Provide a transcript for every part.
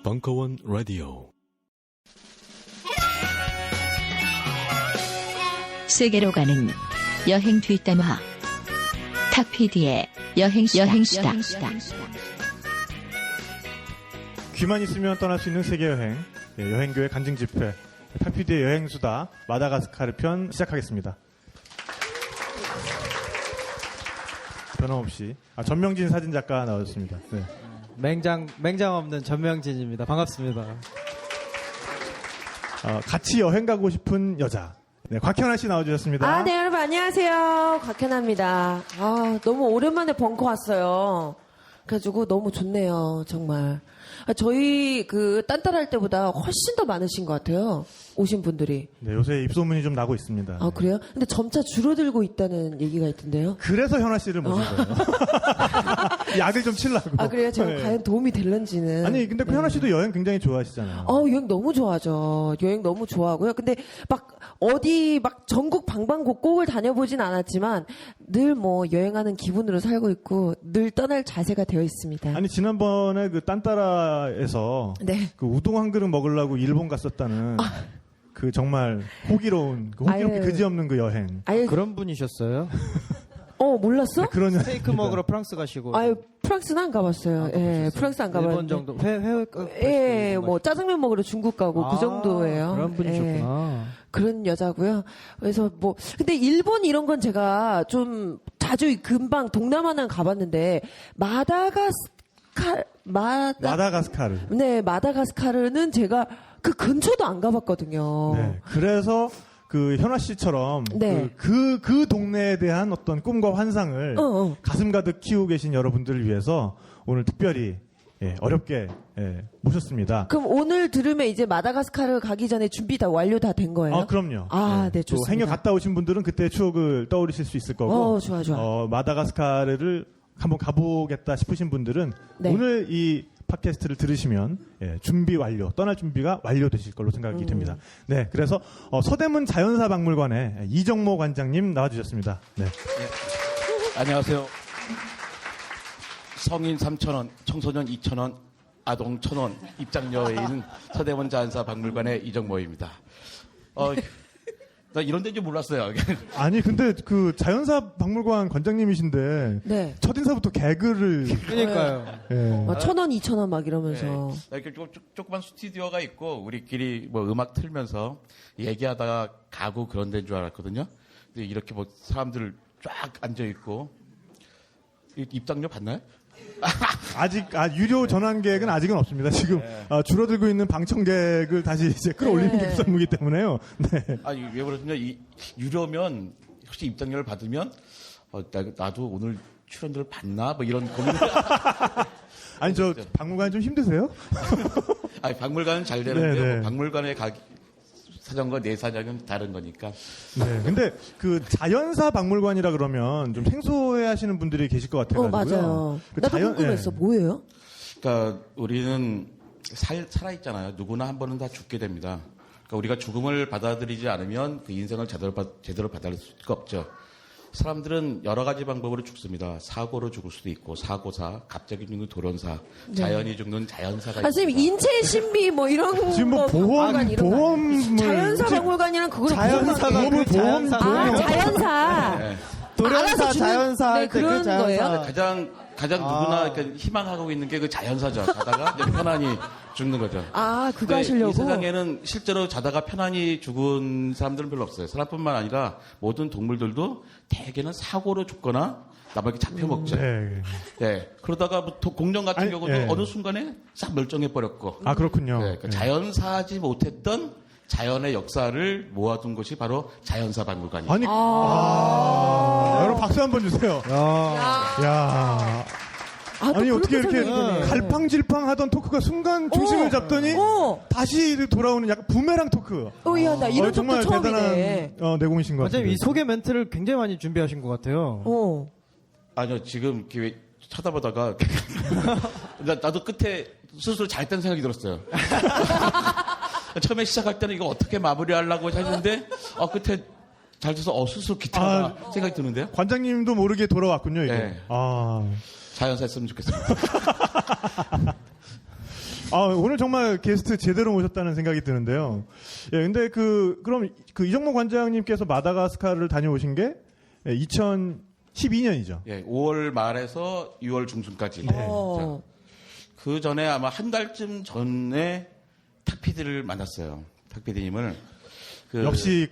벙커원 라디오. 세계로 가는 여행 뒷담화. 탁PD의 여행수다. 귀만 있으면 떠날 수 있는 세계여행, 여행교회 간증집회, 탁PD의 여행수다 마다가스카르 편 시작하겠습니다. 변함없이 전명진 사진작가 나오셨습니다. 네. 맹장 없는 전명진입니다. 반갑습니다. 같이 여행 가고 싶은 여자, 네, 곽현아 씨 나와주셨습니다. 네, 여러분 안녕하세요. 곽현아입니다. 너무 오랜만에 벙커 왔어요. 그래가지고 너무 좋네요, 정말. 저희 딴따라할 때보다 훨씬 더 많으신 것 같아요. 오신 분들이. 네, 요새 입소문이 좀 나고 있습니다. 아, 그래요? 근데 점차 줄어들고 있다는 얘기가 있던데요. 그래서 현아 씨를 모신 거예요. 약을 좀 치려고. 아, 그래요? 제가 네. 과연 도움이 될런지는. 아니, 근데 현아 씨도 여행 굉장히 좋아하시잖아요. 여행 너무 좋아하죠. 여행 너무 좋아하고요. 근데 어디 전국 방방곡곡을 다녀보진 않았지만 늘 여행하는 기분으로 살고 있고 늘 떠날 자세가 되어 있습니다. 아니, 지난번에 딴따라에서 네. 우동 한 그릇 먹으려고 일본 갔었다는 정말 호기로운, 호기롭게 아유. 그지없는 여행. 아유, 그런 분이셨어요? 몰랐어? 그런 스테이크 먹으러 프랑스 가시고. 프랑스는 안 가봤어요. 예, 프랑스 안 가봤는데. 일본 정도. 회 예, 짜장면 먹으러 중국 가고 그 정도예요. 그런 분이셨구나. 예, 그런 여자고요. 그래서 근데 일본 이런 건 제가 좀 자주 금방 동남아는 가봤는데 마다가스카르. 네, 마다가스카르는 제가 그 근처도 안 가봤거든요. 네. 그래서 현아 씨처럼 네. 그 동네에 대한 어떤 꿈과 환상을 가슴 가득 키우고 계신 여러분들을 위해서 오늘 특별히 어렵게 모셨습니다. 그럼 오늘 들으면 이제 마다가스카르 가기 전에 준비 다 완료 다 된 거예요? 그럼요. 네, 또 좋습니다. 행여 갔다 오신 분들은 그때 추억을 떠올리실 수 있을 거고. 좋아. 마다가스카르를 한번 가보겠다 싶으신 분들은 네. 오늘 이 팟캐스트를 들으시면 준비 완료, 떠날 준비가 완료되실 걸로 생각이 됩니다. 네, 그래서 서대문 자연사 박물관에 이정모 관장님 나와주셨습니다. 네. 안녕하세요. 성인 3,000원, 청소년 2,000원, 아동 1,000원 입장료에 있는 서대문 자연사 박물관의 이정모입니다. 나 이런 데인 줄 몰랐어요. 아니 근데 자연사 박물관 관장님이신데 네. 첫인사부터 개그를 그러니까요. 1,000원, 2,000원 막 이러면서. 이렇게 조그만 스튜디오가 있고 우리끼리 음악 틀면서 얘기하다가 가고 그런 데인 줄 알았거든요. 근데 이렇게 사람들 쫙 앉아 있고 입장료 받나요? 아직 유료 전환 계획은 아직은 없습니다. 지금 줄어들고 있는 방청객을 다시 이제 끌어올리는 게 급선무기 때문에요. 네. 왜 그러냐면 유료면 혹시 입장료를 받으면 나도 오늘 출연료를 받나 이런 고민. 아니 박물관 좀 힘드세요? 박물관은 잘 되는데 네. 박물관에 사정과 내 사정은 다른 거니까. 네. 근데 자연사 박물관이라 그러면 좀 생소해 하시는 분들이 계실 것 같아요. 맞아요. 나도 궁금했어. 뭐예요? 그러니까 우리는 살아있잖아요. 누구나 한 번은 다 죽게 됩니다. 그러니까 우리가 죽음을 받아들이지 않으면 그 인생을 제대로 받아들일 수가 없죠. 사람들은 여러 가지 방법으로 죽습니다. 사고로 죽을 수도 있고, 사고사, 갑자기 죽는 돌연사, 자연이 죽는 자연사가 있습니다. 선생님, 인체의 신비 이런 지금 보험 자연사 박물관이랑 그거랑 자연사가 자연사. 네. 도련사, 자연사. 네, 그런 거예요? 가장 누구나 희망하고 있는 게 자연사죠. 자다가 이제 편안히 죽는 거죠. 그거 하시려고? 이 세상에는 실제로 자다가 편안히 죽은 사람들은 별로 없어요. 사람뿐만 아니라 모든 동물들도 대개는 사고로 죽거나 남에게 잡혀 먹죠. 네. 그러다가 공룡 같은 경우도 어느 순간에 싹 멸종해 버렸고. 그렇군요. 네, 자연사하지 못했던 자연의 역사를 모아둔 것이 바로 자연사 박물관이에요. 여러분 박수 한번 주세요. 야. 아니 어떻게 이렇게 갈팡질팡 하던 토크가 순간 중심을 잡더니 다시 돌아오는 약간 부메랑 토크. 나 이런 정말 토크 대단한 내공이신 것 같아요. 이 소개 멘트를 굉장히 많이 준비하신 것 같아요. 아니요, 지금 이렇게 쳐다보다가 나도 끝에 스스로 잘했다는 생각이 들었어요. 처음에 시작할 때는 이거 어떻게 마무리하려고 했는데 끝에 잘 돼서 스스로 기특하다 생각이 드는데요. 관장님도 모르게 돌아왔군요, 이게. 네. 자연사 했으면 좋겠습니다. 오늘 정말 게스트 제대로 모셨다는 생각이 드는데요. 예, 근데 그럼 이정모 관장님께서 마다가스카르를 다녀오신 게 2012년이죠. 예, 5월 말에서 6월 중순까지. 자, 그 전에 아마 한 달쯤 전에 탁피디를 만났어요. 탁피디님을. 역시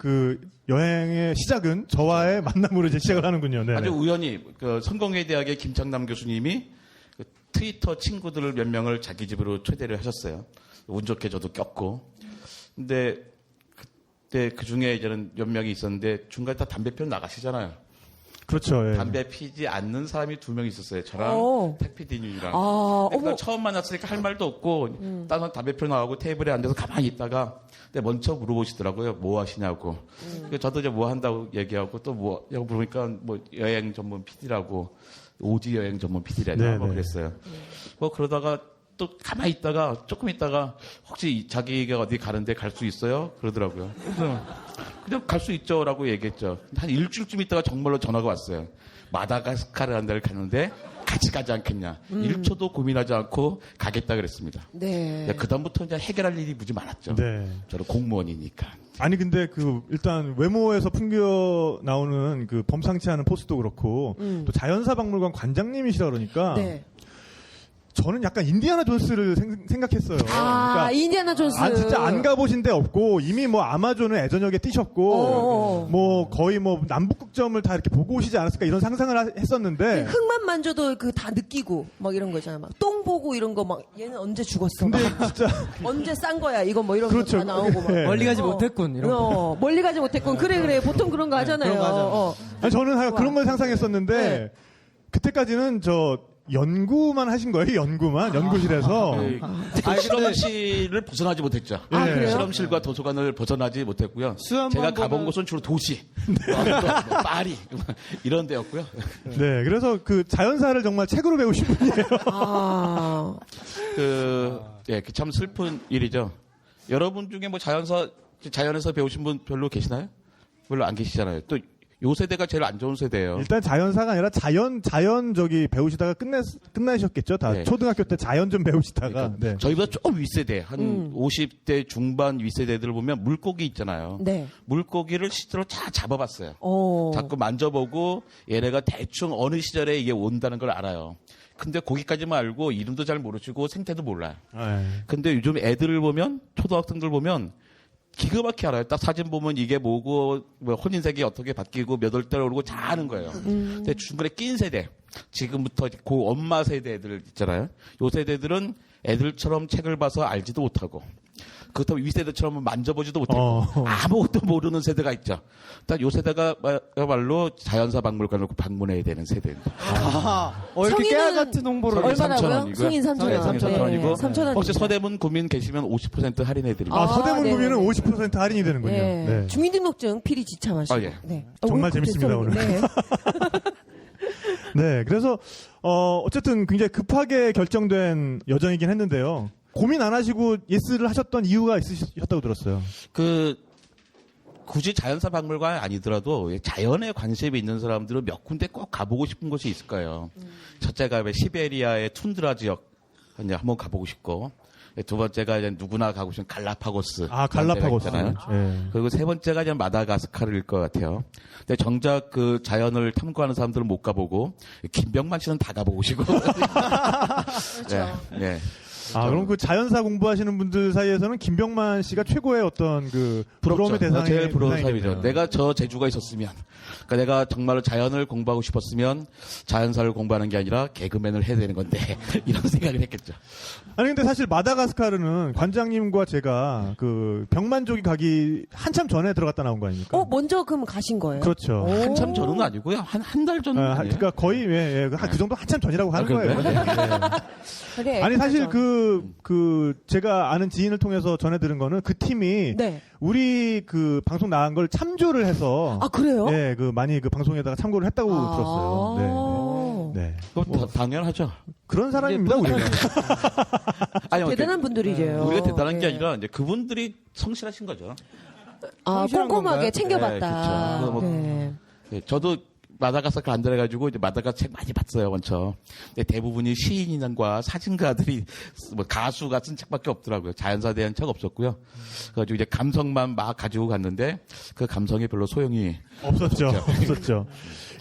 여행의 시작은 저와의 만남으로 이제 시작을 하는군요. 네. 아주 우연히 성공회대학의 김창남 교수님이 트위터 친구들을 몇 명을 자기 집으로 초대를 하셨어요. 운 좋게 저도 꼈고. 근데 그때 그 중에 이제는 몇 명이 있었는데 중간에 다 담배 피러 나가시잖아요. 그렇죠. 예. 담배 피지 않는 사람이 2명 있었어요. 저랑 탁피디님이랑. 그러니까 처음 만났으니까 할 말도 없고 다른 담배 피러 나가고 테이블에 앉아서 가만히 있다가 근데 먼저 물어보시더라고요. 뭐 하시냐고. 저도 이제 뭐 한다고 얘기하고 또 뭐 물어보니까 뭐 여행 전문 PD라고 오지 여행 전문 PD라고 그랬어요. 뭐 그러다가 또 가만히 있다가 조금 있다가 혹시 자기가 어디 가는데 갈 수 있어요? 그러더라고요. 그래서 그냥 갈 수 있죠라고 얘기했죠. 한 일주일쯤 있다가 정말로 전화가 왔어요. 마다가스카르 한 데를 가는데 같이 가지 않겠냐. 1초도 고민하지 않고 가겠다 그랬습니다. 네. 그다음부터 이제 해결할 일이 무지 많았죠. 네. 저는 공무원이니까. 아니 근데 일단 외모에서 풍겨 나오는 범상치 않은 포스도 그렇고 또 자연사 박물관 관장님이시라 그러니까 네. 저는 약간 인디아나 존스를 생각했어요. 그러니까 인디아나 존스. 진짜 안 가보신 데 없고 이미 뭐 아마존을 애저녁에 뛰셨고 뭐 거의 뭐 남북극점을 다 이렇게 보고 오시지 않았을까 이런 상상을 했었는데 흙만 만져도 다 느끼고 막 이런 거 있잖아요. 막 똥 보고 이런 거 막 얘는 언제 죽었어? 근데 진짜 언제 싼 거야? 이거 뭐 이런 그렇죠. 거 다 나오고 막. 네. 멀리 가지 못했군 이런 거. 멀리 가지 못했군. 그래 보통 그런 거 하잖아요. 그런 거 아니, 저는 그런 걸 상상했었는데 그때까지는 연구만 하신 거예요? 연구실에서. 실험실을 벗어나지 못했죠. 그래요? 실험실과 도서관을 벗어나지 못했고요. 제가 가본 곳은 주로 도시, 파리 이런 데였고요. 네, 그래서 자연사를 정말 책으로 배우신 분이에요. 참 슬픈 일이죠. 여러분 중에 뭐 자연에서 배우신 분 별로 계시나요? 별로 안 계시잖아요. 또 요 세대가 제일 안 좋은 세대예요. 일단 자연사가 아니라 자연 배우시다가 끝나셨겠죠. 다 네. 초등학교 때 자연 좀 배우시다가. 네. 저희보다 좀 윗세대, 한 50대 중반 윗세대들을 보면 물고기 있잖아요. 네. 물고기를 실제로 다 잡아봤어요. 오. 자꾸 만져보고 얘네가 대충 어느 시절에 이게 온다는 걸 알아요. 근데 거기까지만 알고 이름도 잘 모르시고 생태도 몰라요. 네. 근데 요즘 애들을 보면 초등학생들 보면 기가 막히게 알아요. 딱 사진 보면 이게 뭐고 뭐 혼인색이 어떻게 바뀌고 몇 월 달에 오르고 다 아는 거예요. 근데 중간에 낀 세대 지금부터 고 엄마 세대 애들 있잖아요. 요 세대들은 애들처럼 책을 봐서 알지도 못하고 그렇다고 윗세대처럼 만져보지도 못하고 아무것도 모르는 세대가 있죠. 딱 요 세대가야말로 자연사 박물관을 방문해야 되는 세대입니다. 이렇게 깨알 같은 홍보를 얼마나고요? 성인 3,000원. 성인 3,000원이고 3,000원. 혹시 서대문 구민 계시면 50% 할인해드립니다. 서대문 네네. 구민은 50% 할인이 되는군요. 네. 네. 주민등록증 필히 지참하시고. 예. 네. 정말 오늘 재밌습니다, 오늘. 네. 네, 그래서 어쨌든 굉장히 급하게 결정된 여정이긴 했는데요. 고민 안 하시고 예스를 하셨던 이유가 있으셨다고 들었어요. 굳이 자연사 박물관이 아니더라도 자연에 관심이 있는 사람들은 몇 군데 꼭 가보고 싶은 곳이 있을 거예요. 첫째가 시베리아의 툰드라 지역 한번 가보고 싶고, 두 번째가 이제 누구나 가고 싶은 갈라파고스. 갈라파고스. 있잖아요. 네. 그리고 세 번째가 이제 마다가스카르일 것 같아요. 근데 정작 자연을 탐구하는 사람들은 못 가보고, 김병만 씨는 다 가보고 싶고. 그렇죠. 네. 그럼 자연사 공부하시는 분들 사이에서는 김병만 씨가 최고의 어떤 부러움의 대상이 제일 부러운 대상이겠네요. 사람이죠. 내가 저 재주가 있었으면, 그러니까 내가 정말로 자연을 공부하고 싶었으면 자연사를 공부하는 게 아니라 개그맨을 해야 되는 건데 이런 생각을 했겠죠. 아니 근데 사실 마다가스카르는 관장님과 제가 병만족이 가기 한참 전에 들어갔다 나온 거 아닙니까? 먼저 그럼 가신 거예요? 그렇죠. 한참 전은 아니고요. 한 달 전. 그러니까 거의 그 정도 한참 전이라고 하는 거예요. 그래, 아니 사실 제가 아는 지인을 통해서 전해 들은 거는 그 팀이 네. 우리 방송 나간 걸 참조를 해서 그래요? 네, 많이 방송에다가 참고를 했다고 들었어요. 네. 그럼 당연하죠. 그런 사람입니다, 우리가. 아니, 대단한 분들이죠. 우리가 대단한 게 네. 아니라 이제 그분들이 성실하신 거죠. 꼼꼼하게 챙겨봤다. 네, 그렇죠. 네. 네, 저도 마다가스카르 안 들어가지고 이제 마다가스카르 책 많이 봤어요, 먼저. 근데 대부분이 시인과 사진가들이 뭐 가수가 쓴 책밖에 없더라고요. 자연사에 대한 책 없었고요. 그래가지고 이제 감성만 막 가지고 갔는데 그 감성이 별로 소용이 없었죠.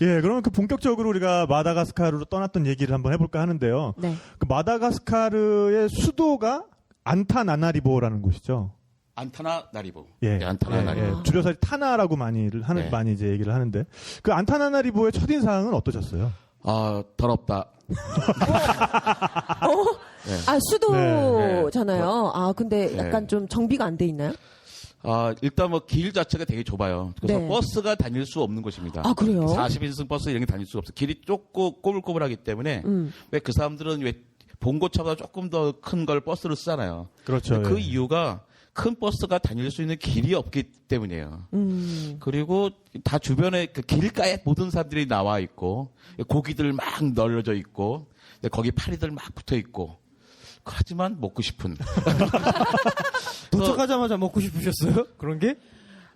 예, 그러면 그 본격적으로 우리가 마다가스카르로 떠났던 얘기를 한번 해볼까 하는데요. 네. 그 마다가스카르의 수도가 안타나나리보라는 곳이죠. 안타나나리보. 예, 네, 안타나나리보. 예, 줄여서 타나라고 많이 이제 얘기를 하는데 그 안타나나리보의 첫인상은 어떠셨어요? 더럽다. 수도잖아요. 근데 약간 좀 정비가 안 돼 있나요? 일단 뭐 길 자체가 되게 좁아요. 그래서 네. 버스가 다닐 수 없는 곳입니다. 그래요? 40인승 버스 이런 게 다닐 수가 없어요. 길이 좁고 꼬불꼬불하기 때문에 왜 그 사람들은 왜 본고차보다 조금 더 큰 걸 버스로 쓰잖아요. 그렇죠. 그 예. 이유가 큰 버스가 다닐 수 있는 길이 없기 때문이에요. 그리고 다 주변에 그 길가에 모든 사람들이 나와 있고 고기들 막 널려져 있고 거기 파리들 막 붙어 있고 하지만 먹고 싶은. 도착하자마자 먹고 싶으셨어요? 그런 게?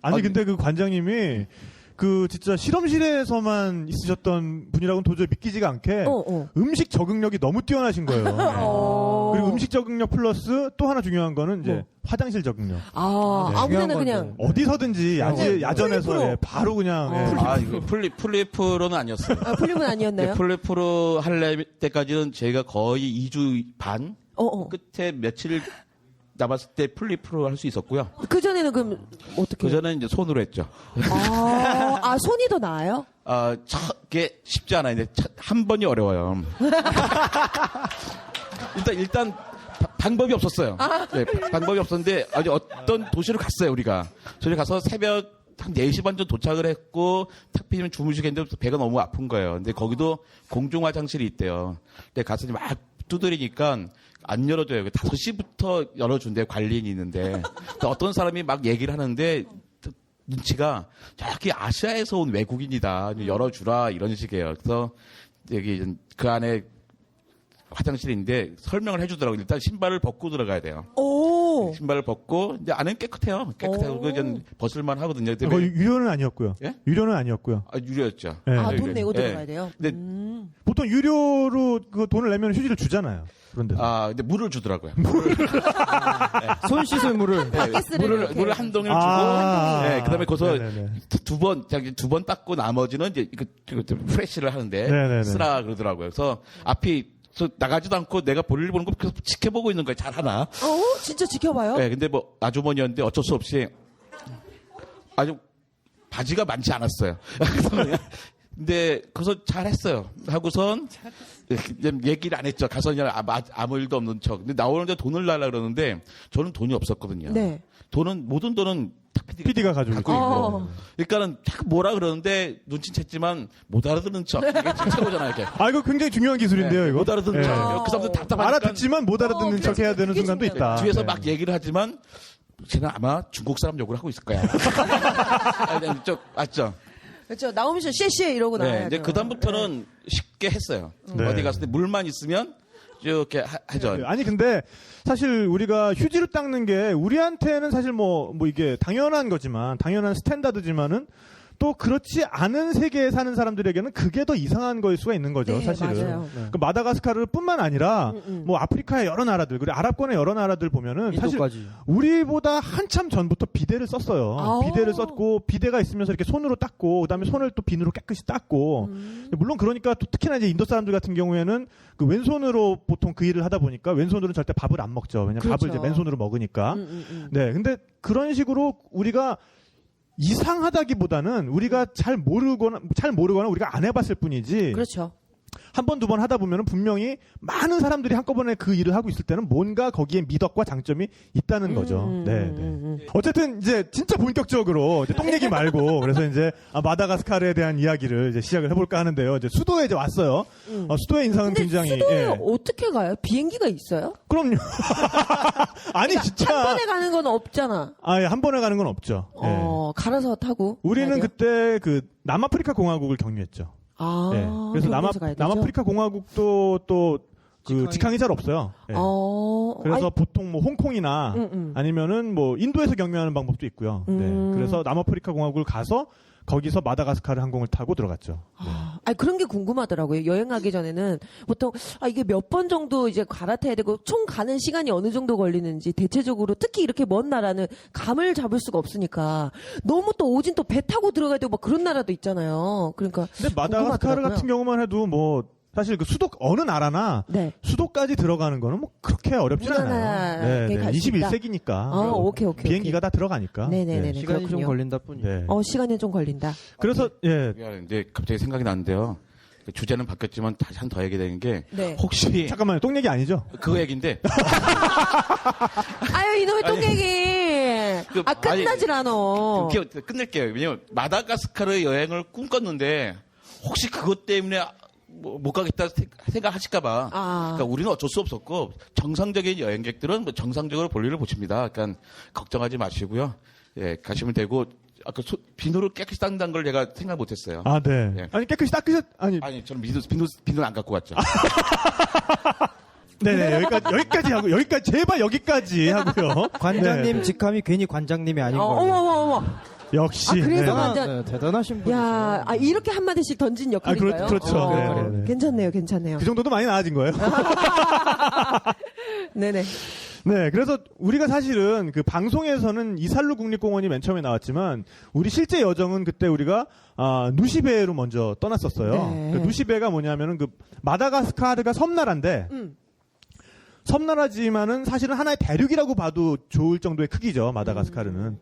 아니 근데 그 관장님이 그 진짜 실험실에서만 있으셨던 분이라고는 도저히 믿기지가 않게 음식 적응력이 너무 뛰어나신 거예요. 그리고 음식 적응력 플러스 또 하나 중요한 거는 이제 화장실 적응력. 아무데나 그냥 어디서든지 야전에서 예, 바로 그냥. 이거 플리프로는 아니었어요. 풀립은 아니었나요? 플리프로 할 때까지는 제가 거의 2주 반 끝에 며칠 남았을 때 플리프로 할 수 있었고요. 그 전에는 그럼 어떻게? 그 전에는 이제 손으로 했죠. 손이 더 나아요? 그게 쉽지 않아요. 근데 한 번이 어려워요. 일단 방법이 없었어요. 네, 방법이 없었는데 아주 어떤 도시로 갔어요, 우리가. 저희 가서 새벽 한 4시 반 전 도착을 했고 탁피디면 주무시겠는데 배가 너무 아픈 거예요. 근데 거기도 공중 화장실이 있대요. 근데 가서 막 두드리니까 안 열어줘요. 5시부터 열어준대요. 관리인이 있는데. 어떤 사람이 막 얘기를 하는데 눈치가 저기 아시아에서 온 외국인이다. 열어주라 이런 식이에요. 그래서 여기 그 안에 화장실인데 설명을 해주더라고요. 일단 신발을 벗고 들어가야 돼요. 신발을 벗고 이제 안은 깨끗해요. 깨끗하고 그냥 벗을만 하거든요. 유료는 아니었고요. 예? 유료는 아니었고요. 유료였죠. 네. 돈 내고 들어가야 돼요? 근데 보통 유료로 그 돈을 내면 휴지를 주잖아요. 그런데. 근데 물을 주더라고요. 손 씻을 물을. 물을 한 동을 주고, 그다음에 거기서 두 번 닦고 나머지는 이제 프레시를 하는데 쓰라 그러더라고요. 그래서 앞이 나가지도 않고 내가 볼일 보는 거 계속 지켜보고 있는 거예요. 잘 하나? 진짜 지켜봐요? 네, 근데 뭐 아주머니였는데 어쩔 수 없이 아주 바지가 많지 않았어요. 근데 거기서 잘했어요. 하고선 얘기를 안 했죠. 가서 그냥 아무 일도 없는 척. 근데 나오는데 돈을 달라 그러는데 저는 돈이 없었거든요. 네. 모든 돈은 PD가 가지고 있고. 그러니까는 자꾸 뭐라 그러는데 눈치챘지만 못 알아듣는 척. 이게 최고잖아요, 이게. 이거 굉장히 중요한 기술인데요, 이거. 못 알아듣는 척. 그 사람들 답답하니까. 알아듣지만 못 알아듣는 척 해야 되는 순간도 있다. 뒤에서 막 얘기를 하지만 쟤는 아마 중국 사람 욕을 하고 있을 거야. 맞죠? 그렇죠. 나오면서 씨씨 이러고 나와요. 이제 그다음부터는 쉽게 했어요. 어디 갔을 때 물만 있으면 이렇게 하죠. 아니 근데 사실 우리가 휴지를 닦는 게 우리한테는 사실 뭐 이게 당연한 거지만 당연한 스탠다드지만은 또 그렇지 않은 세계에 사는 사람들에게는 그게 더 이상한 거일 수가 있는 거죠, 사실은. 맞아요. 그 마다가스카르뿐만 아니라 뭐 아프리카의 여러 나라들 그리고 아랍권의 여러 나라들 보면은 사실 우리보다 한참 전부터 비데를 썼어요. 비데를 썼고 비데가 있으면서 이렇게 손으로 닦고 그다음에 손을 또 비누로 깨끗이 닦고 물론 그러니까 또 특히나 이제 인도 사람들 같은 경우에는 그 왼손으로 보통 그 일을 하다 보니까 왼손으로는 절대 밥을 안 먹죠. 왜냐면 밥을 이제 맨손으로 먹으니까. 네, 근데 그런 식으로 우리가 이상하다기보다는 우리가 잘 모르거나 우리가 안 해봤을 뿐이지. 그렇죠. 한 번, 두 번 하다 보면은 분명히 많은 사람들이 한꺼번에 그 일을 하고 있을 때는 뭔가 거기에 미덕과 장점이 있다는 거죠. 네. 어쨌든 이제 진짜 본격적으로 이제 똥 얘기 말고 그래서 이제 마다가스카르에 대한 이야기를 이제 시작을 해볼까 하는데요. 이제 수도에 이제 왔어요. 수도의 인상은 근데 굉장히. 수도에 어떻게 가요? 비행기가 있어요? 그럼요. 아니 진짜. 한 번에 가는 건 없잖아. 한 번에 가는 건 없죠. 갈아서 타고. 우리는 그때 그 남아프리카 공화국을 경유했죠. 네. 그래서 남아프리카 공화국도 또 그 직항이 잘 없어요. 예. 그래서 보통 뭐 홍콩이나 아니면은 뭐 인도에서 경유하는 방법도 있고요. 네. 그래서 남아프리카 공화국을 가서 거기서 마다가스카르 항공을 타고 들어갔죠. 네. 아니 그런 게 궁금하더라고요. 여행하기 전에는 보통 이게 몇 번 정도 이제 갈아타야 되고 총 가는 시간이 어느 정도 걸리는지 대체적으로 특히 이렇게 먼 나라는 감을 잡을 수가 없으니까 너무 또 오진 또 배 타고 들어가야 되고 막 그런 나라도 있잖아요. 그러니까 근데 마다가스카르 궁금하더라고요. 같은 경우만 해도 뭐 사실 그 수도 어느 나라나 네. 수도까지 들어가는 거는 뭐 그렇게 어렵진 않아요. 무난하게 갈수 있다. 21세기니까 오케이. 비행기가 다 들어가니까. 네네네. 시간이 좀 그렇군요. 걸린다 뿐이에요. 네. 시간이 좀 걸린다. 그래서 예. 이제 갑자기 생각이 나는데요. 주제는 바뀌었지만 다시 한 더 얘기 되는 게 네. 혹시 잠깐만요. 똥 얘기 아니죠? 그 얘기인데 아유 이놈의 똥개기. 끝나질 않아. 끝낼게요. 왜냐면 마다가스카르 여행을 꿈꿨는데 혹시 그것 때문에 못 가겠다 생각하실까봐. 그러니까 우리는 어쩔 수 없었고 정상적인 여행객들은 뭐 정상적으로 볼일을 보십니다. 그러니까 걱정하지 마시고요. 예, 가시면 되고. 아까 비누를 깨끗이 닦는다는 걸 제가 생각 못했어요. 아, 네. 예. 아니 깨끗이 닦으셨 아니. 저는 비누를 안 갖고 왔죠. 네네 여기까지 하고 여기까지 제발 여기까지 하고요. 관장님 네. 직함이 괜히 관장님이 아닌 거예요. 어머. 역시. 그래서 네. 완전 대단하신 분이세요. 야, 이렇게 한 마디씩 던진 역할인가요? 그렇죠. 네. 괜찮네요. 그 정도도 많이 나아진 거예요. 네네. 네, 그래서 우리가 사실은 그 방송에서는 이살루 국립공원이 맨 처음에 나왔지만 우리 실제 여정은 그때 우리가 누시베로 먼저 떠났었어요. 네. 그 누시베가 뭐냐면은 그 마다가스카르가 섬나라인데 섬나라지만은 사실은 하나의 대륙이라고 봐도 좋을 정도의 크기죠. 마다가스카르는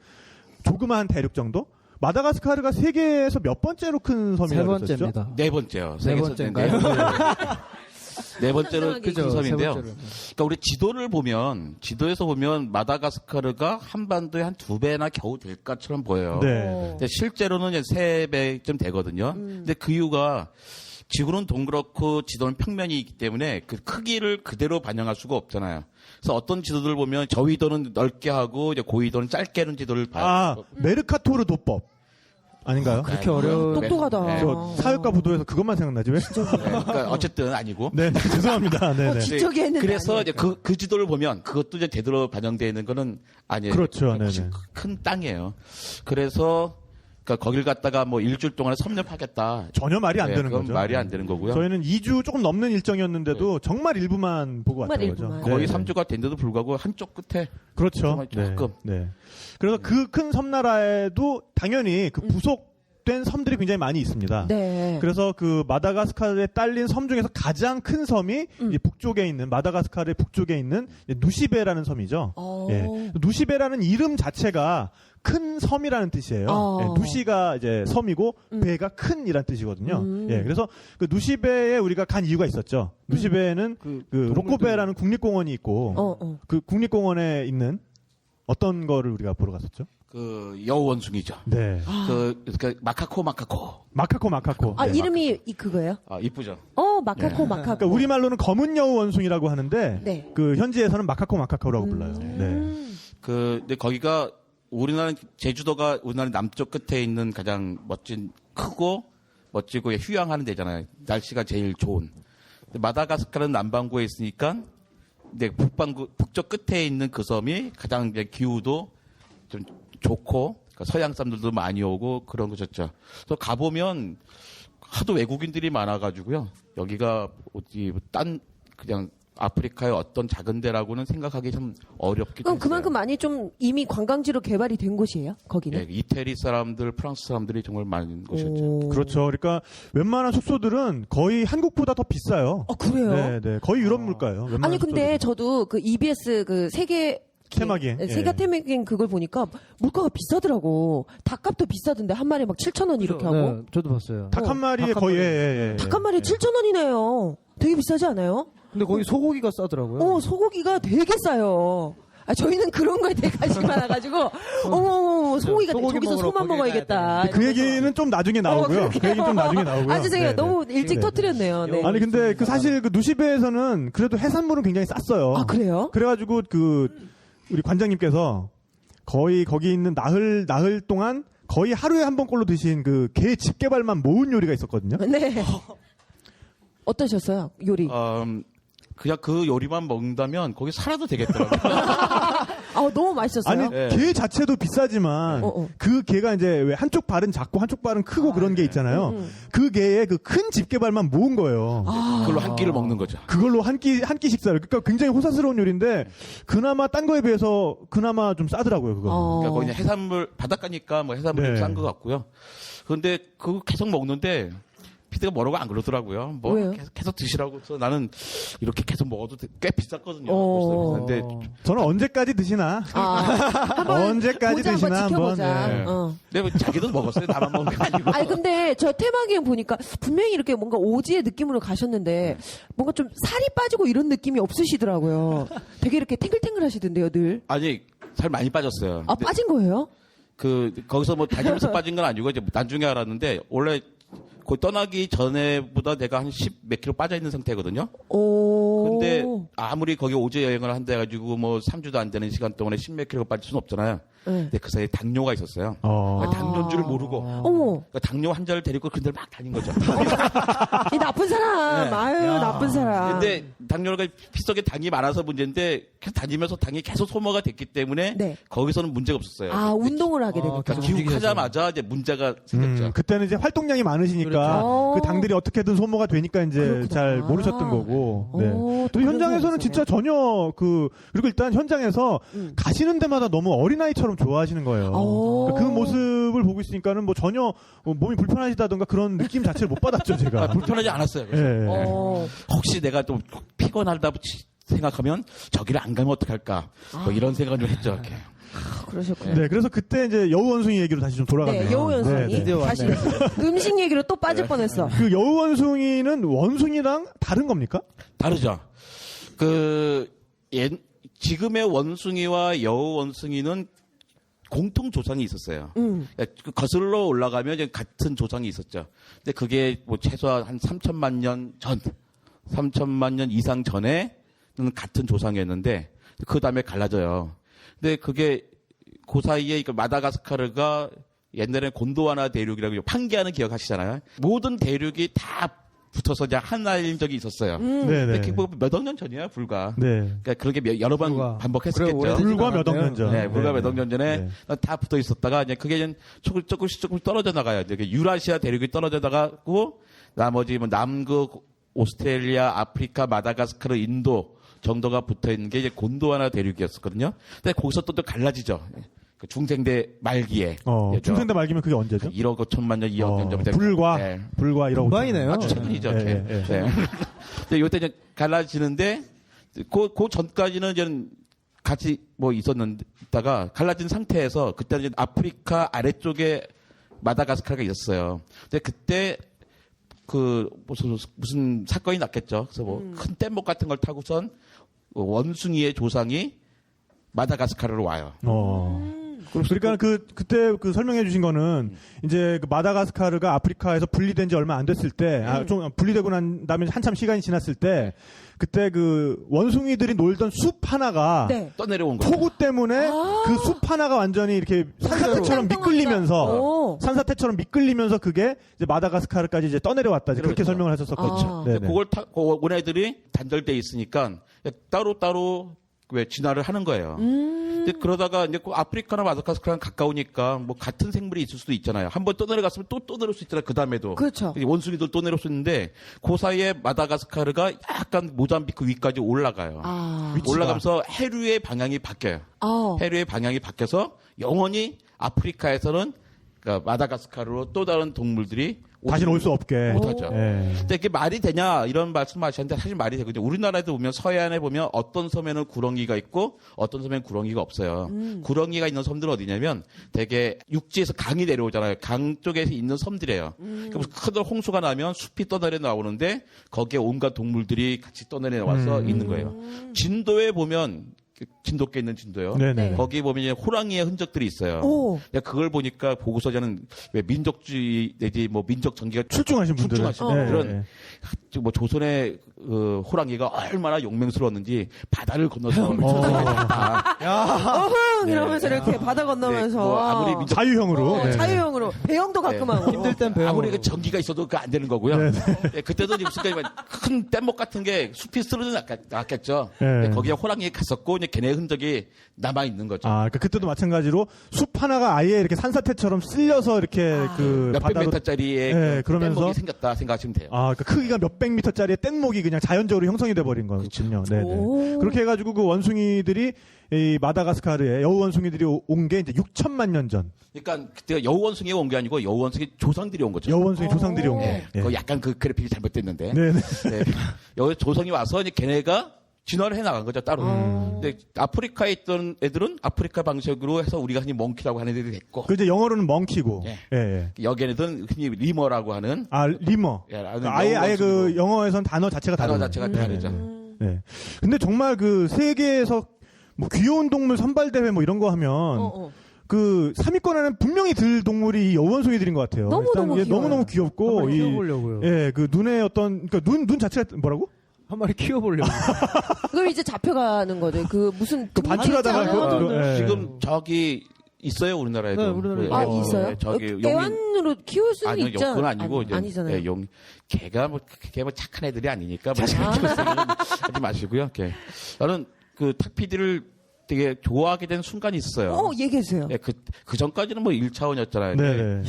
조그마한 대륙 정도. 마다가스카르가 세계에서 몇 번째로 큰 섬이라고 세 그랬었죠? 번째입니다. 네 번째요. 네 번째인가요? 네 번째로 큰 세 섬인데요. 번째로. 그러니까 우리 지도에서 보면 마다가스카르가 한반도의 한 2배나 겨우 될 것처럼 보여요. 네. 근데 실제로는 이제 3배쯤 되거든요. 근데 그 이유가 지구는 동그랗고 지도는 평면이기 때문에 그 크기를 그대로 반영할 수가 없잖아요. 그래서 어떤 지도들 보면 저위도는 넓게 하고 이제 고위도는 짧게 하는 지도를 봐요. 메르카토르 도법. 아닌가요? 그렇게 어려운. 똑똑하다. 네. 저 사회과 부도에서 그것만 생각나지 왜? 그러니까 어쨌든 아니고. 네, 죄송합니다. 네, 네. 지적이 했는데. 그래서 이제 그 지도를 보면 그것도 이제 제대로 반영되어 있는 거는 아니에요. 그렇죠. 훨씬 네네. 큰 땅이에요. 그래서 그러니까 거길 갔다가 뭐 일주일 동안에 섭렵하겠다. 전혀 말이 안 네, 되는 그건 거죠. 말이 안 되는 거고요. 저희는 2주 조금 넘는 일정이었는데도 정말 일부만 보고 정말 왔던 거죠. 일부만. 거의 네. 3주가 된데도 불구하고 한쪽 끝에 그렇죠. 정말 조금. 네. 그래서 그 큰 섬나라에도 당연히 그 부속된 섬들이 굉장히 많이 있습니다. 네. 그래서 그 마다가스카르에 딸린 섬 중에서 가장 큰 섬이 이 북쪽에 있는 마다가스카르의 북쪽에 있는 누시베라는 섬이죠. 예. 누시베라는 이름 자체가 큰 섬이라는 뜻이에요. 예, 누시가 이제 섬이고 베가 큰이란 뜻이거든요. 예, 그래서 그 누시베에 우리가 간 이유가 있었죠. 누시베에는 그 로코베라는 국립공원이 있고 그 국립공원에 있는 어떤 거를 우리가 보러 갔었죠? 그 여우원숭이죠. 네. 그 마카코. 마카코. 네. 이름이 그거예요? 이쁘죠. 마카코. 그러니까 우리말로는 검은 여우 원숭이라고 하는데 네. 그 현지에서는 마카코라고 불러요. 네. 근데 거기가 제주도가 우리나라 남쪽 끝에 있는 가장 크고 멋지고 휴양하는 데잖아요. 날씨가 제일 좋은. 근데 마다가스카르는 남반구에 있으니까 근데 북쪽 끝에 있는 그 섬이 가장 이제 기후도 좀 좋고 그러니까 서양 사람들도 많이 오고 그런 거였죠. 그래서 가보면 하도 외국인들이 많아가지고요. 여기가 어디 그냥 아프리카의 어떤 작은 데라고는 생각하기 좀 어렵기도 그럼 했어요. 그만큼 많이 좀 이미 관광지로 개발이 된 곳이에요? 거기는? 예, 이태리 사람들, 프랑스 사람들이 정말 많은 곳이었죠. 그렇죠. 그러니까 웬만한 숙소들은 거의 한국보다 더 비싸요. 그래요? 네. 거의 유럽 물가예요. 웬만한 아니 근데 숙소들은. 저도 그 EBS 그 세계 테마기행. 세계 테마기행 그걸 보니까 물가가 비싸더라고. 닭값도 비싸던데 한 마리 막 7,000원 이렇게 하고. 네, 저도 봤어요. 닭 한 마리에 닭한 거의 마리. 예. 닭 한 마리에 7,000원이네요. 되게 비싸지 않아요? 근데 거기 소고기가 싸더라고요. 소고기가 되게 싸요. 저희는 그런 거에 되게 관심이 많아가지고, 어머, 소고기가 소고기 저기서 먹으러 소만 거기 먹어야겠다. 그 얘기는 좀 나중에 나오고요. 그 얘기는 좀 나중에 나오고요. 아, 죄송해요. 네, 너무 일찍 터뜨렸네요. 네. 아니 근데 그 사실 그 누시베에서는 그래도 해산물은 굉장히 쌌어요. 아, 그래요? 그래가지고 우리 관장님께서 거의 거기 있는 나흘 동안 거의 하루에 한 번꼴로 드신 그 게 집게발만 모은 요리가 있었거든요. 네. 어떠셨어요? 요리? 그냥 그 요리만 먹는다면 거기 살아도 되겠더라고요. 너무 맛있었어요. 아니 네. 게 자체도 비싸지만 그 게가 이제 왜 한쪽 발은 작고 한쪽 발은 크고 그런 게 있잖아요. 그 게에 그 큰 집게발만 모은 거예요. 그걸로 한 끼를 먹는 거죠. 그걸로 한 끼 식사를. 그러니까 굉장히 호사스러운 요리인데 그나마 딴 거에 비해서 그나마 좀 싸더라고요. 그거. 그러니까 거기 해산물 바닷가니까 뭐 해산물이 네. 싼 것 같고요. 그런데 그거 계속 먹는데 피디가 뭐라고 안 그러더라고요. 뭐 왜요? 계속 드시라고. 그래서 나는 이렇게 계속 먹어도 꽤 비쌌거든요. 그런데 저는 언제까지 드시나? 언제까지 보자, 드시나 한번. 지켜보자. 네. 근데 뭐 자기도 먹었어요. 나만 먹은 게 아니고. 아니 근데 저 테마기행 보니까 분명히 이렇게 뭔가 오지의 느낌으로 가셨는데 뭔가 좀 살이 빠지고 이런 느낌이 없으시더라고요. 되게 이렇게 탱글탱글 하시던데요, 늘. 아니 살 많이 빠졌어요. 아, 근데 빠진 거예요? 거기서 뭐 다니면서 빠진 건 아니고 이제 나중에 알았는데 원래 거기 떠나기 전에보다 내가 한 10 몇 킬로 빠져 있는 상태거든요. 근데 아무리 거기 오지 여행을 한다 해가지고 뭐 3주도 안 되는 시간 동안에 10 몇 킬로가 빠질 수는 없잖아요. 근데 그 사이에 당뇨가 있었어요. 그러니까 당뇨인 줄 모르고. 어머. 그러니까 당뇨 환자를 데리고 그들 막 다닌 거죠. 이 나쁜 사람. 네. 아유, 나쁜 사람. 근데 당뇨가 피 속에 당이 많아서 문제인데 계속 다니면서 당이 계속 소모가 됐기 때문에 네. 거기서는 문제가 없었어요. 아, 운동을 하게 되니까. 그러니까 귀국하자마자 이제 문제가 생겼죠. 그때는 이제 활동량이 많으시니까 그렇죠. 그 당들이 어떻게든 소모가 되니까 이제 그렇구나. 잘 모르셨던 거고. 네. 또 또 그런 현장에서는 생각이 진짜 전혀 그리고 일단 현장에서 가시는 데마다 너무 어린아이처럼 좋아하시는 거예요. 그러니까 그 모습을 보고 있으니까는 뭐 전혀 몸이 불편하시다던가 그런 느낌 자체를 못 받았죠, 제가. 불편하지 않았어요. 그래서. 예. 혹시 내가 좀 피곤하다 생각하면 저기를 안 가면 어떡할까. 뭐 이런 생각을 좀 했죠. 이렇게. 그러셨군요. 네, 그래서 그때 이제 여우 원숭이 얘기로 다시 좀 돌아가네요. 네, 여우 원숭이. 네. 다시 음식 얘기로 또 빠질 뻔했어. 그 여우 원숭이는 원숭이랑 다른 겁니까? 다르죠. 지금의 원숭이와 여우 원숭이는 공통 조상이 있었어요. 그러니까 거슬러 올라가면 이제 같은 조상이 있었죠. 근데 그게 뭐 최소한 한 3천만 년 전, 3천만 년 이상 전에는 같은 조상이었는데 그 다음에 갈라져요. 근데 그게 그 사이에 마다가스카르가 옛날에 곤도와나 대륙이라고 판기하는 기억하시잖아요. 모든 대륙이 다 붙어서 이제 하나인 적이 있었어요. 네네. 근데 몇 억 년 전이야, 불과. 네. 그러니까 그렇게 여러 번 불과. 반복했었겠죠. 그래, 불과 몇 억 년 전. 네, 불과 몇 억 년 전에 네. 다 붙어 있었다가 이제 그게 이제 조금씩 떨어져 나가요. 이제 유라시아 대륙이 떨어져 나가고 나머지 뭐 남극, 오스트레일리아, 아프리카, 마다가스카르, 인도 정도가 붙어 있는 게 이제 곤도와나 대륙이었었거든요. 근데 거기서 또 갈라지죠. 그 중생대 말기에. 중생대 말기면 그게 언제죠? 1억 5천만 년, 2억 년 전부터. 불과 네. 1억 금방이네요. 아주 최근이죠. 네, 네. 네, 네. 근데 요때 이제 갈라지는데 그 전까지는 이제 같이 뭐 있다가 갈라진 상태에서 그때는 이제 아프리카 아래쪽에 마다가스카르가 있었어요. 근데 그때 무슨 사건이 났겠죠. 그래서 뭐 큰 뗏목 같은 걸 타고선 원숭이의 조상이 마다가스카르로 와요. 그러니까 그때 설명해 주신 거는 이제 그 마다가스카르가 아프리카에서 분리된 지 얼마 안 됐을 때, 좀 분리되고 난 다음에 한참 시간이 지났을 때, 그때 그 원숭이들이 놀던 숲 하나가 떠내려온 거죠. 폭우 때문에 그 숲 하나가 완전히 이렇게 산사태처럼 미끌리면서 그게 이제 마다가스카르까지 이제 떠내려왔다. 그렇게 그렇죠. 설명을 하셨었거든요. 근데 그걸 온 애들이 단절돼 있으니까 따로 왜 진화를 하는 거예요. 근데 그러다가 이제 아프리카나 마다가스카르랑 가까우니까 뭐 같은 생물이 있을 수도 있잖아요. 한번 떠내려갔으면 또 떠내려올 수 있잖아요. 그 다음에도. 그렇죠. 원숭이들 떠내려올 수 있는데 그 사이에 마다가스카르가 약간 모잠비크 위까지 올라가요. 올라가면서 해류의 방향이 바뀌어요. 해류의 방향이 바뀌어서 영원히 아프리카에서는 그러니까 마다가스카르로 또 다른 동물들이 다시는 올 수 없게. 못하죠. 네. 근데 이게 말이 되냐 이런 말씀하셨는데 사실 말이 되거든요. 우리나라에도 보면 서해안에 보면 어떤 섬에는 구렁이가 있고 어떤 섬에는 구렁이가 없어요. 구렁이가 있는 섬들은 어디냐면 되게 육지에서 강이 내려오잖아요. 강 쪽에 있는 섬들이에요. 그래서 큰 홍수가 나면 숲이 떠내려 나오는데 거기에 온갖 동물들이 같이 떠내려 와서 있는 거예요. 진도에 보면 진돗개 있는 진도요. 네네. 거기 보면 이제 호랑이의 흔적들이 있어요. 그걸 보니까 보고서 저는 왜 민족주의 내지 뭐 민족 전기가 출중하신 분들은. 그런 뭐 조선의 호랑이가 얼마나 용맹스러웠는지 바다를 건너서 어흥 이러면서 이렇게 바다 건너면서 뭐 아무리 자유형으로. 네. 자유형으로 배영도 가끔 하고 힘들 땐 배워. 아무리 그 전기가 있어도 그거 안 되는 거고요. 네, 그때도 큰 뗏목 같은 게 숲이 쓰러져 나왔겠죠. 네. 거기에 호랑이 갔었고 이제 걔네 흔적이 남아 있는 거죠. 아, 그러니까 그때도 마찬가지로 숲 하나가 아예 이렇게 산사태처럼 쓸려서 이렇게 그 몇백 바다로 미터짜리의 네, 그 그러면서- 뗏목이 생겼다 생각하시면 돼요. 아, 그러니까 크기가 몇백 미터짜리의 뗏목이 그냥 자연적으로 형성이 돼버린 거군요. 네, 네. 오. 그렇게 해가지고 그 원숭이들이 이 마다가스카르에 여우 원숭이들이 온 게 이제 6천만 년 전. 그러니까 그때 여우 원숭이가 온 게 아니고 여우 원숭이 조상들이 온 거죠. 여우 원숭이 조상들이 온 거. 네, 예. 그거 약간 그 그래픽이 잘못됐는데. 네, 네. 네. 여기 조상이 와서 이제 걔네가 진화를 해 나간 거죠 따로. 근데 아프리카에 있던 애들은 아프리카 방식으로 해서 우리가 흔히 몽키라고 하는 애들이 됐고 그 이제 영어로는 멍키고. 예. 예, 예. 여기 애들은 흔히 리머라고 하는 아, 리머. 예, 아예 그 영어에선 단어 자체가 단어 다르죠. 자체가 네, 다르죠. 네. 근데 정말 그 세계에서 뭐 귀여운 동물 선발대회 뭐 이런 거 하면 그 3위권 안에 분명히 들 동물이 이 여우원숭이들인 것 같아요. 너무너무 일단 귀여워요. 너무너무 귀엽고 한번 키워보려고요. 예, 그 눈에 어떤 그러니까 눈 자체가 뭐라고? 한 마리 키워보려고. 그럼 이제 잡혀가는 거죠. 그 무슨 그 반출하다가 있잖아요. 예. 지금 저기 있어요 우리나라에도. 네, 우리나라에 그, 아 예, 있어요? 예, 저기 용이 애완으로 키울 수는 아니요, 있잖아요. 그건 아니고 이제 아니잖아요. 예, 용 걔가 뭐 착한 애들이 아니니까 뭐 하지 마시고요. 나는 그 탁피디를 되게 좋아하게 된 순간이 있어요. 얘기해주세요. 예, 그 전까지는 뭐 1차원이었잖아요. 네, 네.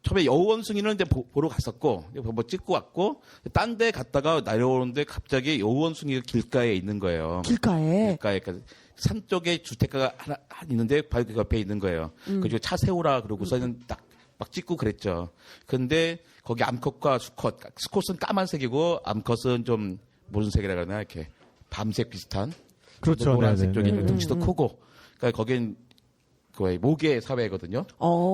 처음에 여우원숭이는 이제 보러 갔었고, 뭐 찍고 왔고, 딴 데 갔다가 내려오는데 갑자기 여우원숭이가 길가에 있는 거예요. 길가에. 길가에. 그러니까 산 쪽에 주택가가 하나 있는데 바로 그 옆에 있는 거예요. 그리고 차 세우라 그러고서는 딱 막 찍고 그랬죠. 근데 거기 암컷과 수컷은 까만색이고 암컷은 좀 무슨 색이라 그러나 이렇게 밤색 비슷한. 그렇죠. 노란색 네, 네, 쪽이 네. 덩치도 크고. 그러니까 거긴 그 모계 사회거든요.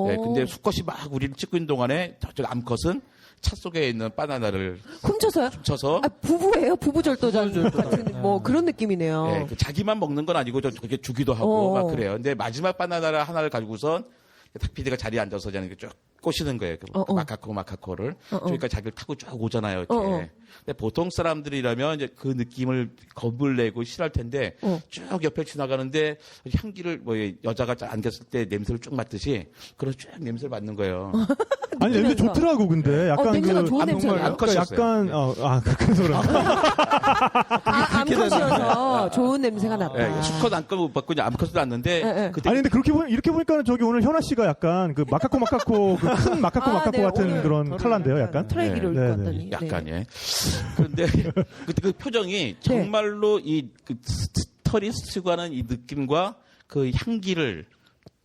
네, 근데 수컷이 막 우리를 찍고 있는 동안에 저쪽 암컷은 차 속에 있는 바나나를 훔쳐서요? 훔쳐서 아, 부부예요? 부부절도전 같은 뭐 그런 느낌이네요. 네, 그 자기만 먹는 건 아니고 저렇게 주기도 하고 막 그래요. 근데 마지막 바나나를 하나를 가지고선 탁피디가 자리에 앉아서 이렇게 쭉 꼬시는 거예요. 그 마카코를. 그러니까 자기를 타고 쭉 오잖아요. 이렇게. 근데 보통 사람들이라면 이제 그 느낌을 겁을 내고 싫어할 텐데 쭉 옆에 지나가는데 향기를 뭐 여자가 안겼을 때 냄새를 쭉 맡듯이 그런 쭉 냄새를 맡는 거예요. 아니 냄새 좋더라고 근데 약간 냄새가 그 좋은 냄새예요? 암컷이었어요. 약간 그래서 그런가. 암컷이어서 좋은 냄새가 났다. 네, 수컷 안건 못 받고 이제 암컷을 낳는데 그때 아니 근데 이렇게 보니까는 저기 오늘 현아 씨가 약간 그 마카코 그 큰 마카코 네, 같은 오늘 그런 컬러인데요, 약간. 트레이기를 네, 입고 네. 왔더니. 약간 예. 그런데 그때 그 표정이 정말로 그 스토리 스치고 하는 이 느낌과 그 향기를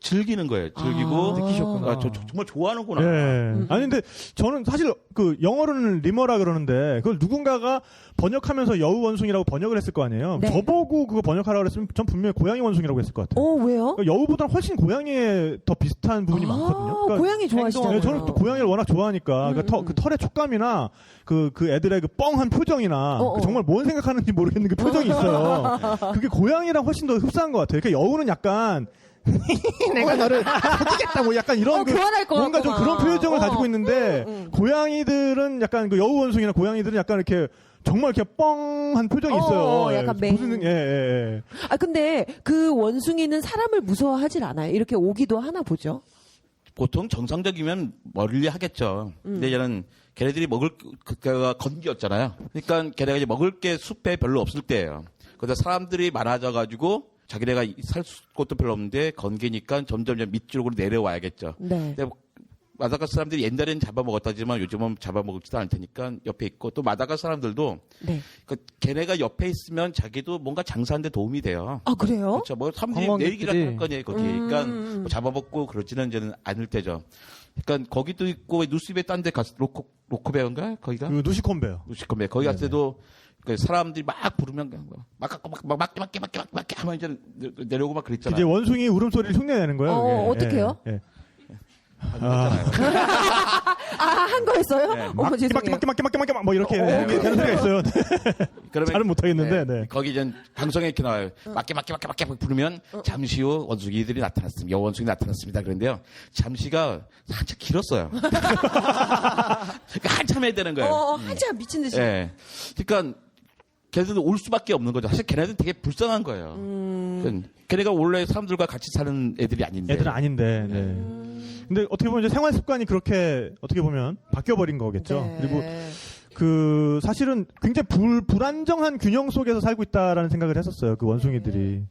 즐기는 거예요. 즐기고 느끼셨구나. 정말 좋아하는구나. 예. 아니 근데 저는 사실 그 영어로는 리머라 그러는데 그걸 누군가가 번역하면서 여우 원숭이라고 번역을 했을 거 아니에요. 네. 저보고 그거 번역하라고 그랬으면 전 분명히 고양이 원숭이라고 했을 것 같아요. 왜요? 그러니까 여우보다는 훨씬 고양이에 더 비슷한 부분이 많거든요. 그러니까 고양이 좋아하시잖아요. 네, 저는 또 고양이를 워낙 좋아하니까 그 털의 촉감이나 그 애들의 그 뻥한 표정이나 그 정말 뭔 생각하는지 모르겠는 그 표정이 있어요. 그게 고양이랑 훨씬 더 흡사한 것 같아요. 그러니까 여우는 약간 내가 너를 사귀겠다 뭐 약간 이런 교환할 것 뭔가 좀 같구나. 그런 표정을 가지고 있는데 고양이들은 약간 그 여우 원숭이나 고양이들은 약간 이렇게 정말 이렇게 뻥한 표정이 있어요. 약간 예, 무슨 근데 그 원숭이는 사람을 무서워하질 않아요. 이렇게 오기도 하나 보죠. 보통 정상적이면 멀리 하겠죠. 근데 얘는 걔네들이 먹을 그가 건기였잖아요. 그러니까 걔네가 이제 먹을 게 숲에 별로 없을 때예요. 그래서 사람들이 많아져가지고 자기네가 살 곳도 별로 없는데 건기니까 점점 밑쪽으로 내려와야겠죠. 네. 근데 마다가스 사람들이 옛날에는 잡아먹었다지만 요즘은 잡아먹지도 않을 테니까 옆에 있고 또 마다가스 사람들도 네. 그 걔네가 옆에 있으면 자기도 뭔가 장사하는데 도움이 돼요. 아, 그래요? 그렇죠. 뭐 사람들이 관광객들이. 내리기라 할 거니에요. 거기. 그러니까 뭐 잡아먹고 그러지는 이제는 않을 때죠. 그러니까 거기도 있고 누스베 딴 데 갔을 로코베인가 거기가? 그 누시콘베요. 누시콘베 거기 갔을 때도 그 사람들이 막 부르면 막 막게 하면 이제 내려오고 막 그랬잖아요. 이제 원숭이 울음소리를 흉내내는 거예요. 그게. 어떻게요? 예. 한 거였어요? 네. 어머, 죄송해요. 막게 뭐 이렇게 되는 소리가 있어요. 그러면 잘은 못하겠는데. 네. 거기 이제 방송에 이렇게 나와요. 맞게 부르면 잠시 후 원숭이들이 나타났습니다. 여원숭이 나타났습니다. 그런데요. 잠시가 한참 길었어요. 그러니까 한참 해야 되는 거예요. 한참 미친 듯이. 네. 그러니까 걔네들은 올 수밖에 없는 거죠. 사실 걔네들은 되게 불쌍한 거예요. 그러니까 걔네가 원래 사람들과 같이 사는 애들이 아닌데. 애들은 아닌데. 네. 근데 어떻게 보면 이제 생활 습관이 그렇게 어떻게 보면 바뀌어버린 거겠죠. 네. 그리고 그 사실은 굉장히 불안정한 균형 속에서 살고 있다라는 생각을 했었어요. 그 원숭이들이.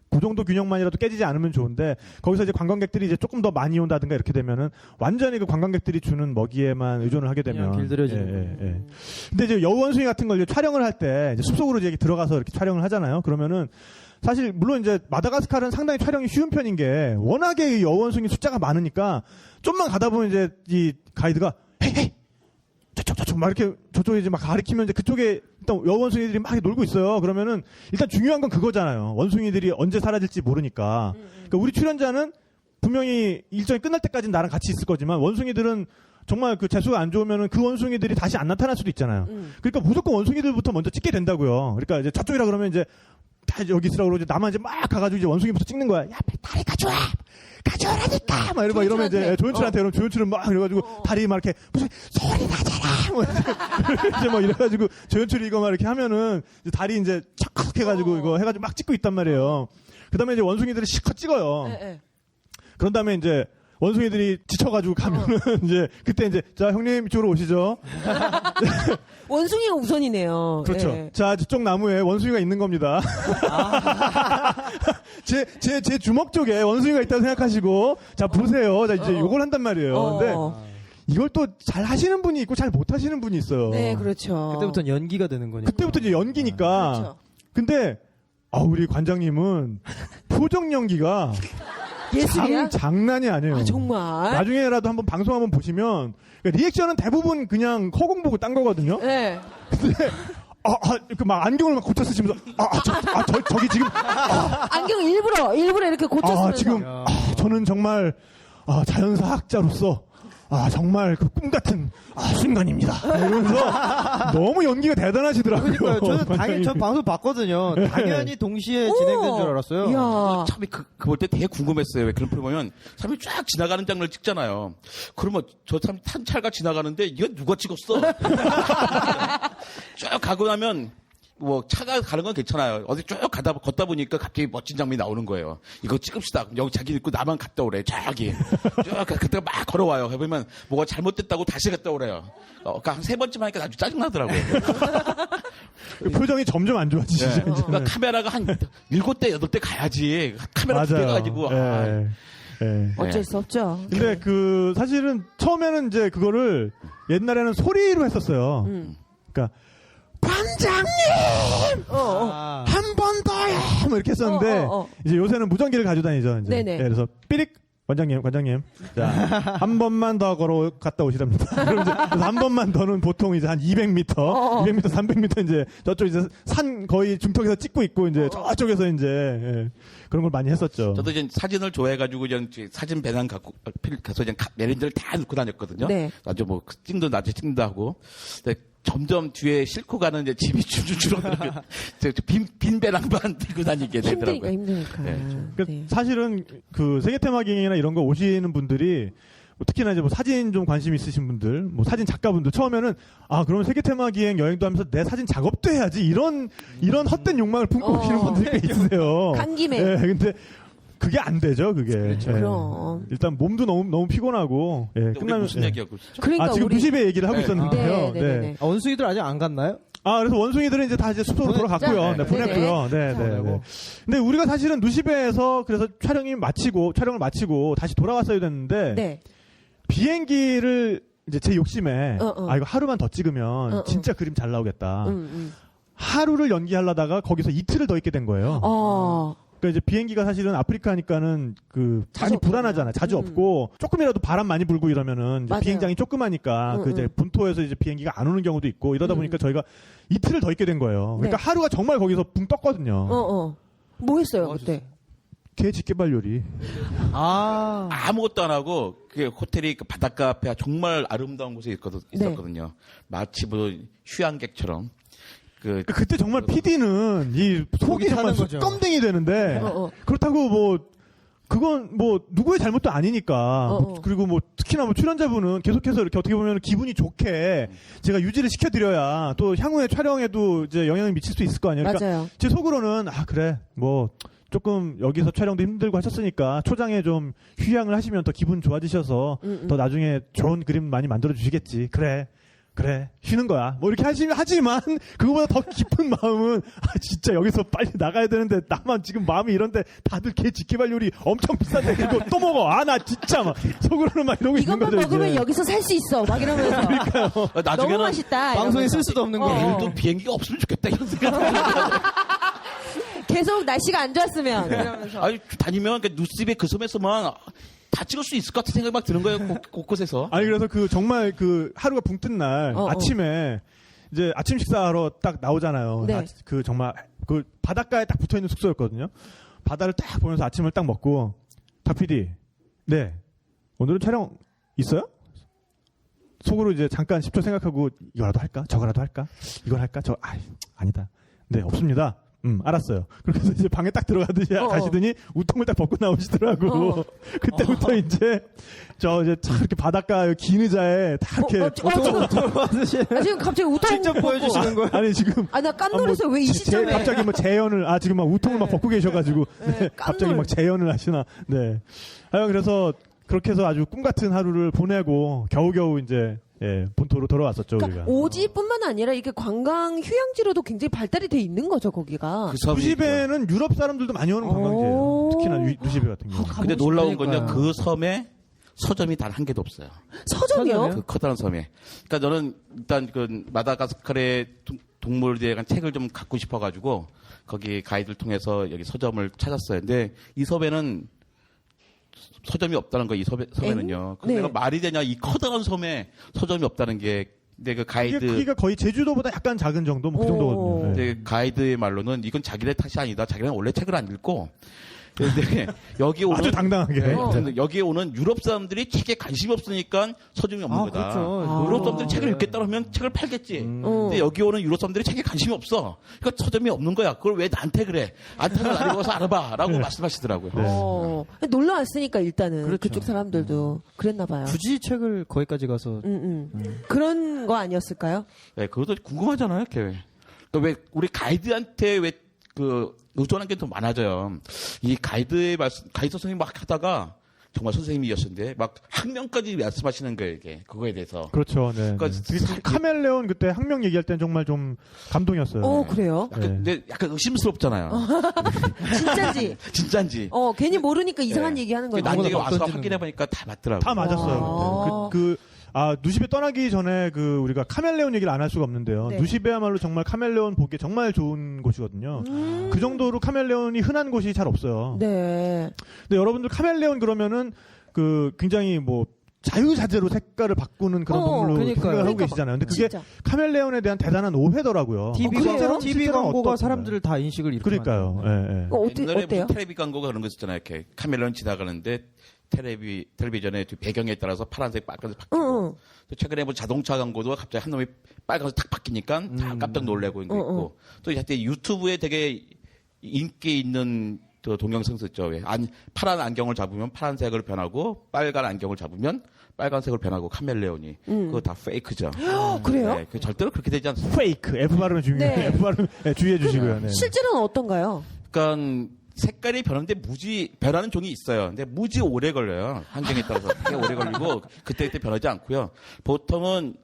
그 정도 균형만이라도 깨지지 않으면 좋은데 거기서 이제 관광객들이 이제 조금 더 많이 온다든가 이렇게 되면은 완전히 그 관광객들이 주는 먹이에만 의존을 하게 되면 길들여지는. 근데 이제 여우원숭이 같은 걸 이제 촬영을 할 때 이제 숲속으로 이제 들어가서 이렇게 촬영을 하잖아요. 그러면은 사실 물론 이제 마다가스카르는 상당히 촬영이 쉬운 편인 게 워낙에 이 여우원숭이 숫자가 많으니까 좀만 가다 보면 이제 이 가이드가 헤이 저쪽 막 이렇게 저쪽에 이제 막 가리키면 이제 그쪽에 일단 여원숭이들이 막 놀고 있어요. 그러면은 일단 중요한 건 그거잖아요. 원숭이들이 언제 사라질지 모르니까. 그러니까 우리 출연자는 분명히 일정이 끝날 때까지는 나랑 같이 있을 거지만 원숭이들은 정말 그 재수가 안 좋으면은 그 원숭이들이 다시 안 나타날 수도 있잖아요. 그러니까 무조건 원숭이들부터 먼저 찍게 된다고요. 그러니까 이제 저쪽이라 그러면 이제 다 여기 있으라고 그러고 이제 나만 이제 막 가가지고 이제 원숭이부터 찍는 거야. 야, 다리 가져와라니까! 막 이러면 이제 조연출한테 그럼 조연출은 막 이래가지고 다리 막 이렇게 무슨 소리 나잖아! 뭐 이제 막 이래가지고 조연출이 이거 막 이렇게 하면은 이제 다리 이제 척 해가지고 이거 해가지고 막 찍고 있단 말이에요. 그 다음에 이제 원숭이들이 실컷 찍어요. 그런 다음에 이제 원숭이들이 지쳐가지고 가면은 이제 그때 이제 자 형님 이쪽으로 오시죠. 원숭이가 우선이네요. 그렇죠. 예. 자 저쪽 나무에 원숭이가 있는 겁니다. 제 주먹 쪽에 원숭이가 있다고 생각하시고 자 보세요. 자 이제 요걸 한단 말이에요. 근데 이걸 또 잘 하시는 분이 있고 잘 못 하시는 분이 있어요. 네, 그렇죠. 그때부터는 연기가 되는 거니까. 그때부터 이제 연기니까. 그렇죠. 근데 우리 관장님은 표정 연기가 예술이야? 장난이 아니에요. 아, 정말? 나중에라도 한번 방송 한번 보시면 그러니까 리액션은 대부분 그냥 허공 보고 딴 거거든요. 네. 근데 그 막 안경을 막 고쳐 쓰시면서 저기 지금 안경 일부러 이렇게 고쳤으면서 지금 저는 정말 자연사 학자로서 정말 그 꿈 같은 순간입니다. 이러면서 너무 연기가 대단하시더라고요. 그러니까요. 저는 저 방송 봤거든요. 당연히 동시에 진행된 줄 알았어요. 이야. 참 그 볼 때 되게 궁금했어요. 왜 그런 프로 보면 사람이 쫙 지나가는 장면을 찍잖아요. 그러면 저 사람 탄 차가 지나가는데 이거 누가 찍었어? 쭉 가고 나면 뭐 차가 가는 건 괜찮아요. 어디 쭉 걷다 보니까 갑자기 멋진 장면이 나오는 거예요. 이거 찍읍시다. 그럼 여기 자기 있고 나만 갔다 오래. 저기 쭉 갔다가 막 걸어와요. 해보면 뭐가 잘못됐다고 다시 갔다 오래요. 그러니까 한 3번쯤 하니까 아주 짜증나더라고요. 그 표정이 점점 안 좋아지시죠. 그러니까 카메라가 한 7대, 8대 가야지. 카메라 2대 가지고. 어쩔 수 없죠. 근데 그 사실은 처음에는 이제 그거를 옛날에는 소리로 했었어요. 그러니까 관장님! 한 번 더요! 뭐 이렇게 했었는데, 이제 요새는 무전기를 가지고 다니죠. 이제. 네네. 그래서, 삐릭! 관장님. 자, 한 번만 더 갔다 오시랍니다. 그럼 이제 한 번만 더는 보통 이제 한 200m, 200m, 300m 이제 저쪽 이제 산 거의 중턱에서 찍고 있고 이제 저쪽에서 이제, 그런 걸 많이 했었죠. 저도 이제 사진을 좋아해가지고 이제 사진 배낭 가서 이제 매니저를 다 넣고 다녔거든요. 네. 나중에 뭐 낮에 찍는다 하고. 근데 점점 뒤에 싣고 가는 이제 집이 줄어들고 빈 배낭만 들고 다니게 되더라고요. 힘드니까. 네. 사실은 그 세계 테마기행이나 이런 거 오시는 분들이 특히나 이제 뭐 사진 좀 관심 있으신 분들, 뭐 사진 작가분들 처음에는 그러면 세계 테마기행 여행도 하면서 내 사진 작업도 해야지 이런 헛된 욕망을 품고 오시는 분들이 꽤 있으세요. 간 김에. 네, 근데 그게 안 되죠, 그게. 그렇죠. 그럼. 일단 몸도 너무 피곤하고. 끝나면 무슨 얘기하고 있죠? 그러니까 지금 우리 90의 얘기를 하고 있었는데요. 네. 원숭이들 아직 안 갔나요? 그래서 원숭이들은 이제 다 이제 숲으로 돌아갔고요. 네, 보냈고요. 네. 근데 우리가 사실은 누시베에서 그래서 촬영을 마치고 다시 돌아왔어야 됐는데 비행기를 이제 제 욕심에 이거 하루만 더 찍으면 진짜 그림 잘 나오겠다. 하루를 연기하려다가 거기서 이틀을 더 있게 된 거예요. 그러니까 이제 비행기가 사실은 아프리카니까는 많이 불안하잖아요. 자주 없고 조금이라도 바람 많이 불고 이러면은 이제 비행장이 조그마니까 그 이제 본토에서 이제 비행기가 안 오는 경우도 있고 이러다 보니까 저희가 이틀을 더 있게 된 거예요. 그러니까 하루가 정말 거기서 붕 떴거든요. 뭐 했어요 그때? 개 집게발 요리. 아무것도 안 하고 그 호텔이 그 바닷가 앞에 정말 아름다운 곳에 있었거든요. 마치 뭐 휴양객처럼. 그때 정말 PD는 이 속이 정말 껌댕이 되는데 그렇다고 뭐 그건 뭐 누구의 잘못도 아니니까 그리고 뭐 특히나 뭐 출연자분은 계속해서 이렇게 어떻게 보면 기분이 좋게 제가 유지를 시켜드려야 또 향후에 촬영에도 이제 영향을 미칠 수 있을 거 아니에요. 그러니까 맞아요. 제 속으로는 그래 뭐 조금 여기서 촬영도 힘들고 하셨으니까 초장에 좀 휴양을 하시면 더 기분 좋아지셔서 더 나중에 좋은 그림 많이 만들어 주시겠지. 그래 쉬는 거야 뭐 이렇게 하지만 그거보다 더 깊은 마음은 진짜 여기서 빨리 나가야 되는데 나만 지금 마음이 이런데 다들 개 집게발 요리 엄청 비싼데 그거 또 먹어 나 진짜 막 속으로는 막 이러고 있는 거죠. 이것만 먹으면 이제. 여기서 살 수 있어 막 이러면서 나중에는 너무 맛있다 방송에 이러면서. 쓸 수도 없는 거. 내일도 비행기가 없으면 좋겠다 이런 생각. 계속 날씨가 안 좋았으면 이러면서 아니 다니면 뉴스집에 그 섬에서만 다 찍을 수 있을 것 같은 생각이 막 드는 거예요. 곳곳에서. 아니 그래서 그 정말 그 하루가 붕 뜬 날 아침에 이제 아침 식사하러 딱 나오잖아요. 네. 그 정말 그 바닷가에 딱 붙어 있는 숙소였거든요. 바다를 딱 보면서 아침을 딱 먹고 박 PD 네 오늘은 촬영 있어요? 속으로 이제 잠깐 10초 생각하고 이거라도 할까? 저거라도 할까? 이걸 할까? 아니다. 네 없습니다. 알았어요. 그래서 이제 방에 딱 들어가듯이 가시더니 우통을 딱 벗고 나오시더라고. 그때부터 이제 이제 참 이렇게 바닷가 긴 의자에 다 이렇게 지금 갑자기 우통 직접 보여주시는 거예요? 아니 지금 나 깜놀해서 왜 이 시점에 갑자기 뭐 재연을 지금 막 우통을 막 벗고 계셔가지고 네, 갑자기 막 재연을 하시나. 네. 그래서 그렇게 해서 아주 꿈 같은 하루를 보내고 겨우겨우 이제 본토로 돌아왔었죠. 그러니까 우리가. 오지뿐만 아니라 이게 관광 휴양지로도 굉장히 발달이 돼 있는 거죠 거기가. 누시베는 유럽 사람들도 많이 오는 관광지예요. 특히나 누시베 같은 경우. 근데 놀라운 건요 그 섬에 서점이 단 한 개도 없어요. 서점이요? 그 커다란 섬에. 그러니까 저는 일단 그 마다가스카르의 동물들에 대한 책을 좀 갖고 싶어가지고 거기 가이드를 통해서 여기 서점을 찾았어요. 근데 이 섬에는 서점이 없다는 거, 이 섬에는요. 네. 내가 말이 되냐, 이 커다란 섬에 서점이 없다는 게, 근데 그 가이드. 크기가 거의 제주도보다 약간 작은 정도, 뭐 그 정도거든요. 네. 근데 가이드의 말로는 이건 자기네 탓이 아니다. 자기는 원래 책을 안 읽고. 근데 여기 오는. 아주 당당하게. 근데 여기에 오는 유럽 사람들이 책에 관심이 없으니까 서점이 없는 거다. 그렇죠. 유럽 사람들이 책을 읽겠다 그러면 책을 팔겠지. 근데 여기 오는 유럽 사람들이 책에 관심이 없어. 그러니까 서점이 없는 거야. 그걸 왜 나한테 그래? 나한테 안 읽어서 알아봐. 라고 말씀하시더라고요. 놀러 왔으니까 일단은 그렇죠. 그쪽 사람들도 그랬나 봐요. 굳이 책을 거기까지 가서 그런 거 아니었을까요? 네, 그것도 궁금하잖아요, 걔. 왜 우리 가이드한테 왜 의존한 게 더 많아져요. 이 가이드 선생님 막 하다가 정말 선생님이었는데 막 학명까지 말씀하시는 거예요, 이게. 그거에 대해서. 그렇죠. 네. 그러니까 네. 카멜레온 그때 학명 얘기할 때는 정말 좀 감동이었어요. 그래요? 약간, 근데 약간 의심스럽잖아요. 진짜지? 진짠지. 괜히 모르니까 이상한 얘기 하는 거죠. 나중에 와서 던지는 확인해보니까 다 맞더라고요. 다 맞았어요. 누시베 떠나기 전에 우리가 카멜레온 얘기를 안 할 수가 없는데요. 네. 누시베야말로 정말 카멜레온 보기에 정말 좋은 곳이거든요. 그 정도로 카멜레온이 흔한 곳이 잘 없어요. 네. 근데 여러분들 카멜레온 그러면은 굉장히 뭐 자유자재로 색깔을 바꾸는 그런 동물로 생각을 하고 계시잖아요. 근데 그게 진짜. 카멜레온에 대한 대단한 오해더라고요. 그래요? TV 광고가 사람들을 다 인식을 이렇게 그러니까요. 예. 옛날에 어때요? 무슨 텔레비 광고가 그런 거 있었잖아요. 이렇게 카멜레온 지나가는데 텔레비전의 배경에 따라서 파란색, 빨간색 바뀌고. 또 최근에 뭐 자동차 광고도 갑자기 한 놈이 빨간색 탁 바뀌니까 다 깜짝 놀래고 있고. 또 하여튼 유튜브에 되게 인기 있는 동영상 썼죠. 파란 안경을 잡으면 파란색으로 변하고 빨간 안경을 잡으면 빨간색으로 변하고 카멜레온이. 그거 다 페이크죠. 그래요? 네, 절대로 그렇게 되지 않습니다. 페이크. F 발음에 네. F 발음 주의해 주시고요. 네. 실제로는 어떤가요? 그러니까 색깔이 변하는데 변하는 종이 있어요. 근데 무지 오래 걸려요. 환경에 따라서 되게 오래 걸리고 그때 변하지 않고요. 보통은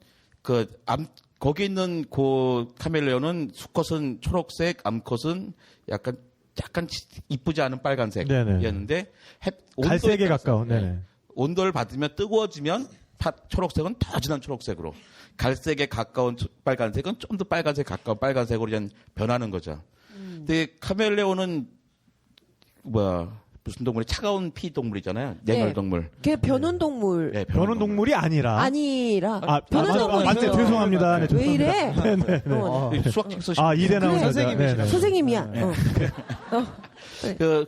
거기 있는 그 카멜레온은 수컷은 초록색, 암컷은 약간 이쁘지 않은 빨간색이었는데 갈색에 가까운. 네네. 온도를 받으면 뜨거워지면 초록색은 더 진한 초록색으로, 갈색에 가까운 빨간색은 좀 더 빨간색에 가까운 빨간색으로 그냥 변하는 거죠. 근데 카멜레온은 무슨 동물이 차가운 피 동물이잖아요. 냉혈 동물. 걔 변온동물. 네, 변온 동물이 아니라. 변온동물이 맞네. 죄송합니다. 네, 왜 이래? 네네. 수학책 쓰시. 이대 나온 선생님이시라. 선생님이야.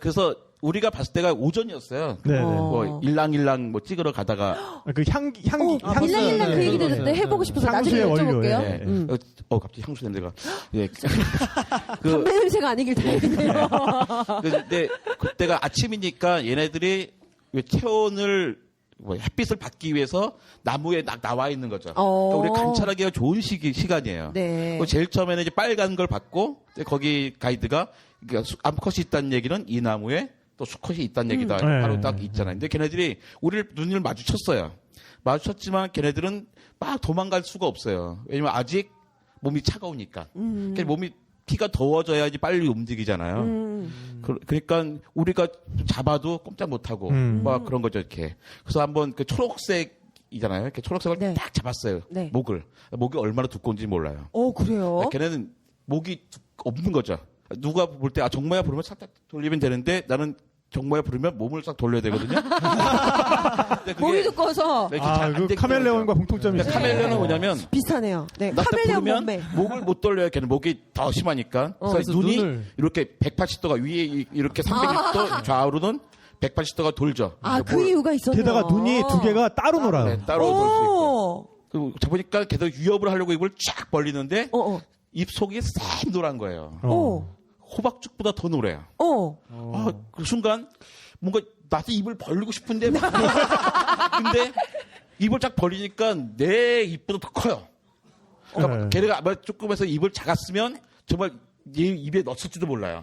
그래서 우리가 봤을 때가 오전이었어요. 네. 뭐 일랑일랑 뭐 찍으러 가다가 그 향기 일랑일랑 그 얘기 들었는데 해보고 싶어서 나중에 향수의 여쭤볼게요. 원료, 네. 갑자기 향수 냄새가. 예. 담배 냄새가 아니길 다행이네요. 근데 그때가 아침이니까 얘네들이 왜 체온을 뭐 햇빛을 받기 위해서 나무에 나와 있는 거죠. 그러니까 우리 관찰하기가 좋은 시간이에요. 네. 제일 처음에는 이제 빨간 걸 받고 거기 가이드가 암컷이 있다는 얘기는 이 나무에 또 수컷이 있다는 얘기다. 바로 딱 있잖아요. 근데 걔네들이 우리를 눈을 마주쳤어요. 마주쳤지만 걔네들은 막 도망갈 수가 없어요. 왜냐면 아직 몸이 차가우니까. 그러니까 몸이 피가 더워져야지 빨리 움직이잖아요. 그러니까 우리가 잡아도 꼼짝 못하고 막 그런 거죠 이렇게. 그래서 한번 그 초록색이잖아요. 이렇게 초록색을 네. 딱 잡았어요. 네. 목이 얼마나 두꺼운지 몰라요. 그래요? 걔네는 목이 없는 거죠. 누가 볼 때 정모야 부르면 살짝 돌리면 되는데 나는 정모야 부르면 몸을 싹 돌려야 되거든요. 목이 두꺼워서 그 카멜레온과 공통점이 있어요. 카멜레온은 뭐냐면 비슷하네요. 네. 나 카멜레온 부르면 몸매. 목을 못 돌려요. 걔는 목이 더 심하니까. 그래서 눈이 이렇게 180도가 위에 이렇게 360도 좌우로는 180도가 돌죠. 그 이유가 있었네요. 게다가 눈이 두 개가 따로 놀아요. 네, 따로 돌 수 있고. 그리고 잡으니까 계속 위협을 하려고 입을 쫙 벌리는데 입 속이 쌤 노란 거예요. 호박죽보다 더 노래요. 그 순간 뭔가 나도 입을 벌리고 싶은데 근데 입을 쫙 벌리니까 내 입보다 더 커요. 그러니까 걔네가 아마 조금 해서 입을 작았으면 정말 얘 입에 넣었을지도 몰라요.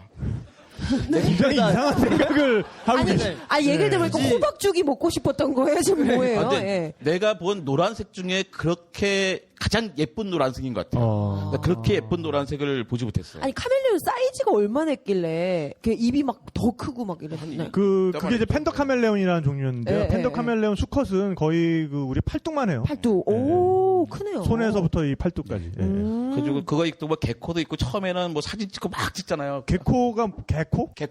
굉장히 이상한 생각을 하고 계시네. 얘기를 들으니까 호박죽이 먹고 싶었던 거예요? 지금 뭐예요? 내가 본 노란색 중에 그렇게 가장 예쁜 노란색인 것 같아요. 그렇게 예쁜 노란색을 보지 못했어요. 아니 카멜레온 사이즈가 얼마나 했길래 입이 막 더 크고 막 이러셨나요? 그게 이제 팬더 카멜레온이라는 종류인데요. 팬더 카멜레온 수컷은 거의 우리 팔뚝만 해요. 팔뚝. 오, 크네요. 손에서부터 이 팔뚝까지. 그리고 그거 있고 뭐 개코도 있고 처음에는 뭐 사진 찍고 막 찍잖아요. 개코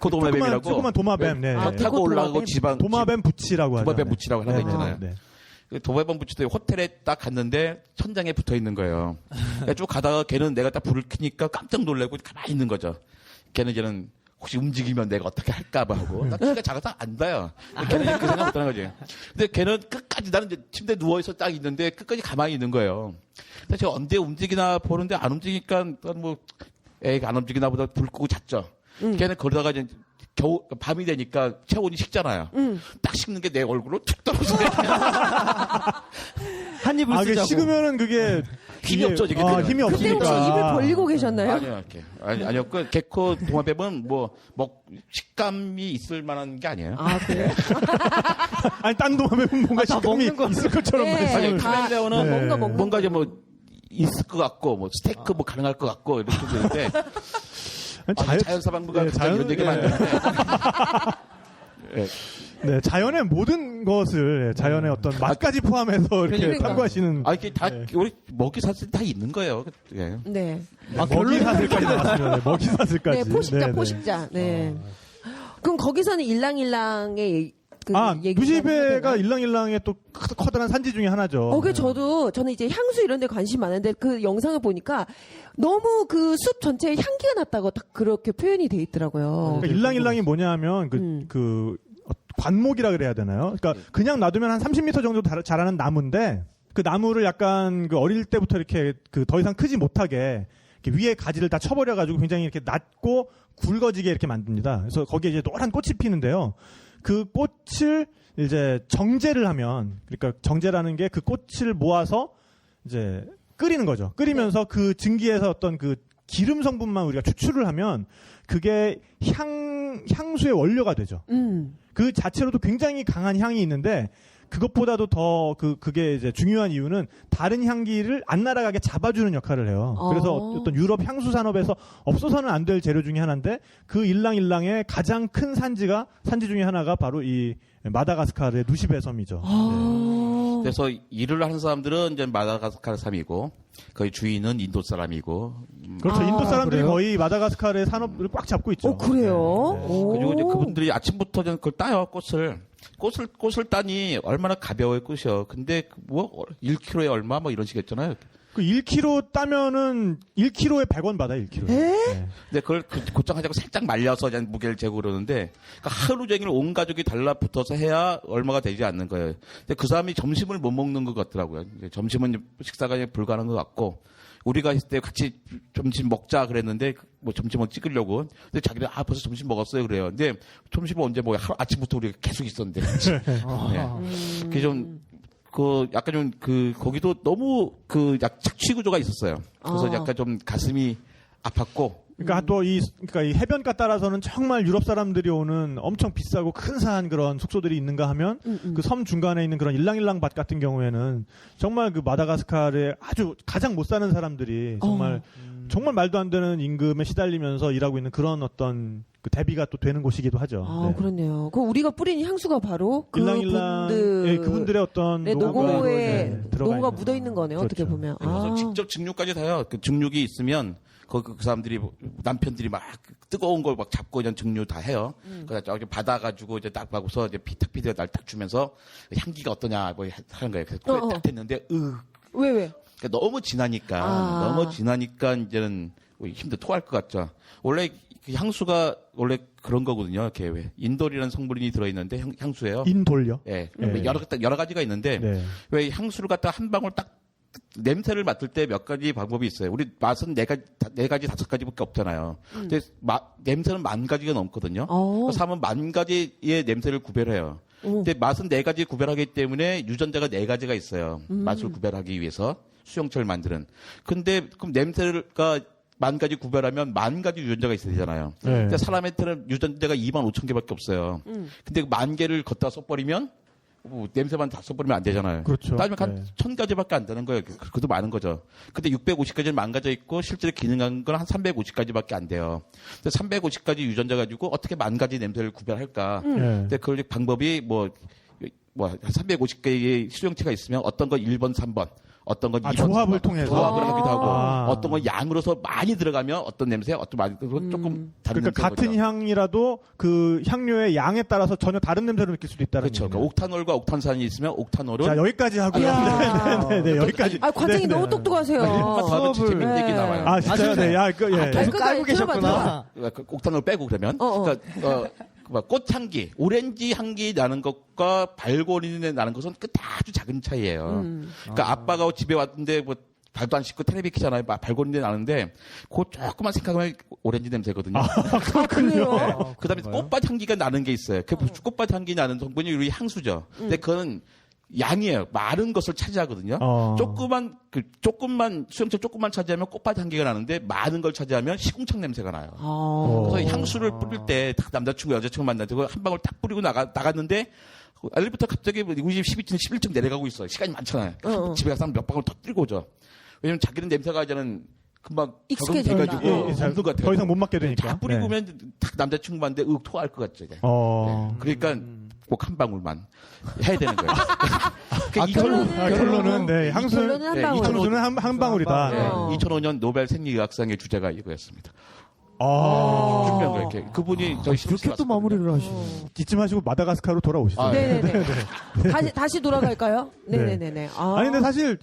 도마뱀이라고. 조그만 도마뱀. 네. 타고 올라가고 도마뱀 부치라고 하죠. 도마뱀 부치라고 하는 거 있잖아요. 도마뱀 부치도 호텔에 딱 갔는데 천장에 붙어 있는 거예요. 쭉 가다가 걔는 내가 딱 불을 켜니까 깜짝 놀라고 가만히 있는 거죠. 걔는 혹시 움직이면 내가 어떻게 할까봐 하고. 나 키가 작아서 안 닿아요. 걔는 그 생각 못하는 거지. 근데 걔는 끝까지 나는 이제 침대에 누워있어 딱 있는데 끝까지 가만히 있는 거예요. 근데 제가 언제 움직이나 보는데 안 움직이니까 뭐 애가 안 움직이나 보다 불 끄고 잤죠. 걔는 그러다가 이제 밤이 되니까 체온이 식잖아요. 딱 식는 게 내 얼굴로 툭 떨어지네. 한 입을 쓰자고. 식으면은 그게 힘이 없죠, 이게. 힘이 그때 없으니까. 혹시 입을 벌리고 계셨나요? 아니요. 그 개코 도마뱀은 식감이 있을 만한 게 아니에요. 그래요? 아니, 딴 도마뱀은 뭔가 식감이 있을 것처럼 아니, 말씀을. 카멜레온은 뭔가 이제 있을 것 같고, 스테이크 가능할 것 같고, 이렇게 되는데. 자연사방부가 이런 얘기 많이 하는데. 네, 자연의 모든 것을 자연의 어떤 맛까지 포함해서 이렇게 탐구하시는. 이게 다 우리 먹이 사슬 다 있는 거예요. 네. 먹이 사슬까지 나왔습니다. 네, 먹이 사슬까지. 네, 포식자. 네. 그럼 거기서는 일랑일랑의 누시베가 일랑일랑의 또 커다란 산지 중에 하나죠. 저는 이제 향수 이런 데 관심 많은데 그 영상을 보니까 너무 그 숲 전체에 향기가 났다고 딱 그렇게 표현이 돼 있더라고요. 그러니까 일랑일랑이 뭐냐 하면 관목이라 그래야 되나요? 그러니까 그냥 놔두면 한 30m 정도 자라는 나무인데 그 나무를 약간 어릴 때부터 이렇게 더 이상 크지 못하게 이렇게 위에 가지를 다 쳐버려가지고 굉장히 이렇게 낮고 굵어지게 이렇게 만듭니다. 그래서 거기에 이제 노란 꽃이 피는데요. 그 꽃을 이제 정제를 하면, 그러니까 정제라는 게 그 꽃을 모아서 이제 끓이는 거죠. 끓이면서 그 증기에서 어떤 그 기름 성분만 우리가 추출을 하면 그게 향수의 원료가 되죠. 그 자체로도 굉장히 강한 향이 있는데 그것보다도 더 그게 이제 중요한 이유는 다른 향기를 안 날아가게 잡아주는 역할을 해요. 그래서 어떤 유럽 향수 산업에서 없어서는 안 될 재료 중에 하나인데 그 일랑일랑의 가장 큰 산지 중에 하나가 바로 이 마다가스카르의 누시베 섬이죠. 네. 그래서 일을 하는 사람들은 이제 마다가스카르 사람이고 거의 주인은 인도 사람이고. 그렇죠. 인도 사람들이 거의 마다가스카르의 산업을 꽉 잡고 있죠. 그래요? 네. 그리고 이제 그분들이 아침부터 그걸 따요, 꽃을 따니 얼마나 가벼워요, 꽃이요. 근데 1kg에 얼마 이런 식이었잖아요. 그 1kg 따면은 1kg에 100원 받아 1kg. 에? 근데 그걸 고정하자고 살짝 말려서 그냥 무게를 재고 그러는데 그러니까 하루 종일 온 가족이 달라붙어서 해야 얼마가 되지 않는 거예요. 근데 그 사람이 점심을 못 먹는 것 같더라고요. 점심은 식사가 불가능한 것 같고 우리가 했을 때 같이 점심 먹자 그랬는데 뭐 점심을 찍으려고 근데 자기는 벌써 점심 먹었어요 그래요. 근데 점심은 언제 뭐 아침부터 우리가 계속 있었는데. 네. 그게 좀 약간 좀 거기도 너무 착취 구조가 있었어요. 그래서 약간 좀 가슴이 아팠고. 그러니까 또 그러니까 이 해변가 따라서는 정말 유럽 사람들이 오는 엄청 비싸고 근사한 그런 숙소들이 있는가 하면 그 섬 중간에 있는 그런 일랑일랑 밭 같은 경우에는 정말 그 마다가스카르에 아주 가장 못 사는 사람들이 정말 말도 안 되는 임금에 시달리면서 일하고 있는 그런 어떤 그 대비가 또 되는 곳이기도 하죠. 네. 그렇네요. 그 우리가 뿌린 향수가 바로 그분들의 어떤 노고가 묻어 있는 거네요. 그렇죠. 어떻게 보면. 그래서 직접 증류까지 다 해요. 그 증류기 있으면 그 사람들이 남편들이 막 뜨거운 걸 막 잡고 그냥 증류 다 해요. 그래서 저기 받아가지고 이제 딱 하고서 이제 피디가 날 딱 주면서 향기가 어떠냐 뭐 하는 거예요. 그래서 코에 딱 됐는데 왜? 그러니까 너무 진하니까 이제는 토할 것 같죠. 원래 그 향수가 원래 그런 거거든요. 이렇게 왜 인돌이라는 성분이 들어있는데 향수예요. 인돌요? 예. 여러 가지가 있는데 왜 향수를 갖다 한 방울 딱 냄새를 맡을 때 몇 가지 방법이 있어요. 우리 맛은 네 가지, 5가지밖에 없잖아요. 근데 냄새는 10,000가지가 넘거든요. 그래서 하면 10,000가지의 냄새를 구별해요. 근데 맛은 4가지 구별하기 때문에 유전자가 4가지가 있어요. 맛을 구별하기 위해서 수용체를 만드는. 근데 그럼 냄새가 10,000가지 구별하면 10,000가지 유전자가 있어야 되잖아요. 근데 사람한테는 유전자가 25,000개밖에 없어요. 근데 10,000개를 걷다 써버리면 냄새만 다 써버리면 안 되잖아요. 그렇죠. 따지면 한 1,000가지밖에 안 되는 거예요. 그것도 많은 거죠. 근데 650가지는 망가져 있고 실제로 기능한 건 한 350가지밖에 안 돼요. 근데 350가지 유전자 가지고 어떻게 10,000가지 냄새를 구별할까? 근데 그 방법이 뭐 350개의 수용체가 있으면 어떤 건 1번, 3번, 어떤 건 2번, 조합을 3번, 통해서 조합을 하기도 하고 어떤 건 양으로서 많이 들어가면 어떤 냄새, 어떤 많이 조금 다른 그러니까 같은 거죠. 향이라도 그 향료의 양에 따라서 전혀 다른 냄새를 느낄 수도 있다는 그렇죠. 얘기네요. 그러니까 옥탄올과 옥탄산이 있으면 옥탄올은 자, 여기까지 하고요. 네, 여기까지. 관장님 너무 똑똑하세요. 더 재밌는 얘기 나와요. 아, 진짜요? 네. 계속 깔고 계셨구나. 옥탄올 빼고 그러면 꽃향기, 오렌지 향기 나는 것과 발고린내 나는 것은 아주 작은 차이예요. 그러니까 아빠가 집에 왔는데 발도 안 씻고 텔레비 키잖아요. 발고린내 나는데 그 조금만 생각하면 오렌지 냄새거든요. 그래요? 그다음에 꽃밭 향기가 나는 게 있어요. 그 꽃밭 향기 나는 성분이 우리 향수죠. 근데 그건 양이에요. 마른 것을 차지하거든요. 조금만 수용체 조금만 차지하면 꽃밭 향기가 나는데 많은 걸 차지하면 시궁창 냄새가 나요. 그래서 향수를 뿌릴 때 딱 남자친구 여자친구 만나고 한 방울 딱 뿌리고 나갔는데 엘리베이터 갑자기 우리 집 12층 11층 내려가고 있어요. 시간이 많잖아요. 집에 가서 몇 방울 더 뿌리고 오죠. 왜냐면 자기는 냄새가 이제는 금방 적응돼가지고 없는 것 같아요. 더 이상 못 맡게 되니까. 다 뿌리고 오면 딱 남자친구 봤는데 토할 것 같죠. 이제. 그러니까 꼭 한 방울만 해야 되는 거예요. 결론은 향수는 한 방울이다. 네, 2005년 노벨 생리의학상의 주제가 이거였습니다. 준비한 거 이렇게 그분이 저희 그렇게 또 마무리를 하시네. 이쯤 하시고 마다가스카르로 돌아오시죠. 네네네. 다시 돌아갈까요? 네네네. 아니 근데 사실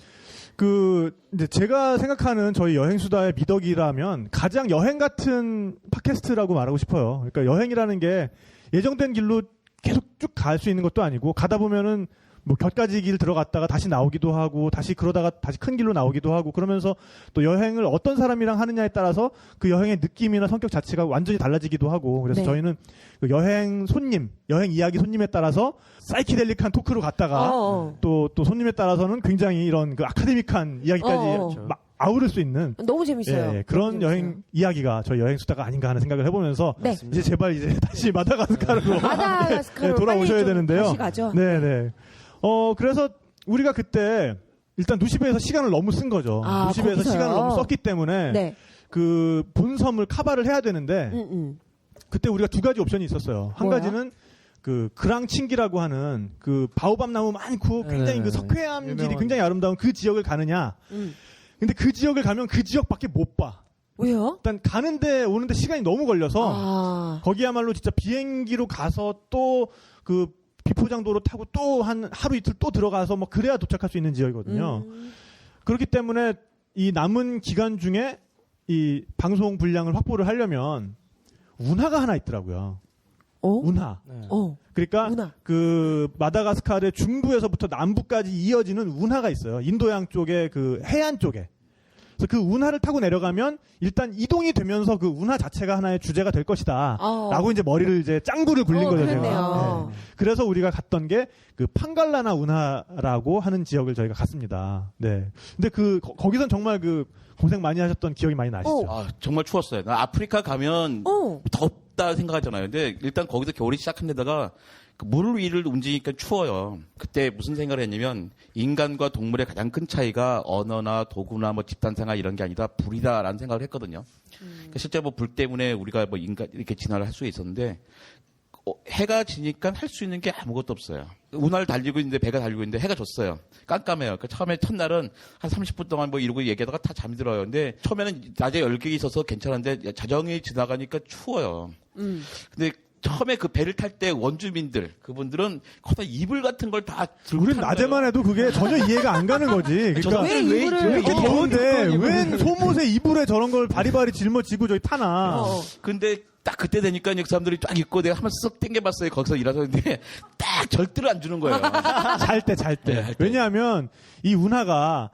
이제 제가 생각하는 저희 여행수다의 미덕이라면 가장 여행 같은 팟캐스트라고 말하고 싶어요. 그러니까 여행이라는 게 예정된 길로 계속 쭉 갈 수 있는 것도 아니고 가다 보면은 뭐 곁가지 길 들어갔다가 다시 나오기도 하고 다시 그러다가 다시 큰 길로 나오기도 하고 그러면서 또 여행을 어떤 사람이랑 하느냐에 따라서 그 여행의 느낌이나 성격 자체가 완전히 달라지기도 하고 그래서 저희는 그 여행 이야기 손님에 따라서 사이키델릭한 토크로 갔다가 또 손님에 따라서는 굉장히 이런 그 아카데믹한 이야기까지 막 아우를 수 있는 너무 재밌어요. 그런 여행 이야기가 저희 여행 수다가 아닌가 하는 생각을 해보면서 이제 제발 다시 마다가스카르로 돌아오셔야 되는데요. 다시 가죠. 네네. 그래서 우리가 그때 일단 누시베에서 시간을 너무 쓴 거죠. 누시베에서 시간을 너무 썼기 때문에 그 본섬을 카바를 해야 되는데 그때 우리가 2가지 옵션이 있었어요. 한 가지는 그 그랑칭기라고 하는 그 바오밥 나무 많고 굉장히 그 석회암질이 굉장히 아름다운 그 지역을 가느냐. 근데 그 지역을 가면 그 지역밖에 못 봐. 왜요? 일단 가는데 오는데 시간이 너무 걸려서 거기야말로 진짜 비행기로 가서 또 그 비포장도로 타고 또 하루 이틀 또 들어가서 뭐 그래야 도착할 수 있는 지역이거든요. 그렇기 때문에 이 남은 기간 중에 이 방송 분량을 확보를 하려면 운하가 하나 있더라고요. 운하. 그러니까 운하. 그 마다가스카르의 중부에서부터 남부까지 이어지는 운하가 있어요. 인도양 쪽에 그 해안 쪽에. 그래서 그 운하를 타고 내려가면 일단 이동이 되면서 그 운하 자체가 하나의 주제가 될 것이다. 라고 이제 머리를 이제 짱구를 굴린 거죠, 제가. 그랬네요. 네. 그래서 우리가 갔던 게 그 판갈라나 운하라고 하는 지역을 저희가 갔습니다. 네. 근데 거기선 정말 그 고생 많이 하셨던 기억이 많이 나시죠? 아, 정말 추웠어요. 나 아프리카 가면 덥다 생각하잖아요. 근데 일단 거기서 겨울이 시작한 데다가 그 물 위를 움직이니까 추워요. 그때 무슨 생각을 했냐면 인간과 동물의 가장 큰 차이가 언어나 도구나 뭐 집단 생활 이런 게 아니다 불이다라는 생각을 했거든요. 그러니까 실제 뭐 불 때문에 우리가 뭐 인간 이렇게 진화를 할 수 있었는데 해가 지니까 할 수 있는 게 아무것도 없어요. 운하를 달리고 있는데 배가 달리고 있는데 해가 졌어요. 깜깜해요. 그러니까 처음에 첫날은 한 30분 동안 뭐 이러고 얘기하다가 다 잠이 들어요. 근데 처음에는 낮에 열기 있어서 괜찮은데 자정이 지나가니까 추워요. 근데 처음에 그 배를 탈 때 원주민들 그분들은 거기다 이불 같은 걸 다 들고 우린 타는 낮에만 거예요. 해도 그게 전혀 이해가 안 가는 거지. 그러니까 왜 이불을 이렇게 더운데 왜 소못에 이불에 저런 걸 바리바리 짊어지고 저기 타나. 근데 딱 그때 되니까 그 사람들이 쫙 입고 내가 한번 쓱 땡겨봤어요. 거기서 일하서 근데 딱 절대로 안 주는 거예요. 잘 때. 네, 할 때. 왜냐하면 이 운하가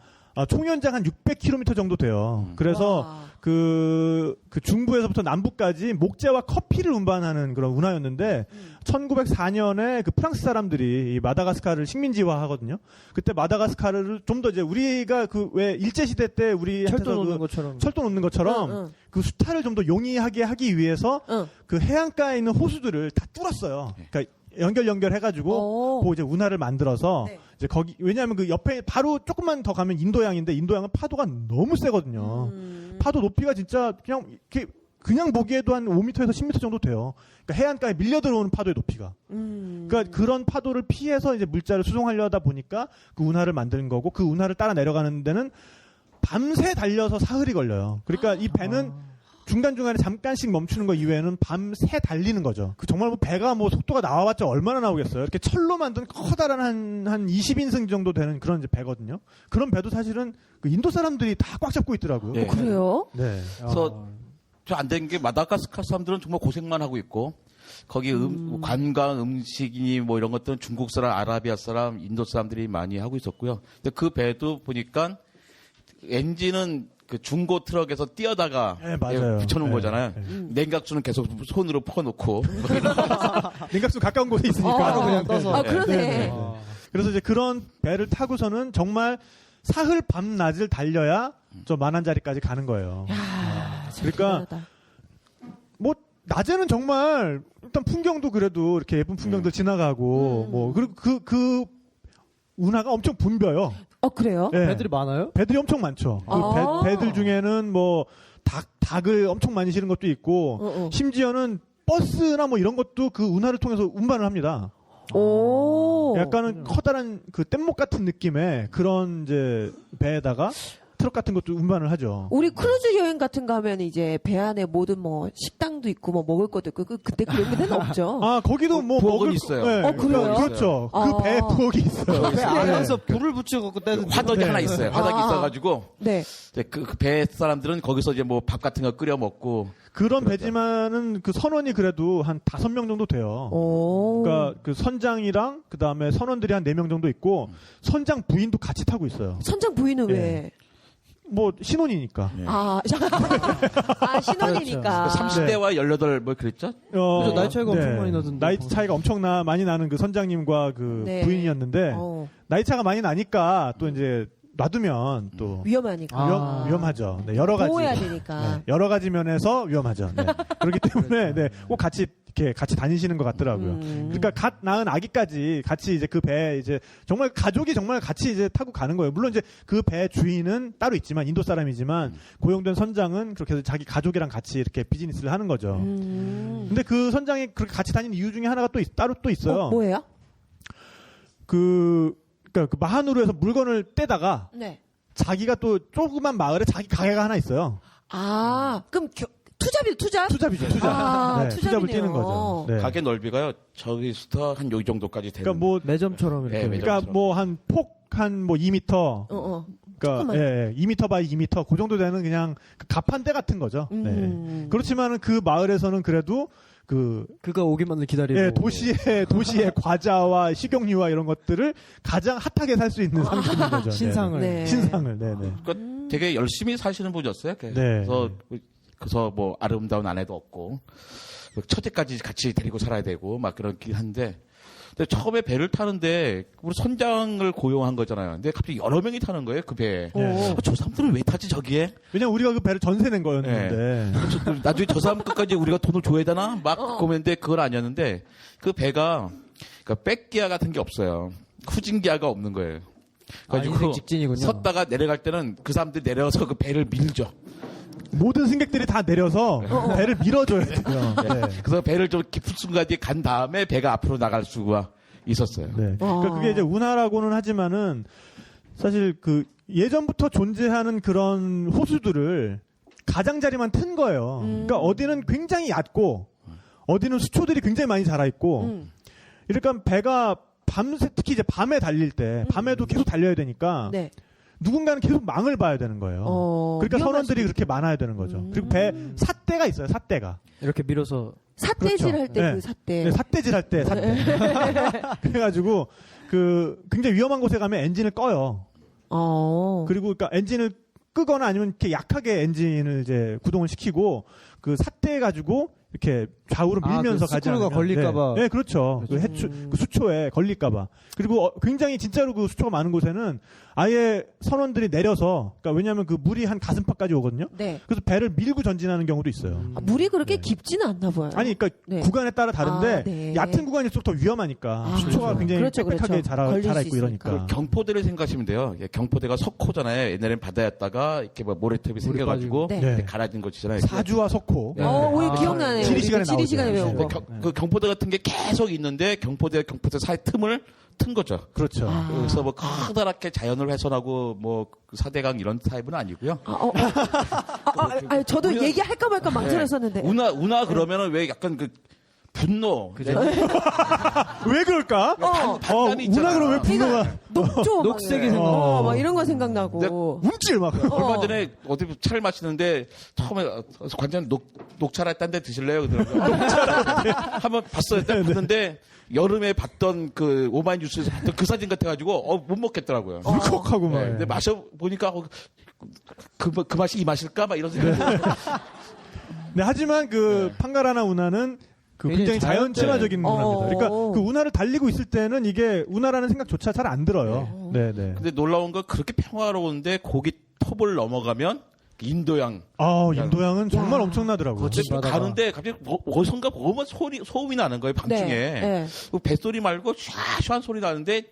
총연장 한 600km 정도 돼요. 그래서 그 중부에서부터 남부까지 목재와 커피를 운반하는 그런 운하였는데 1904년에 그 프랑스 사람들이 이 마다가스카르를 식민지화 하거든요. 그때 마다가스카르를 좀 더 이제 우리가 그 왜 일제 시대 때 우리 철도 놓는 것처럼. 철도 놓는 것처럼 그 수탈을 좀 더 용이하게 하기 위해서 그 해안가에 있는 호수들을 다 뚫었어요. 그러니까 연결해가지고 그 이제 운하를 만들어서 네. 이제 거기 왜냐하면 그 옆에 바로 조금만 더 가면 인도양인데 인도양은 파도가 너무 세거든요. 파도 높이가 진짜 그냥 보기에도 한 5m에서 10m 정도 돼요. 그러니까 해안가에 밀려 들어오는 파도의 높이가. 그러니까 그런 파도를 피해서 이제 물자를 수송하려다 보니까 그 운하를 만드는 거고 그 운하를 따라 내려가는 데는 밤새 달려서 사흘이 걸려요. 그러니까 이 배는 중간중간에 잠깐씩 멈추는 거 이외에는 밤새 달리는 거죠. 그 정말 뭐 배가 뭐 속도가 나와봤자 얼마나 나오겠어요. 이렇게 철로 만든 커다란 한 20인승 정도 되는 그런 이제 배거든요. 그런 배도 사실은 그 인도 사람들이 다 꽉 잡고 있더라고요. 네. 그래요? 네. 그래서 저 안 된 게 마다가스카르 사람들은 정말 고생만 하고 있고 거기 관광 음식이니 뭐 이런 것들은 중국 사람, 아라비아 사람, 인도 사람들이 많이 하고 있었고요. 근데 그 배도 보니까 엔진은 그 중고 트럭에서 띄어다가 네, 맞아요. 붙여놓은 네, 거잖아요. 냉각수는 계속 손으로 퍼놓고 냉각수 가까운 곳에 있으니까. 바로 그냥 떠서. 그러네. 그래서 이제 그런 배를 타고서는 정말 사흘 밤낮을 달려야 저 만한 자리까지 가는 거예요. 그러니까 뭐 낮에는 정말 일단 풍경도 그래도 이렇게 예쁜 풍경들 지나가고 뭐 그리고 그 운하가 엄청 붐벼요. 그래요? 네. 배들이 많아요? 배들이 엄청 많죠. 그 배들 중에는 뭐 닭을 엄청 많이 실은 것도 있고 심지어는 버스나 뭐 이런 것도 그 운하를 통해서 운반을 합니다. 약간은 커다란 그 뗏목 같은 느낌의 그런 이제 배에다가 트럭 같은 것도 운반을 하죠. 우리 크루즈 여행 같은 거 하면 이제 배 안에 모든 뭐 식당도 있고 뭐 먹을 것도 있고 그때 그런 데는 없죠. 거기도 뭐 부엌은 먹을 있어요. 네, 그래요? 그렇죠. 그 배에 부엌이 있어요. 배 안에서 불을 붙이고 그때는 화덕이 네. 하나 있어요. 화덕이 있어가지고 네. 그 배 사람들은 거기서 이제 뭐 밥 같은 거 끓여 먹고 그런 배지만은 그 선원이 그래도 한 5명 정도 돼요. 그러니까 그 선장이랑 그 다음에 선원들이 한 4명 정도 있고 선장 부인도 같이 타고 있어요. 선장 부인은 네. 왜? 뭐 신혼이니까. 신혼이니까. 30대와 18 뭐 그랬죠? 그래서 나이 차이가 엄청 많이 나던데. 나이 차이가 많이 나는 그 선장님과 그 네. 부인이었는데 나이 차가 많이 나니까 또 이제 놔두면 또 위험하니까. 위험하죠. 네, 여러 가지. 보호해야 되니까. 네, 여러 가지 면에서 위험하죠. 네. 그렇기 때문에 네, 꼭 같이 다니시는 것 같더라고요. 그러니까 갓 낳은 아기까지 같이 이제 그 배에 이제 정말 가족이 정말 같이 이제 타고 가는 거예요. 물론 이제 그 배 주인은 따로 있지만 인도 사람이지만 고용된 선장은 그렇게 해서 자기 가족이랑 같이 이렇게 비즈니스를 하는 거죠. 근데 그 선장이 그렇게 같이 다니는 이유 중에 하나가 따로 또 있어요. 뭐예요? 그러니까 그 마하누르에서 물건을 떼다가 네. 자기가 또 조그만 마을에 자기 가게가 하나 있어요. 그럼 투잡이죠, 투잡? 투잡이죠, 투잡. 네, 투잡을 투잡이네요. 뛰는 거죠. 네. 가게 넓이가요. 저기부터 한 여기 정도까지 되는. 그러니까 뭐 매점처럼 이렇게. 네, 그러니까 뭐 한 폭 한 뭐 2m, 그러니까 예, 2m 바이 2m 그 정도 되는 그냥 그 가판대 같은 거죠. 네. 그렇지만은 그 마을에서는 그래도 그가 오기만을 기다리고 예, 도시의 과자와 식용유와 이런 것들을 가장 핫하게 살 수 있는 상품인 거죠. 신상을. 네. 신상을. 네, 네. 그러니까 되게 열심히 사시는 분이었어요. 그래서 뭐 아름다운 아내도 없고 처제까지 같이 데리고 살아야 되고 막 그렇긴 한데. 근데 처음에 배를 타는데 우리 선장을 고용한 거잖아요. 근데 갑자기 여러 명이 타는 거예요, 그 배에. 저 사람들은 왜 타지 저기에? 왜냐면 우리가 그 배를 전세 낸 거였는데. 나중에 저 사람 끝까지 우리가 돈을 줘야 되나? 막 고민했는데 그건 아니었는데 그 배가 그러니까 백기아 같은 게 없어요. 후진기아가 없는 거예요. 인생 직진이군요. 섰다가 내려갈 때는 그 사람들이 내려서 그 배를 밀죠. 모든 승객들이 다 내려서 배를 밀어줘야 돼요. 네. 그래서 배를 좀 깊은 순간에 간 다음에 배가 앞으로 나갈 수가 있었어요. 네. 그러니까 그게 이제 운하라고는 하지만은 사실 그 예전부터 존재하는 그런 호수들을 가장자리만 튼 거예요. 그러니까 어디는 굉장히 얕고 어디는 수초들이 굉장히 많이 자라 있고 이러니까 배가 밤새 특히 이제 밤에 달릴 때 밤에도 계속 달려야 되니까 네. 누군가는 계속 망을 봐야 되는 거예요. 그러니까 선원들이 그렇게 많아야 되는 거죠. 그리고 배 삿대가 있어요. 삿대가. 이렇게 밀어서 삿대질 그렇죠. 할 때 그 네. 삿대. 네, 삿대질 할 때 삿대. 그래가지고 그 굉장히 위험한 곳에 가면 엔진을 꺼요. 그리고 그러니까 엔진을 끄거나 아니면 이렇게 약하게 엔진을 이제 구동을 시키고 그 삿대 가지고 이렇게 좌우로 밀면서 그 가지 스크류가 않으면 걸릴까봐. 네, 그렇죠. 그 그 수초에 걸릴까봐. 그리고 굉장히 진짜로 그 수초가 많은 곳에는 아예 선원들이 내려서 그러니까 왜냐하면 그 물이 한 가슴팍까지 오거든요. 네. 그래서 배를 밀고 전진하는 경우도 있어요. 물이 그렇게 깊지는 않나 봐요. 아니, 그러니까 네. 구간에 따라 다른데 네. 얕은 구간일수록 더 위험하니까 수초가 굉장히 그렇죠, 빽빽하게 걸릴 자라 수 있고 있으니까. 이러니까. 경포대를 생각하시면 돼요. 경포대가 석호잖아요. 옛날엔 바다였다가 이렇게 뭐 모래톱이 생겨가지고 네. 네. 가라진 곳이잖아요. 사주와 석호. 네. 우리 기억나네요. 지리 시간에 지리 시간에 나오죠. 배운 거. 네. 그 경포대 같은 게 계속 있는데 경포대 사이 틈을 튼 거죠. 그렇죠. 그래서 뭐 커다랗게 자연을 훼손하고 뭐 사대강 이런 타입은 아니고요. 아니, 저도 얘기할까 말까 망설였었는데. 운하 그러면은 왜 약간 그 분노. 왜 그럴까? 반감이 있잖아. 운하 그러면 왜 분노가 녹조. 녹색이 막 이런 거 생각나고. 움찔 막. 얼마 전에 어디 차를 마시는데 처음에 관장 녹차를 딴 데 드실래요? 그러더라고요. 한번 봤어요. 딱 봤는데 여름에 봤던 그 오마이뉴스에서 봤던 그 사진 같아가지고 못 먹겠더라고요. 울컥하고 막. 근데 마셔보니까 그 맛이 이 맛일까? 막 이런 생각이 네, 하지만 그 판가라나 운하는 그 굉장히 자연 친화적인 문화입니다. 그러니까 그 운하를 달리고 있을 때는 이게 운하라는 생각조차 잘 안 들어요. 네, 네. 근데 놀라운 건 그렇게 평화로운데 고기 톱을 넘어가면 인도양. 인도양은 정말 엄청나더라고요. 가는데 갑자기 어디선가 어머 소음이 나는 거예요, 밤중에. 네. 그 뱃소리 말고 샤샤한 소리 나는데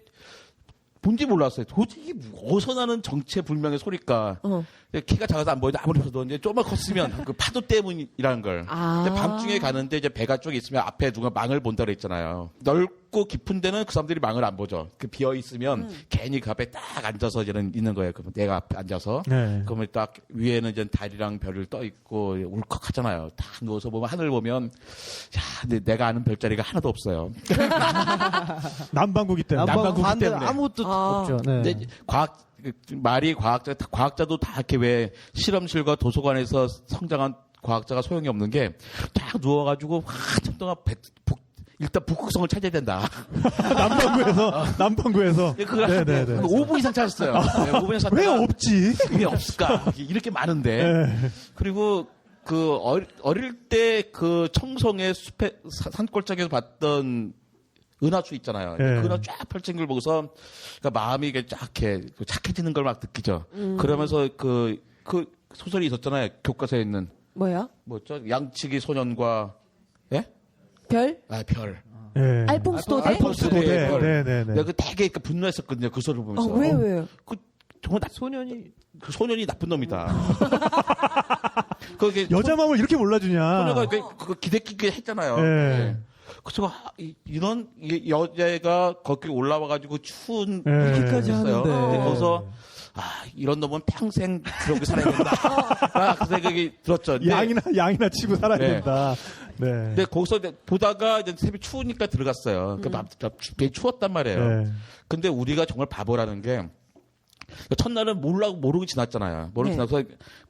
뭔지 몰랐어요. 도대체 어디서 나는 정체불명의 소리가. 키가 작아서 안 보이는데 아무리 커도 이제 조금만 컸으면 그 파도 때문이라는 걸. 근데 밤중에 가는데 이제 배가 쪽에 있으면 앞에 누가 망을 본다 그랬잖아요. 넓고 깊은 데는 그 사람들이 망을 안 보죠. 그 비어 있으면 괜히 그 앞에 딱 앉아서 있는 거예요. 그럼 내가 앞에 앉아서. 네. 그러면 딱 위에는 이제 달이랑 별을 떠 있고 울컥하잖아요. 딱 누워서 보면 하늘 보면 근데 내가 아는 별자리가 하나도 없어요. 남반구기 때문에. 남반구기 때문에. 아무것도 없죠. 네. 근데 말이 과학자도 다 이렇게 왜 실험실과 도서관에서 성장한 과학자가 소용이 없는 게 딱 누워가지고 한참 동안 일단 북극성을 찾아야 된다. 남반구에서. 그걸 네네네. 5분 이상 찾았어요. 5분 이상 왜 찾다가 없지? 왜 없을까? 이렇게 많은데. 네. 그리고 그 어릴 때 그 청송의 숲에 산골짜기에서 봤던 은하수 있잖아요. 네. 그 은하 쫙 펼친 걸 보고서 그러니까 마음이 이게 쫙 이렇게 착해지는 걸 막 느끼죠. 그러면서 그 소설이 있었잖아요. 교과서에 있는 뭐야? 뭐죠? 양치기 소년과 별? 별. 네. 알퐁스 도대? 알퐁스 도대. 별. 네네네. 내가 되게 분노했었거든요. 그 소설을 보면서. 왜요? 정말 그 소년이 나쁜 놈이다. 그게 여자 마음을 이렇게 몰라주냐. 소녀가 그거 기대끼게 했잖아요. 네. 그래서 이런 여자애가 거기 올라와가지고 추운 네. 이렇게까지 했어요. 하는데. 거기서 이런 놈은 평생 그러고 살아야 된다. 그 생각이 들었죠. 근데 양이나 치고 살아야 네. 된다. 네. 근데 거기서 보다가 이제 새벽 추우니까 들어갔어요. 되게 추웠단 말이에요. 네. 근데 우리가 정말 바보라는 게 첫날은 모르고 지났잖아요. 네. 지나서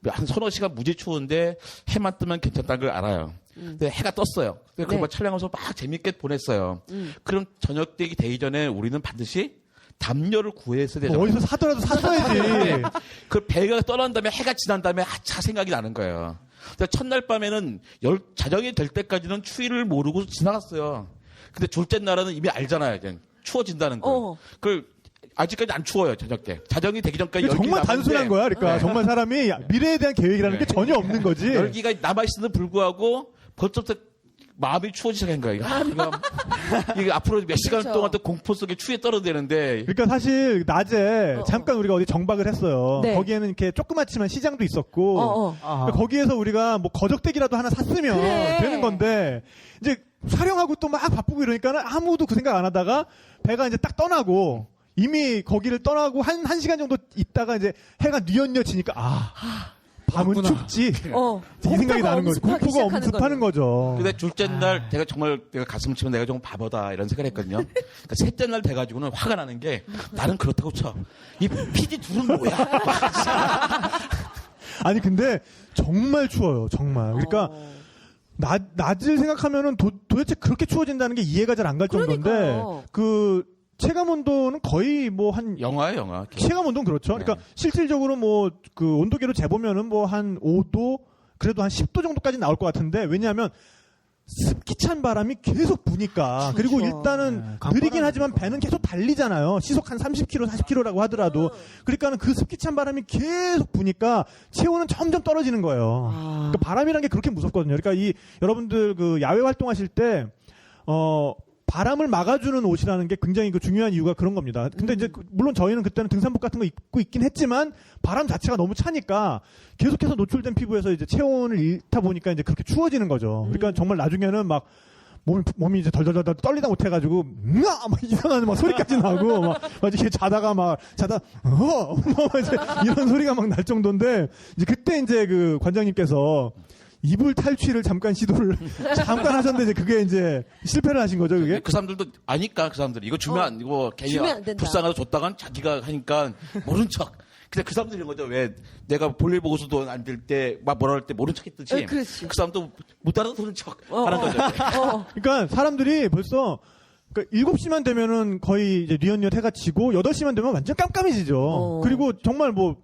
한 서너 시간 무지 추운데 해만 뜨면 괜찮다는 걸 알아요. 근데 해가 떴어요. 근데 그걸 네. 촬영하면서 막 재밌게 보냈어요. 그럼 저녁 되기 전에 우리는 반드시 담요를 구해서 되죠. 어디서 사더라도 샀어야지. 그 배가 떠난 다음에 해가 지난 다음에 차 생각이 나는 거예요. 그래서 첫날 밤에는 자정이 될 때까지는 추위를 모르고 지나갔어요. 근데 둘째 날은 이미 알잖아요. 이제 추워진다는 거. 그걸 아직까지 안 추워요. 저녁 때. 자정이 되기 전까지 열기 정말 단순한 거야. 그러니까 정말 사람이 미래에 대한 계획이라는 게 전혀 없는 거지. 열기가 남아있음에도 불구하고 벌써부터 마음이 추워지기 시작한 거예요. 이게 앞으로 몇 시간 그렇죠. 동안 또 공포 속에 추위에 떨어대는데. 그러니까 사실 낮에 잠깐 우리가 어디 정박을 했어요. 네. 거기에는 이렇게 조그맣지만 시장도 있었고 그러니까 거기에서 우리가 뭐 거적대기라도 하나 샀으면 그래. 되는 건데 이제 촬영하고 또 막 바쁘고 이러니까는 아무도 그 생각 안 하다가 배가 이제 딱 떠나고 이미 거기를 떠나고 한 시간 정도 있다가 이제 해가 뉘엿뉘엿지니까 밤은 춥지. 이 생각이 나는 거지. 공포가 엄습하는 거죠. 근데 둘째 날 내가 정말 내가 가슴 치면 내가 좀 바보다 이런 생각을 했거든요. 그러니까 셋째 날 돼가지고는 화가 나는 게 나는 그렇다고 쳐. 이 PD 둘은 뭐야? 아니 근데 정말 추워요. 정말. 그러니까 낮을 생각하면은 도대체 그렇게 추워진다는 게 이해가 잘 안 갈 정도인데 그러니까요. 그 체감 온도는 거의 뭐 한 영화예요, 영화. 체감 온도는 그렇죠. 네. 그러니까 실질적으로 뭐 그 온도계로 재보면은 뭐 한 5도 그래도 한 10도 정도까지 나올 것 같은데 왜냐하면 습기 찬 바람이 계속 부니까 그리고 일단은 느리긴 하지만 배는 계속 달리잖아요. 시속 한 30km, 40km라고 하더라도 그러니까는 그 습기 찬 바람이 계속 부니까 체온은 점점 떨어지는 거예요. 그러니까 바람이라는 게 그렇게 무섭거든요. 그러니까 이 여러분들 그 야외 활동하실 때 바람을 막아주는 옷이라는 게 굉장히 그 중요한 이유가 그런 겁니다. 근데 이제 물론 저희는 그때는 등산복 같은 거 입고 있긴 했지만 바람 자체가 너무 차니까 계속해서 노출된 피부에서 이제 체온을 잃다 보니까 이제 그렇게 추워지는 거죠. 그러니까 정말 나중에는 막 몸이 이제 덜덜덜 떨리다 못해가지고 막 이상한 막 소리까지 나고 막 이렇게 자다가 이제 이런 소리가 막 날 정도인데 이제 그때 이제 그 관장님께서 이불 탈취를 잠깐 시도를 잠깐 하셨는데 이제 그게 이제 실패를 하신 거죠, 그게? 그 사람들도 아니까 그 사람들이 이거 주면 이거 괜히 주면 안 된다. 불쌍하다 줬다간 자기가 하니까 모른 척. 근데 그 사람들이 이런 거죠. 왜 내가 볼일 보고서도 안 될 때 막 뭐라 할 때 모른 척 했듯이 그렇지. 그 사람도 못 알아듣는 척 하는 거죠. 그러니까 사람들이 벌써 그러니까 7시만 되면은 거의 이제 뉘엿뉘엿 해가 지고 8시만 되면 완전 깜깜해지죠. 그리고 정말 뭐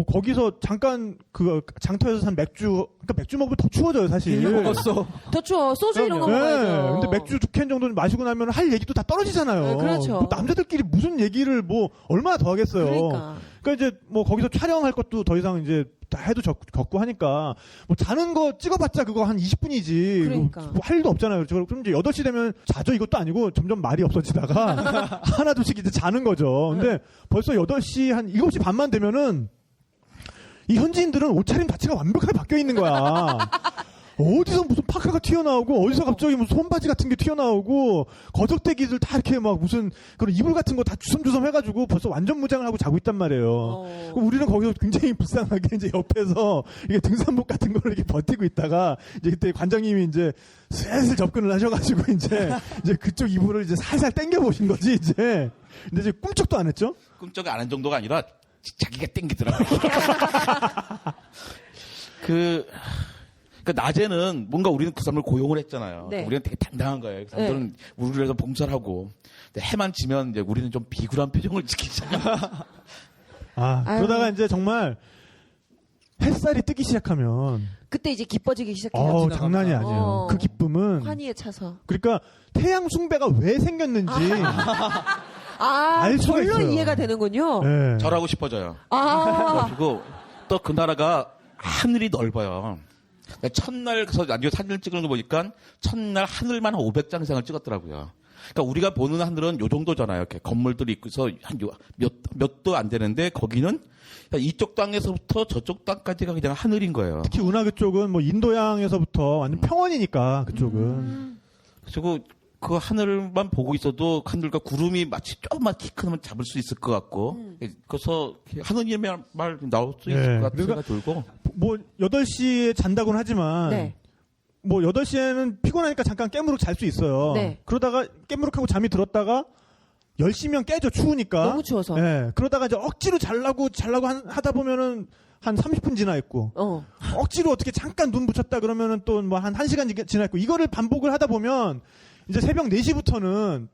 거기서 잠깐 그 장터에서 산 그러니까 맥주 먹으면 더 추워져요, 사실. 먹었어. 더 추워. 소주 이런 거 먹어야죠. 근데 맥주 2캔 정도는 마시고 나면 할 얘기도 다 떨어지잖아요. 네, 그렇죠. 뭐 남자들끼리 무슨 얘기를 뭐 얼마나 더 하겠어요. 그러니까 이제 뭐 거기서 촬영할 것도 더 이상 이제 다 해도 적고 하니까 뭐 자는 거 찍어봤자 그거 한 20분이지. 그러니까. 뭐 할 일도 없잖아요. 그럼 이제 8시 되면 자죠 이것도 아니고 점점 말이 없어지다가 하나둘씩 이제 자는 거죠. 근데 벌써 8시 한 7시 반만 되면은 이 현지인들은 옷차림 자체가 완벽하게 바뀌어 있는 거야. 어디서 무슨 파카가 튀어나오고 어디서 갑자기 무슨 손바지 같은 게 튀어나오고 거적대기들 다 이렇게 막 무슨 그런 이불 같은 거 다 주섬주섬 해가지고 벌써 완전 무장을 하고 자고 있단 말이에요. 그럼 우리는 거기서 굉장히 불쌍하게 이제 옆에서 이게 등산복 같은 걸 이렇게 버티고 있다가 이제 그때 관장님이 이제 슬슬 접근을 하셔가지고 이제 그쪽 이불을 이제 살살 당겨 보신 거지 이제. 근데 이제 꿈쩍도 안 했죠? 꿈쩍 안 한 정도가 아니라 자기가 땡기더라고요. 그러니까 낮에는 뭔가 우리는 그 사람을 고용을 했잖아요. 네. 우리는 되게 당당한 거예요. 그 사람들은 우리를 위해서 봉사를 하고. 근데 해만 지면 이제 우리는 좀 비굴한 표정을 지키기 시작해요. 그러다가 이제 정말 햇살이 뜨기 시작하면 그때 이제 기뻐지기 시작해요. 장난이 아니에요. 그 기쁨은 환희에 차서. 그러니까 태양 숭배가 왜 생겼는지 알 수가 절로 있어요. 이해가 되는군요. 네. 절하고 싶어져요. 그리고 또 그 나라가 하늘이 넓어요. 첫날 그래서 나중에 사진을 찍은 거 보니까 첫날 하늘만 한 500장 이상을 찍었더라고요. 그러니까 우리가 보는 하늘은 요 정도잖아요. 이렇게 건물들이 있고서 한 몇 도 안 되는데 거기는 이쪽 땅에서부터 저쪽 땅까지가 그냥 하늘인 거예요. 특히 운하 그쪽은 뭐 인도양에서부터 완전 평원이니까 그쪽은. 그리고 그 하늘만 보고 있어도 하늘과 구름이 마치 조금만 키 크면 잡을 수 있을 것 같고 그래서 하느님의 말 나올 수 있을 것 같은 생각이 들고 뭐 8시에 잔다고는 하지만 뭐 8시에는 피곤하니까 잠깐 깨무룩 잘 수 있어요. 그러다가 깨무룩하고 잠이 들었다가 10시면 깨져, 추우니까. 너무 추워서. 예. 그러다가 이제 억지로 자려고 하다 보면은 한 30분 지나 있고. 억지로 어떻게 잠깐 눈 붙였다 그러면은 또 뭐 한 1시간 지나 있고. 이거를 반복을 하다 보면 이제 새벽 4시부터는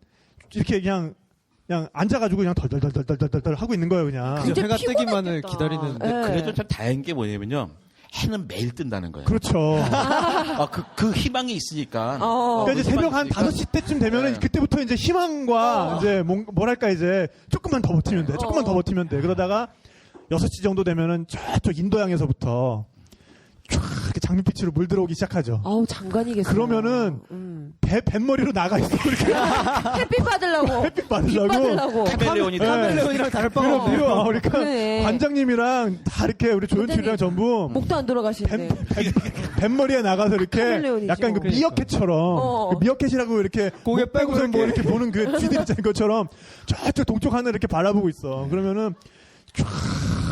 이렇게 그냥 앉아가지고 그냥 덜덜덜덜덜덜 하고 있는 거예요, 그냥. 해가 뜨기만을 기다리는. 그래도 참 다행인 게 뭐냐면요. 해는 매일 뜬다는 거예요. 그렇죠. 그 희망이 있으니까. 그러니까 이제 새벽 한 5시 때쯤 되면은 그때부터 이제 희망과 이제 뭐랄까 이제 조금만 더 버티면 돼. 조금만 더 버티면 돼. 그러다가 6시 정도 되면은 저쪽 인도양에서부터 쫙 이렇게 장밋빛으로 물 들어오기 시작하죠. 아우, 장관이겠어요. 그러면은 뱃머리로 나가 있어. 이렇게 햇빛 받으려고. 햇빛 받으려고. 카멜레온이랑 다를 바가 없어. 그러니까 그래. 관장님이랑 다 이렇게 우리 조연출이랑 전부 목도 안 돌아가시는데. 뱃머리에 나가서 이렇게 카멜레온이죠. 약간 그 미어캣처럼 그 미어캣이라고 이렇게 고개 목 빼고서 뭐 이렇게 보는 그 쥐들 있는 것처럼 저쪽 동쪽 하늘 이렇게 바라보고 있어. 그러면은 쫙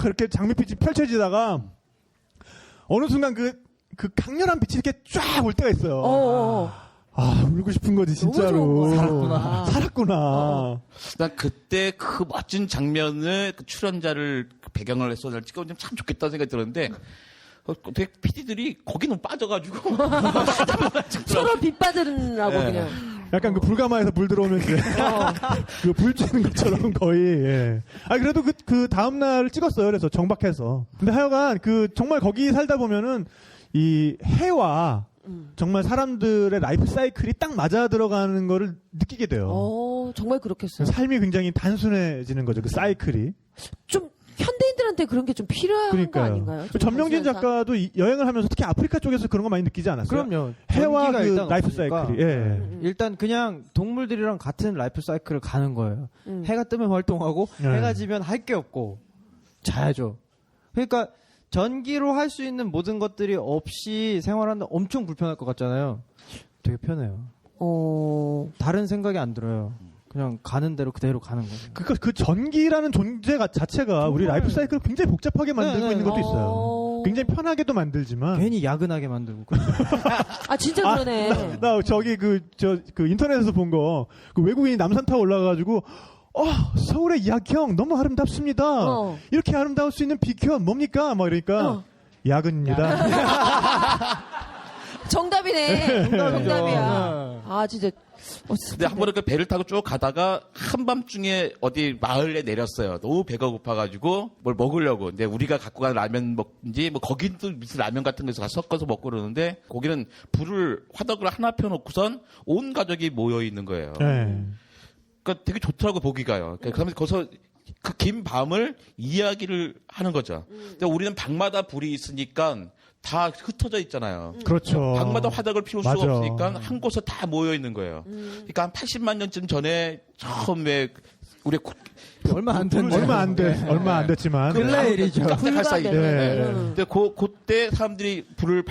이렇게 장밋빛이 펼쳐지다가 어느 순간 그 강렬한 빛이 이렇게 쫙 올 때가 있어요. 울고 싶은 거지 진짜로. 살았구나. 난 그때 그 멋진 장면을 그 출연자를 배경을 해서 찍어보면 참 좋겠다는 생각이 들었는데 되게 PD들이 거기는 빠져가지고 서로 빛 받으라고 그냥. 약간 그 불가마에서 물 들어오면 이제 그 불 쬐는 것처럼 거의. 예. 그래도 그 다음 날 찍었어요. 그래서 정박해서. 근데 하여간 정말 거기 살다 보면은 이 해와 정말 사람들의 라이프 사이클이 딱 맞아 들어가는 거를 느끼게 돼요. 정말 그렇겠어요. 삶이 굉장히 단순해지는 거죠. 그 사이클이. 좀 현대인들한테 그런 게 좀 필요한 거 아닌가요? 전명진 작가도 여행을 하면서 특히 아프리카 쪽에서 그런 거 많이 느끼지 않았어요? 그럼요. 해와 그 라이프 없으니까. 사이클이. 예. 일단 그냥 동물들이랑 같은 라이프 사이클을 가는 거예요. 해가 뜨면 활동하고 해가 지면 할 게 없고 자야죠. 그러니까 전기로 할 수 있는 모든 것들이 없이 생활하는데 엄청 불편할 것 같잖아요. 되게 편해요. 다른 생각이 안 들어요. 그냥 가는 대로 그대로 가는 거죠. 그러니까 그 전기라는 존재 자체가 우리 라이프 사이클을 굉장히 복잡하게 만들고 있는 것도 있어요. 굉장히 편하게도 만들지만 괜히 야근하게 만들고. 진짜 그러네. 나 저기 그 인터넷에서 본 거 그 외국인이 남산 타고 올라가가지고 서울의 야경 너무 아름답습니다. 이렇게 아름다울 수 있는 비결 뭡니까? 막 이러니까 야근입니다. 정답이네. 정답이야. 진짜. 근데 한 번에 그 배를 타고 쭉 가다가 한밤중에 어디 마을에 내렸어요. 너무 배가 고파가지고 뭘 먹으려고. 근데 우리가 갖고 간 라면 먹는지 뭐 거긴 또 무슨 라면 같은 거에서 섞어서 먹고 그러는데 거기는 화덕을 하나 펴놓고선 온 가족이 모여 있는 거예요. 그러니까 되게 좋더라고 보기가요. 그러면서 거기서 그 긴 밤을 이야기를 하는 거죠. 근데 우리는 방마다 불이 있으니까 다 흩어져 있잖아요. 그렇죠. 방마다 화덕을 피울 수가 없으니까 한 곳에 다 모여 있는 거예요. 그러니까 한 80만 년쯤 전에 처음에 우리 얼마 안 됐지만 근래 일이죠. 깜짝할 사이. 근데 그때 사람들이 불을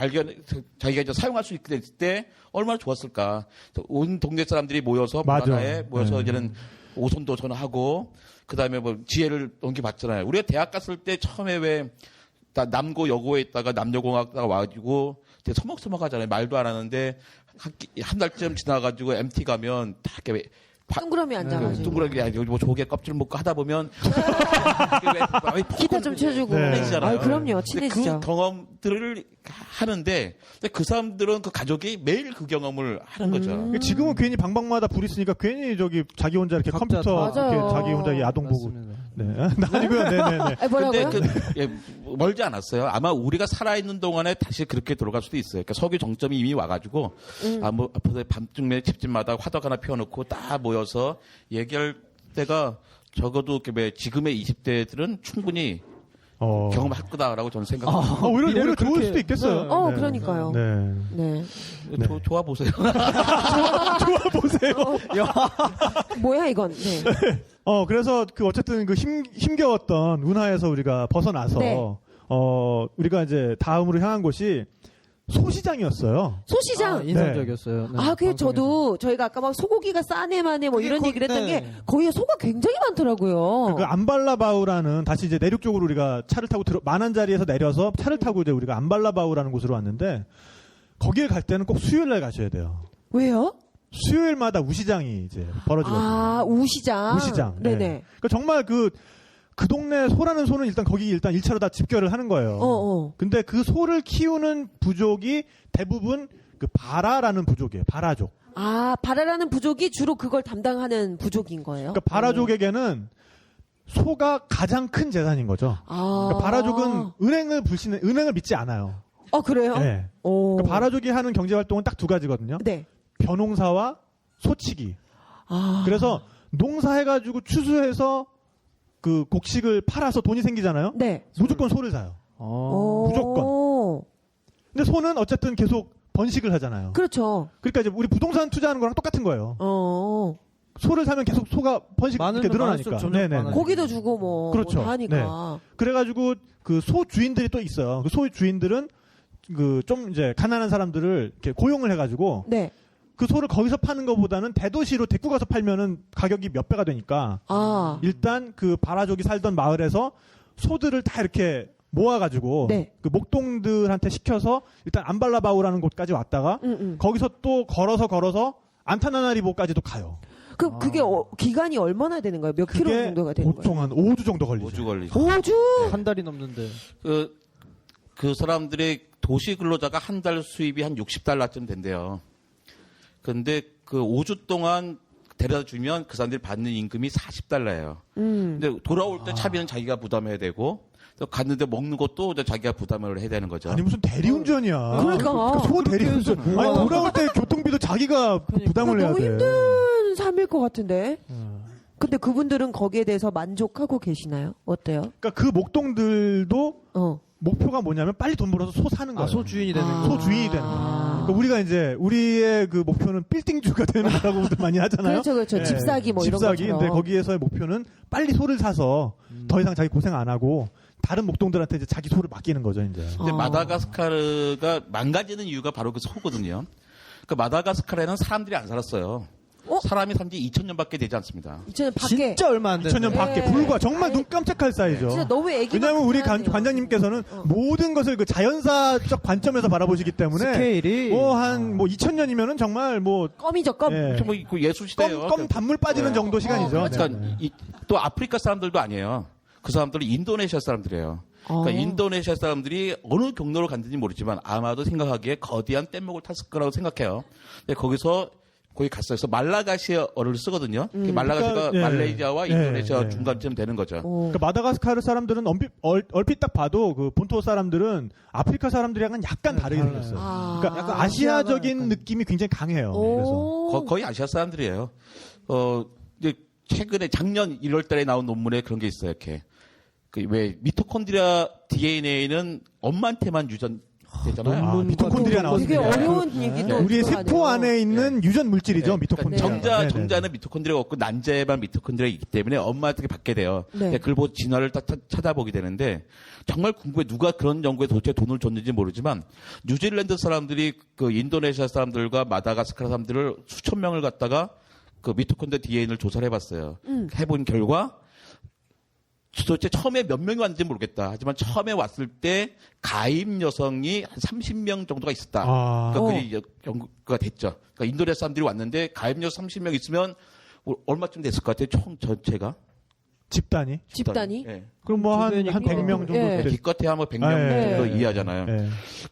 자기가 이제 사용할 수 있게 됐을 때 얼마나 좋았을까. 온 동네 사람들이 모여서 바다에 모여서 이제는 오손도 전하고 그다음에 뭐 지혜를 넘겨봤잖아요. 우리가 대학 갔을 때 처음에 왜 남고 여고에 있다가 남여공학다가 와가지고 되게 서먹서먹하잖아요. 말도 안 하는데 한 달쯤 지나가지고 MT 가면 다 이렇게 둥그러미 앉아가지고. 둥그러미 여기 뭐 조개 껍질 먹고 하다 보면 기타 좀 쳐주고. 친해지잖아요. 그럼요. 친해지죠. 그 경험들을 하는데 그 사람들은 그 가족이 매일 그 경험을 하는 거죠. 지금은 괜히 방방마다 불 있으니까 괜히 자기 혼자 이렇게 컴퓨터 이렇게 자기 혼자 야동 보고. 네. 아니고요. 네네네. 뭐라고요? 근데 멀지 않았어요. 아마 우리가 살아있는 동안에 다시 그렇게 돌아갈 수도 있어요. 그러니까 석유 정점이 이미 와가지고 앞에서 밤중에 집집마다 화덕 하나 피워놓고 딱 모여서 얘기할 때가 적어도 지금의 20대들은 충분히 경험할 거다라고 저는 생각합니다. 오히려 좋을 수도 있겠어요. 그러니까요. 네. 좋아 보세요. 좋아 보세요. 뭐야 이건. 네. 그래서 어쨌든 힘겨웠던 운하에서 우리가 벗어나서 우리가 이제 다음으로 향한 곳이 소시장이었어요. 소시장. 인상적이었어요. 네. 저희가 아까 막 소고기가 싸네마네 뭐 이런 얘기를 했던 게 거기에 소가 굉장히 많더라고요. 그 암발라바우라는 다시 이제 내륙 쪽으로 우리가 차를 타고 만안자리에서 내려서 차를 타고 이제 우리가 암발라바우라는 곳으로 왔는데 거기를 갈 때는 꼭 수요일 날 가셔야 돼요. 왜요? 수요일마다 우시장이 이제 벌어지거든요. 아, 우시장. 우시장. 네네. 네. 그러니까 정말 그 동네 소라는 소는 일단 거기 일단 1차로 다 집결을 하는 거예요. 근데 그 소를 키우는 부족이 대부분 그 바라라는 부족이에요. 바라족. 아, 바라라는 부족이 주로 그걸 담당하는 부족인 거예요? 그러니까 바라족에게는 소가 가장 큰 재산인 거죠. 그러니까 바라족은 은행을 믿지 않아요. 그래요? 네. 그러니까 바라족이 하는 경제 활동은 딱 두 가지거든요. 네. 벼농사와 소치기. 그래서 농사해가지고 추수해서 그 곡식을 팔아서 돈이 생기잖아요. 네. 무조건 소를 사요. 무조건. 근데 소는 어쨌든 계속 번식을 하잖아요. 그렇죠. 그러니까 이제 우리 부동산 투자하는 거랑 똑같은 거예요. 소를 사면 계속 소가 번식 이렇게 늘어나니까. 네네. 고기도 주고 뭐. 그렇죠. 뭐 하니까. 그래가지고 그 소 주인들이 또 있어요. 그 소 주인들은 그 좀 이제 가난한 사람들을 이렇게 고용을 해가지고 네. 그 소를 거기서 파는 것보다는 대도시로 데리고 가서 팔면은 가격이 몇 배가 되니까 일단 그 바라족이 살던 마을에서 소들을 다 이렇게 모아가지고 네. 그 목동들한테 시켜서 일단 안발라바우라는 곳까지 왔다가 거기서 또 걸어서 안타나나리보까지도 가요. 그게 기간이 얼마나 되는 거예요? 몇 킬로 정도가 되는 거예요? 보통 한 5주 정도 걸리죠. 5주 걸리죠. 5주? 한 달이 넘는데. 그 사람들의 도시 근로자가 한 달 수입이 한 $60쯤 된대요. 근데 그 5주 동안 데려다 주면 그 사람들이 받는 임금이 $40예요. 근데 돌아올 때 차비는 자기가 부담해야 되고, 또 갔는데 먹는 것도 자기가 부담을 해야 되는 거죠. 아니 무슨 대리운전이야. 그러니까. 소 대리운전. 아니 돌아올 때 교통비도 자기가 부담을 해야 너무 돼. 힘든 삶일 것 같은데. 근데 그분들은 거기에 대해서 만족하고 계시나요? 어때요? 그러니까 그 목동들도 목표가 뭐냐면 빨리 돈 벌어서 소 사는 거예요. 소 주인이 되는 거. 소 주인이 되는 거예요. 그러니까 우리가 이제 우리의 그 목표는 빌딩주가 되는 거라고들 많이 하잖아요. 그렇죠. 네. 집사기 뭐 이런 집사기. 것처럼. 근데 거기에서의 목표는 빨리 소를 사서 더 이상 자기 고생 안 하고 다른 목동들한테 이제 자기 소를 맡기는 거죠, 이제. 근데 마다가스카르가 망가지는 이유가 바로 그 소거든요. 그 마다가스카르에는 사람들이 안 살았어요. 사람이 산지 2000년밖에 되지 않습니다. 2000년 밖에. 진짜 얼마 안 돼. 2000년 밖에 네. 불과 정말 눈 깜짝할 사이죠. 진짜 너무 애기. 왜냐하면 우리 관장님께서는 모든 것을 그 자연사적 관점에서 바라보시기 때문에 스케일이 2000년이면은 정말 뭐 껌이죠, 껌. 예. 뭐 예술 시대예요. 껌 단물 빠지는 정도 시간이죠. 그렇죠. 그러니까 또 아프리카 사람들도 아니에요. 그 사람들은 인도네시아 사람들이에요. 그러니까 인도네시아 사람들이 어느 경로로 갔는지 모르지만 아마도 생각하기에 거대한 뗏목을 탔을 거라고 생각해요. 근데 거기서 거기 갔어요. 그래서 말라가시어를 쓰거든요. 말라가시가 그러니까, 말레이시아와 인도네시아 중간쯤 되는 거죠. 그러니까 마다가스카르 사람들은 얼핏 딱 봐도 그 본토 사람들은 아프리카 사람들이랑은 약간 다르게 생겼어요. 그러니까 약간 아시아적인 느낌이 굉장히 강해요. 그래서 거의 아시아 사람들이에요. 이제 최근에 작년 1월달에 나온 논문에 그런 게 있어요. 이렇게 왜 미토콘드리아 DNA는 엄마한테만 유전되잖아요. 미토콘드리아 나왔습니다. 되게 어려운 얘기도. 우리의 세포 안에 있는 유전 물질이죠, 미토콘드리아. 정자는 미토콘드리아가 없고 난자에만 미토콘드리아가 있기 때문에 엄마한테 받게 돼요. 네. 그걸 보고 진화를 찾아보게 되는데 정말 궁금해. 누가 그런 연구에 도대체 돈을 줬는지 모르지만 뉴질랜드 사람들이 그 인도네시아 사람들과 마다가스카르 사람들을 수천 명을 갖다가 그 미토콘드리아 DNA를 조사를 해봤어요. 해본 결과 도대체 처음에 몇 명이 왔는지 모르겠다. 하지만 처음에 왔을 때 가임 여성이 한 30명 정도가 있었다. 그러니까 그게 연구가 됐죠. 그러니까 인도네시아 사람들이 왔는데 가임 여성 30명 있으면 얼마쯤 됐을 것 같아요? 총 전체가? 집단이? 네. 그럼 뭐 한 100명 정도 예. 됐 기껏해야 뭐 100명 정도 이해하잖아요.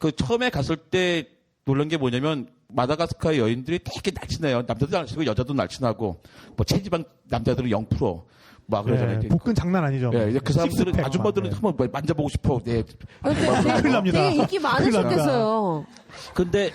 그 처음에 갔을 때 놀란 게 뭐냐면 마다가스카르 여인들이 되게 날씬해요. 남자도 날씬하고 여자도 날씬하고 뭐 체지방 남자들은 0%. 막 그러잖아요. 복근 장난 아니죠. 그 사람들은 아줌마들은 한번 만져보고 싶어. 네. 큰일 납니다. 되게 인기 많으셨겠어요. 근데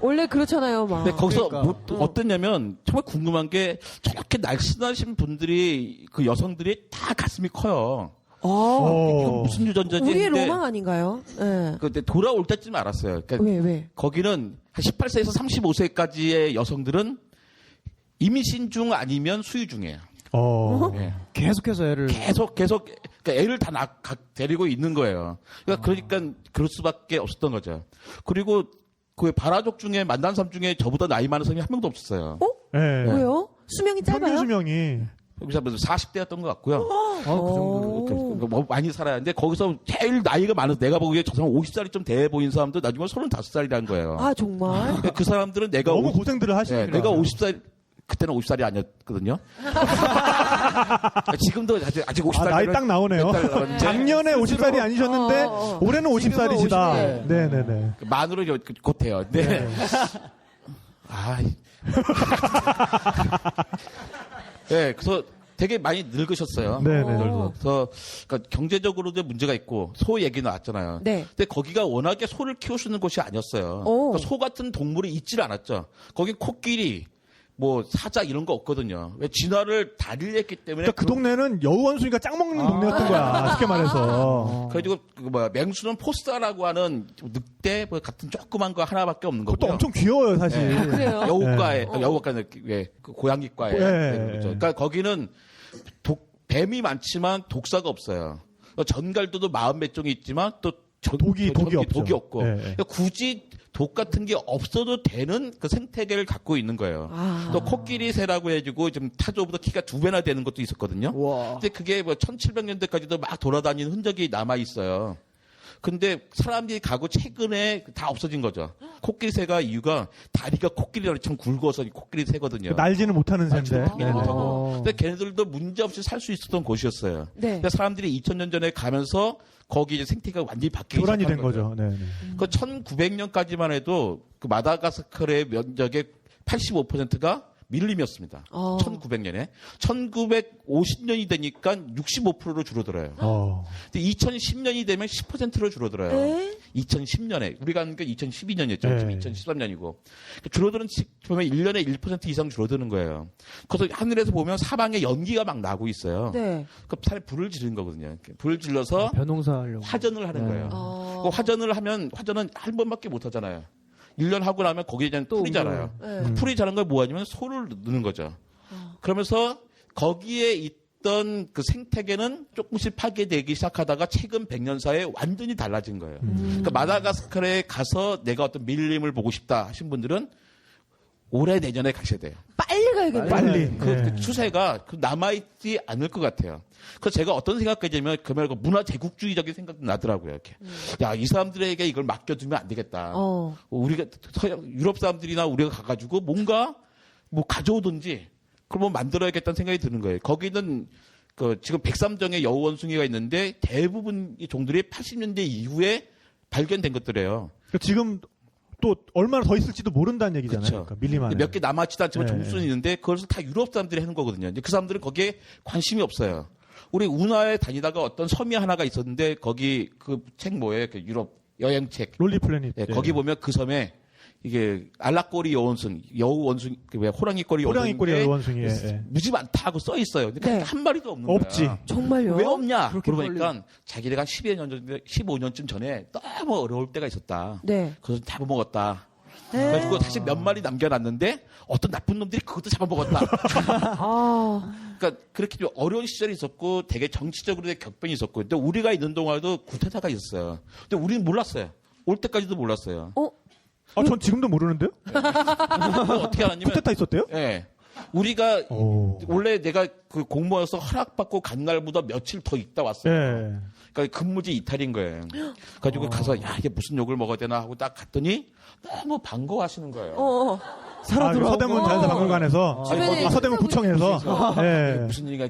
원래 그렇잖아요, 막. 근데 거기서 그러니까. 어떠냐면 정말 궁금한 게 저렇게 날씬하신 분들이 그 여성들이 다 가슴이 커요. 이거 무슨 유전자지? 우리의 했는데 로망 아닌가요? 예. 근데 돌아올 때쯤 알았어요. 그러니까 왜? 거기는 한 18세에서 35세까지의 여성들은 임신 중 아니면 수유 중이에요. 네. 계속해서 애를 계속 그러니까 애를 다 데리고 있는 거예요. 그러니까 그럴 수밖에 없었던 거죠. 그리고 그 바라족 중에 만난 사람 중에 저보다 나이 많은 사람이 한 명도 없었어요. 네. 왜요? 수명이 짧아요? 평균 수명이 여기서 40대였던 것 같고요. 그 정도로. 뭐 많이 살아야 하는데 거기서 제일 나이가 많아서 내가 보기에 저 사람 50살이 좀 돼 보이는 사람도 나중에 35살이라는 거예요. 아, 정말? 그 사람들은 내가 너무 고생들을 하시니까. 내가 50살 그때는 50살이 아니었거든요. 지금도 아직 50살. 나이 딱 나오네요. 작년에 50살이 아니셨는데 올해는 50살이시다. 네네네. 만으로 곧 돼요. 네. 네, 그래서 되게 많이 늙으셨어요. 네네. 그래서 그러니까 경제적으로도 문제가 있고 소 얘기 나왔잖아요. 네. 근데 거기가 워낙에 소를 키우시는 곳이 아니었어요. 그러니까 소 같은 동물이 있질 않았죠. 거기 코끼리, 뭐 사자 이런 거 없거든요. 왜 진화를 다리를 했기 때문에. 그러니까 그 동네는 여우원숭이가 짱 먹는 동네였던 거야. 쉽게 말해서. 그래가지고 맹수는 포스타라고 하는 늑대 뭐 같은 조그만 거 하나밖에 없는 그것도 거고요. 엄청 귀여워요, 사실. 네. 그래요? 여우과에 그 고양이과에. 네. 그렇죠. 그러니까 거기는 뱀이 많지만 독사가 없어요. 전갈도도 40몇 종이 있지만 또 독이 없죠. 없고. 네. 그러니까 굳이 독 같은 게 없어도 되는 그 생태계를 갖고 있는 거예요. 또 코끼리 새라고 해가지고 좀 타조보다 키가 2배나 되는 것도 있었거든요. 근데 그게 뭐 1700년대까지도 막 돌아다니는 흔적이 남아 있어요. 근데 사람들이 가고 최근에 다 없어진 거죠. 코끼리 새가 이유가 다리가 코끼리랑 참 굵어서 코끼리 새거든요. 날지는 못하는 새인데. 죽이는 못하고. 근데 걔네들도 문제 없이 살 수 있었던 곳이었어요. 네. 근데 사람들이 2000년 전에 가면서 거기 이제 생태계가 완전히 바뀌기 교란이 시작한 된 거죠. 네. 그 1900년까지만 해도 그 마다가스카르의 면적의 85%가 밀림이었습니다. 1900년에. 1950년이 되니까 65%로 줄어들어요. 근데 2010년이 되면 10%로 줄어들어요. 2010년에. 우리가 하는 게 2012년이었죠. 네. 2013년이고. 줄어드는, 보면 1년에 1% 이상 줄어드는 거예요. 그래서 하늘에서 보면 사방에 연기가 막 나고 있어요. 네. 그 차라리 불을 지른 거거든요. 불을 질러서 변홍사 하려고. 화전을 하는 거예요. 그 화전을 하면 화전은 한 번밖에 못 하잖아요. 1년 하고 나면 거기에 그냥 풀이잖아요. 네. 풀이 자란 걸 뭐 하냐면 소를 넣는 거죠. 그러면서 거기에 있던 그 생태계는 조금씩 파괴되기 시작하다가 최근 100년 사이에 완전히 달라진 거예요. 그러니까 마다가스카르에 가서 내가 어떤 밀림을 보고 싶다 하신 분들은 올해 내년에 가셔야 돼요. 빨리 가야겠네요. 빨리. 그 추세가 남아있지 않을 것 같아요. 그래서 제가 어떤 생각까지냐면 그 말고 문화 제국주의적인 생각도 나더라고요. 이렇게. 야, 이 사람들에게 이걸 맡겨두면 안 되겠다. 우리가 유럽 사람들이나 우리가 가가지고 뭔가 뭐 가져오든지 그걸 뭐 만들어야겠다는 생각이 드는 거예요. 거기는 그 지금 백삼정의 여우원숭이가 있는데 대부분 이 종들이 80년대 이후에 발견된 것들이에요. 그러니까 지금 또 얼마나 더 있을지도 모른다는 얘기잖아요. 그렇죠. 그러니까 밀림 안에. 몇 개 남아있지도 않지만 네. 종수는 있는데 그것을 다 유럽 사람들이 하는 거거든요. 그 사람들은 거기에 관심이 없어요. 우리 운하에 다니다가 어떤 섬이 하나가 있었는데 거기 그 책 뭐예요? 그 유럽 여행책. 롤리 플래닛. 예, 거기 보면 그 섬에 이게 알락꼬리 여우원숭이, 왜 호랑이꼬리 여우원숭이. 예. 무지 많다고 써 있어요. 근데 네. 한 마리도 없는 없지. 거야. 정말요? 왜 없냐? 그렇게 그러니까 자기네가 15년쯤 전에 너무 어려울 때가 있었다. 네. 그래서 잡아먹었다. 그래가지고 사실 몇 마리 남겨놨는데 어떤 나쁜 놈들이 그것도 잡아먹었다. 그러니까 그렇게 좀 어려운 시절이 있었고 되게 정치적으로 격변이 있었고 근데 우리가 있는 동안에도 구테타가 있었어요. 근데 우리는 몰랐어요. 올 때까지도 몰랐어요. 전 지금도 모르는데요? 어떻게 알았냐면 쿠데타 있었대요? 예. 우리가 원래 내가 그 공무원에서 허락받고 간 날보다 며칠 더 있다 왔어요. 예. 그러니까 근무지 이탈인 거예요. 가지고 가서 야 이게 무슨 욕을 먹어야 되나 하고 딱 갔더니 너무 반가워하시는 거예요. 서대문 자연사박물관에서 서대문 구청에서 예. 무슨 일이가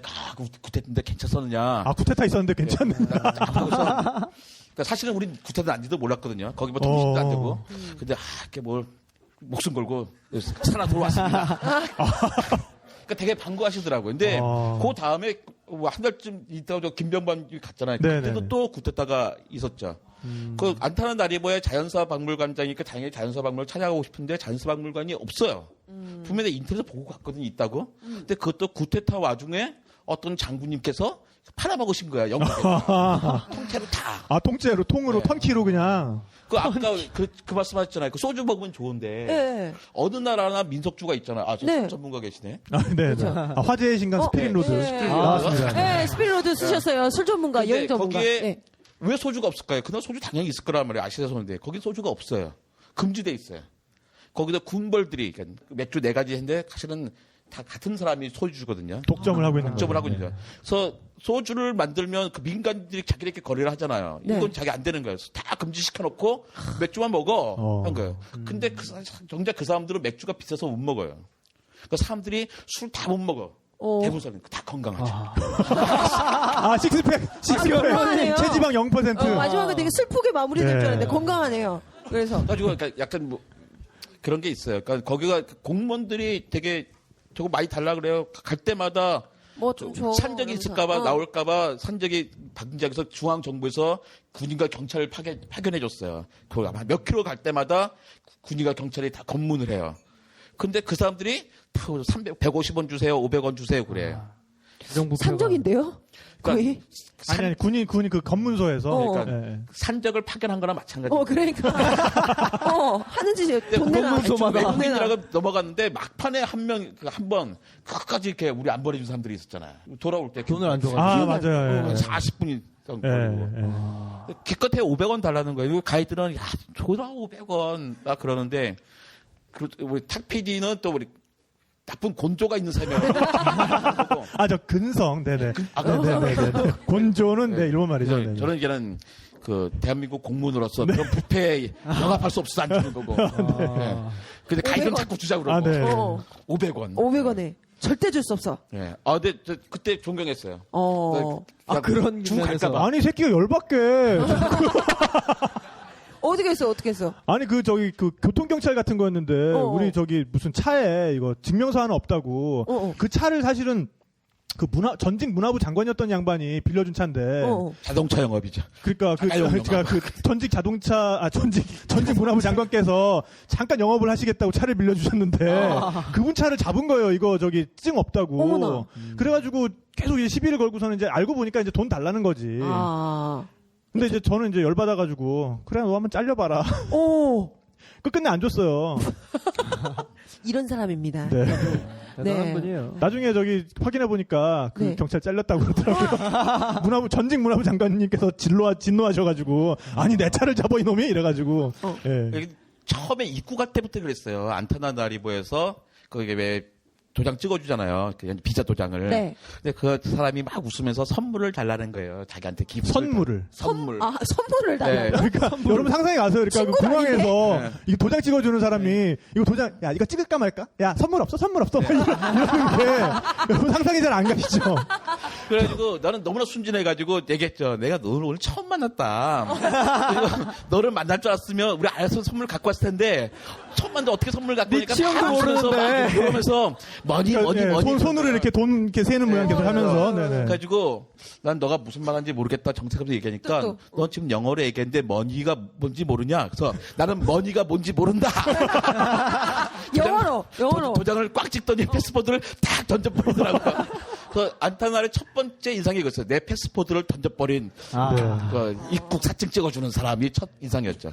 구태인데 괜찮았느냐. 쿠데타 있었는데 괜찮네. 그러니까 사실은 우린 구태는 안지도 몰랐거든요. 거기 뭐 통신도 안 되고. 근데 이렇게 뭘 목숨 걸고 살아 돌아왔습니다. 그러니까 되게 반가워하시더라고요. 근데 그 다음에 한 달쯤 있다가 저 김병반이 갔잖아요. 그때도 또 구태타가 있었죠. 그 안타는 나리보에 자연사박물관장이니까 당연히 자연사박물관을 찾아가고 싶은데 자연사박물관이 없어요. 분명히 인터넷에 보고 갔거든요. 있다고. 근데 그것도 구태타 와중에 어떤 장군님께서 팔아먹으신 거야. 영국에. 통째로 다. 통째로 통으로 네. 턴키로 그냥. 그 아까 그 말씀하셨잖아요. 그 소주 먹으면 좋은데 네. 어느 나라나 민속주가 있잖아요. 저 네. 전문가 계시네. 네. 화제의 신간 스피릿 로드. 나왔습니다. 네, 스피릿로드 쓰셨어요. 술 전문가, 근데 여행 전문가. 거기에 네. 왜 소주가 없을까요? 그날 소주 당연히 있을 거란 말이에요. 아시아에서 오는데 거기 소주가 없어요. 금지돼 있어요. 거기다 군벌들이 그러니까 맥주 4가지 했는데 사실은 다 같은 사람이 소주거든요. 독점을 하고 있는 독점을 하고 거죠. 있는 거죠. 그래서 소주를 만들면 그 민간들이 자기들끼리 거래를 하잖아요. 네. 이건 자기 안 되는 거예요. 그래서 다 금지시켜놓고 맥주만 먹어 한 거예요. 근데 정작 그 사람들은 맥주가 비싸서 못 먹어요. 그러니까 사람들이 술 다 못 먹어. 대부분 사람들 다 건강하죠. 식스팩 건강하네요. 체지방 0%. 마지막에 되게 슬프게 마무리될 네. 줄 알았는데 건강하네요. 그래서 가지고 그러니까 약간 뭐 그런 게 있어요. 그러니까 거기가 공무원들이 되게 저거 많이 달라 그래요. 갈 때마다 뭐 좀 줘. 산적이 있을까봐 나올까봐 산적이 방지하기서 중앙정부에서 군인과 경찰을 파견해줬어요. 그 아마 몇 킬로 갈 때마다 군인과 경찰이 다 검문을 해요. 근데 그 사람들이 다 150원 주세요, 500원 주세요 그래. 산적인데요? 거의? 아니 군이 그 검문소에서 그러니까 예. 산적을 파견한 거나 마찬가지예요. 그러니까. 하는 짓이 돈 내나. 검문소마다 외국인이라고 넘어갔는데 막판에 한 번 끝까지 이렇게 우리 안 버려준 사람들이 있었잖아요. 돌아올 때 돈을 안 줘가지고. 맞아요. 예. 40분이 기껏해 500원 달라는 거예요. 그리고 가이드는 야 줘라 500원 막 그러는데 우리 탁 PD는 또 우리 나쁜 곤조가 있는 사람이에요. 저 근성, 네네. 네네. 곤조는 네 일본 말이죠. 네. 저는 이제는 그 대한민국 공무원으로서 그런 부패에 영합할 수 없어서 안 주는 거고. 네. 근데 가이드는 자꾸 주자 그러고. 네. 500원. 500원에 절대 줄 수 없어. 네. 근데 그때 존경했어요. 그런 중 갈까봐. 아니 새끼가 열받게. 어떻게 했어? 아니 그 교통경찰 같은 거였는데 우리 무슨 차에 이거 증명서 하나 없다고 그 차를 사실은 그 전직 문화부 장관이었던 양반이 빌려준 차인데 자동차 영업이죠. 그러니까 전직 문화부 장관께서 잠깐 영업을 하시겠다고 차를 빌려주셨는데 그분 차를 잡은 거예요. 이거 증 없다고. 어머나. 그래가지고 계속 이제 시비를 걸고서는 이제 알고 보니까 이제 돈 달라는 거지. 근데 이제 저는 이제 열받아가지고 그래 너 한번 잘려봐라. 끝끝내 안 줬어요. 이런 사람입니다. 네. 대단한 분이에요. 나중에 확인해 보니까 그 경찰 잘렸다고 그러더라고요. 전직 문화부 장관님께서 진노하셔가지고 아니 내 차를 잡아 이놈이 이래가지고. 예. 처음에 입국할 때부터 그랬어요. 안타나나리보에서 거기 왜 도장 찍어주잖아요. 비자 도장을. 네. 근데 그 사람이 막 웃으면서 선물을 달라는 거예요. 자기한테 기부. 선물을. 선물을 달라요? 네. 그러니까 여러분 상상해 가세요. 그러니까 그 공항에서 이거 도장 찍어주는 사람이 이거 도장 야 이거 찍을까 말까? 야 선물 없어. 이러는 게 여러분 상상이 잘 안 가시죠. 그래가지고 나는 너무나 순진해가지고 얘기했죠. 내가 너를 오늘 처음 만났다. 그리고 너를 만날 줄 알았으면 우리 알아서 선물 갖고 왔을 텐데 처음 만났는데 어떻게 선물 갖고 오니까 취향도 모르는데 그러면서 머니 손으로 이렇게 돈 이렇게 세는 모양 계속 하면서. 네네. 그래가지고 난 너가 무슨 말하는지 모르겠다 정색하면서 얘기하니까 넌 지금 영어로 얘기했는데 머니가 뭔지 모르냐? 그래서 나는 머니가 뭔지 모른다. 영어로. 도장을 꽉 찍더니 패스포드를 탁 던져버리더라고요. 그 안타나의 첫 번째 인상이 그랬어요. 내 패스포드를 던져버린 그 입국 사증 찍어주는 사람이 첫 인상이었죠.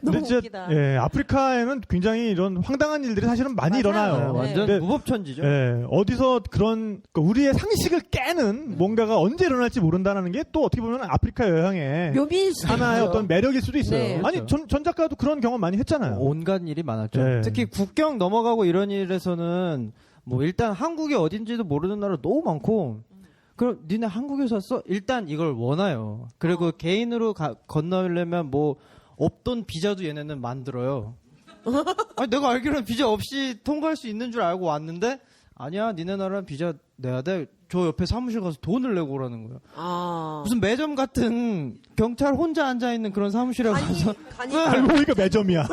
너무 근데 웃기다. 아프리카에는 굉장히 이런 황당한 일들이 사실은 많이 일어나요. 완전 근데, 무법천지죠. 어디서 그런 우리의 상식을 깨는 뭔가가 언제 일어날지 모른다는 게 또 어떻게 보면 아프리카 여행의 묘미일 수도 하나의 있죠. 어떤 매력일 수도 있어요. 네. 아니 전 작가도 그런 경험 많이 했잖아요. 온갖 일이 많았죠. 네. 특히 국경 넘어가고 이런 일에서는 뭐 일단 한국이 어딘지도 모르는 나라 너무 많고 그럼 니네 한국에서 왔어? 일단 이걸 원해요. 그리고 개인으로 건너려면 뭐 없던 비자도 얘네는 만들어요. 아니, 내가 알기로는 비자 없이 통과할 수 있는 줄 알고 왔는데 아니야 니네 나라는 비자 내야 돼. 저 옆에 사무실 가서 돈을 내고 오라는 거예요. 무슨 매점 같은 경찰 혼자 앉아있는 그런 사무실에 가서 알고 보니까 매점이야.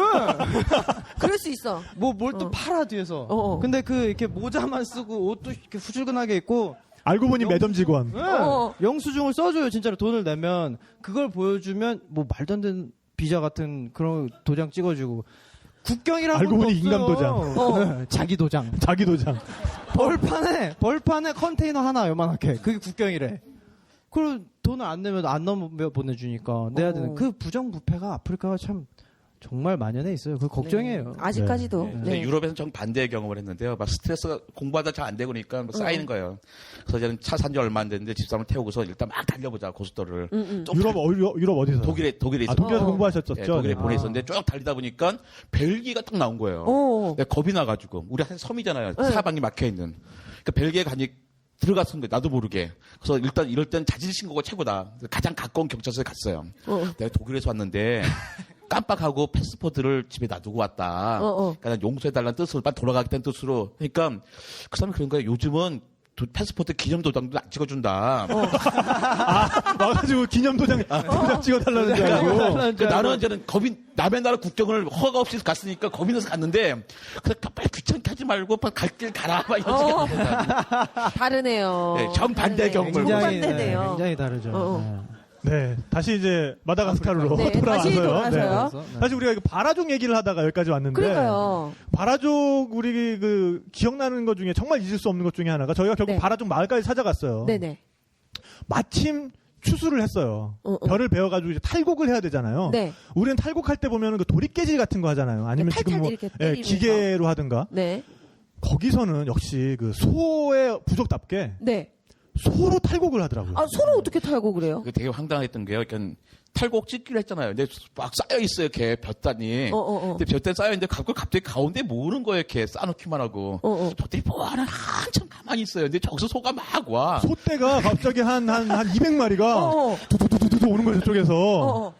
그럴 수 있어. 뭘 또 팔아 뒤에서. 근데 이렇게 모자만 쓰고 옷도 이렇게 후줄근하게 입고 알고 보니 매점 직원. 영수증을 써줘요. 진짜로 돈을 내면 그걸 보여주면 뭐 말도 안 되는 비자 같은 그런 도장 찍어주고 국경이라고 알고 보니 인감 도장. 자기 도장. 자기 도장. 벌판에 컨테이너 하나 요만하게 그게 국경이래. 그럼 돈을 안 내면 안 넘어 보내주니까 내야 되는 그 부정부패가 아프리카가 참 정말 만연해 있어요. 그 걱정이에요. 아직까지도. 네. 네. 근데 유럽에서는 정 반대의 경험을 했는데요. 막 스트레스가 공부하다 잘 안 되고 그러니까 막 쌓이는 거예요. 그래서 저는 차 산 지 얼마 안 됐는데 집사람을 태우고서 일단 막 달려보자 고속도로를. 좀 유럽 어디서? 독일에 있었어요. 독일에서 공부하셨었죠. 네, 독일에 네. 보내 있었는데 쭉 달리다 보니까 벨기에가 딱 나온 거예요. 네, 겁이 나가지고 우리 한 섬이잖아요. 사방이 막혀 있는. 그러니까 벨기에 가니 들어갔은 거예요. 나도 모르게. 그래서 일단 이럴 땐 자진 신고가 최고다. 가장 가까운 경찰서에 갔어요. 내가 독일에서 왔는데 깜빡하고 패스포드를 집에 놔두고 왔다. 그러니까 용서해달라는 뜻으로 빨리 돌아가겠다는 뜻으로. 그러니까 그 사람이 그런 거예요. 요즘은 패스포드 기념 도장도 안 찍어준다. 와가지고 기념도장 찍어달라는 줄 알고. 그러니까 나는 이제는 남의 나라 국경을 허가 없이 갔으니까 겁이 나서 갔는데 그래 빨리 귀찮게 하지 말고 갈 길 가라 막 이런 식으로. 다르네요. 네, 정반대의 경험을. 정반대네요. 굉장히 다르죠. 네, 다시 이제 마다가스카르로 네, 다시 돌아와서요. 네. 다시 우리가 이거 바라족 얘기를 하다가 여기까지 왔는데, 그러니까요. 바라족 우리 그 기억나는 것 중에 정말 잊을 수 없는 것 중에 하나가 저희가 결국 네. 바라족 마을까지 찾아갔어요. 네네. 마침 추수를 했어요. 별을 베어가지고 이제 탈곡을 해야 되잖아요. 네. 우리는 탈곡할 때 보면은 그 도리깨질 같은 거 하잖아요. 아니면 탈탈 지금 뭐 이렇게 예, 때리면서. 기계로 하든가. 네. 거기서는 역시 그 소의 부족답게 네. 소로 탈곡을 하더라고요. 아, 서로 어떻게 탈고 그래요? 그 되게 황당했던 게요. 그러니까 탈곡 찍기로 했잖아요. 근데 막 쌓여 있어요. 이렇게 볕단이. 근데 볕단 쌓여 있는데 그걸 갑자기 가운데 모으는 거예요. 이렇게 쌓아놓기만 하고. 저들이 뭐하나 한참 가만히 있어요. 근데 저기서 소가 막 와. 소떼가 갑자기 한 200마리가 두두두두두 오는 거예요. 저쪽에서.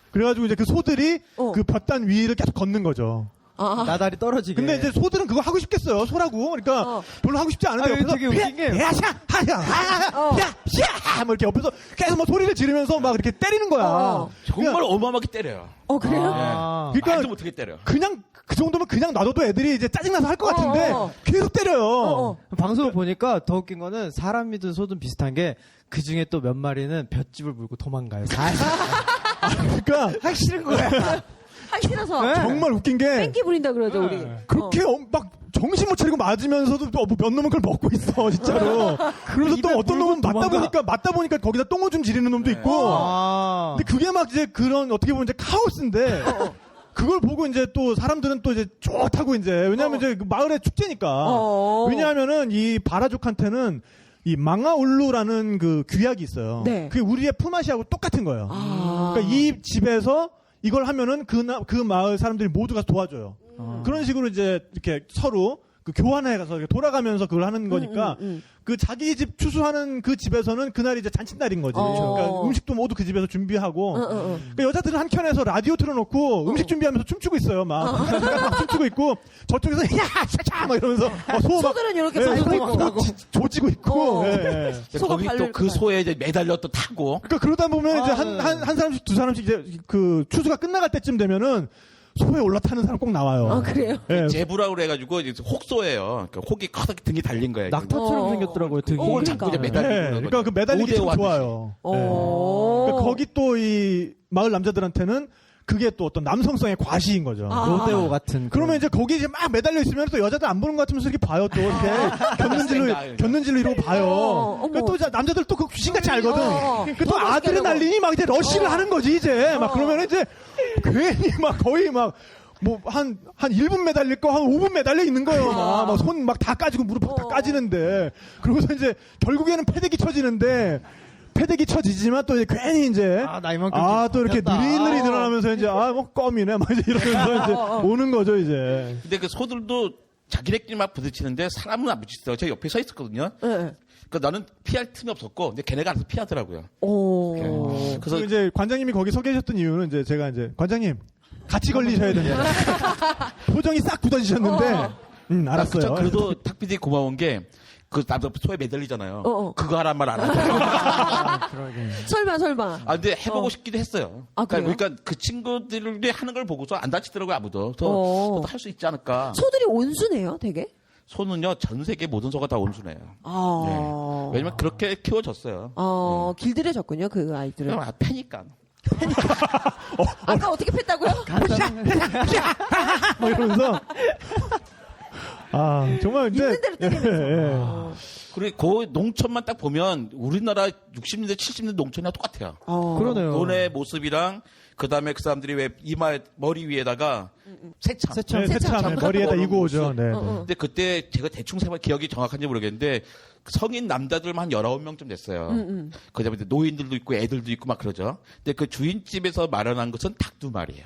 그래가지고 이제 그 소들이 그 볕단 위를 계속 걷는 거죠. 나다리 떨어지게. 근데 이제 소들은 그거 하고 싶겠어요. 소라고. 그러니까 별로 하고 싶지 않은데 옆에서 되게 웃긴 게 야샤 하야 야샤 뭐 이렇게 옆에서 계속 막 소리를 지르면서 막 이렇게 때리는 거야. 정말 어마어마하게 때려요. 그래요? 그러니까 말도 못하게 때려. 그냥 그 정도면 그냥 놔둬도 애들이 이제 짜증나서 할 것 같은데 계속 때려요. 방송을 보니까 더 웃긴 거는 사람이든 소든 비슷한 게 그 중에 또 몇 마리는 볏짚을 물고 도망가요. 그러니까 하기 싫은 거야. 하기 싫어서. 정말 웃긴 게 뺑기 부린다 그러죠, 우리. 그렇게 막 정신 못 차리고 맞으면서도 몇 놈은 그걸 먹고 있어 진짜로. 그래서 또 어떤 놈은 맞다 보니까 거기다 똥을 좀 지르는 놈도 있고. 근데 그게 막 이제 그런 어떻게 보면 이제 카오스인데. 그걸 보고 이제 또 사람들은 또 이제 좋다고 이제 왜냐하면 이제 그 마을의 축제니까. 왜냐하면은 이 바라족한테는 이 망아울루라는 그 귀약이 있어요. 네. 그게 우리의 품앗이하고 똑같은 거예요. 그러니까 이 집에서 이걸 하면은 그 마을 사람들이 모두가 도와줘요. 그런 식으로 이제 이렇게 서로 그 교환해 가서 돌아가면서 그걸 하는 거니까 그 자기 집 추수하는 그 집에서는 그날이 이제 잔칫날인 거지. 그러니까 음식도 모두 그 집에서 준비하고. 그러니까 여자들은 한켠에서 라디오 틀어놓고 음식 준비하면서 춤추고 있어요. 막 춤추고 있고 저쪽에서 야샤샤 막 이러면서 소들은 이렇게 밟고 있고. 조지고 있고. 예. 소가 거기 또 발을 그 소에 이제 매달려 또 타고. 그러니까 그러다 보면 이제 한 사람씩 두 사람씩 이제 그 추수가 끝나갈 때쯤 되면은 소에 올라타는 사람 꼭 나와요. 아, 그래요? 예. 제부라고 그래가지고 이제 혹소예요. 그러니까 혹이 커다랗게 등이 달린 거예요. 낙타처럼 생겼더라고요, 등이. 혹을 자꾸 이제 매달리고. 네, 그러는 그러니까 그 매달리기 참 오대오 좋아요. 네. 그러니까 거기 또 이 마을 남자들한테는 그게 또 어떤 남성성의 과시인 거죠. 로데오 같은. 그러면 이제 거기 이제 막 매달려 있으면 또 여자들 안 보는 것 같으면서 이렇게 봐요 또 이렇게 곁눈질로 이러고 봐요. 그러니까 또 이제 남자들 또 그 귀신같이 알거든. 그러니까 또 아드레날린이 막 이제 러쉬를 하는 거지 이제 막 그러면 이제 괜히 막 거의 막 뭐 한 1분 매달릴 거 한 5분 매달려 있는 거예요. 막 손 막 다 까지고 무릎 다 까지는데 그러고서 이제 결국에는 패대기 쳐지는데 패대기 쳐지지만 또 이제 괜히 이제 또 이렇게 느릿느릿 일어나면서 이제 뭐 껌이네 막 이제 이러면서 이제 오는 거죠 이제. 근데 그 소들도 자기네끼리 막 부딪히는데 사람은 안 부딪히더라고요. 제가 옆에 서 있었거든요. 네. 그러니까 나는 피할 틈이 없었고 근데 걔네가 알아서 피하더라고요. 그래서 이제 관장님이 거기 서 계셨던 이유는 이제 제가 이제 관장님 같이 걸리셔야 된다. 표정이 싹 굳어지셨는데 알았어요. 그래도 탁PD 고마운 게 그 남자 소에 매달리잖아요. 그거 하란 말 안 하더라고요. 설마. 근데 해보고 싶기도 했어요. 그러니까 그 친구들이 하는 걸 보고서 안 다치더라고요, 아무도. 저도 할 수 있지 않을까. 소들이 온순해요, 되게? 소는요, 전 세계 모든 소가 다 온순해요. 네. 왜냐면 그렇게 키워졌어요. 길들여졌군요, 그 아이들은. 패니까. 아까 어떻게 팼다고요? 뭐 이러면서. 정말 이제. 있는 대로 때리면서. 그리고 그 농촌만 딱 보면 우리나라 60년대, 70년대 농촌이랑 똑같아요. 그러네요. 논의 모습이랑 그다음에 그 사람들이 왜 이마 머리 위에다가 새참. 네, 새참 머리에다 이고 오죠. 네. 근데 그때 제가 대충 세번 기억이 정확한지 모르겠는데 성인 남자들만 한 19명쯤 됐어요. 그다음에 노인들도 있고 애들도 있고 막 그러죠. 근데 그 주인집에서 마련한 것은 닭 2마리예요.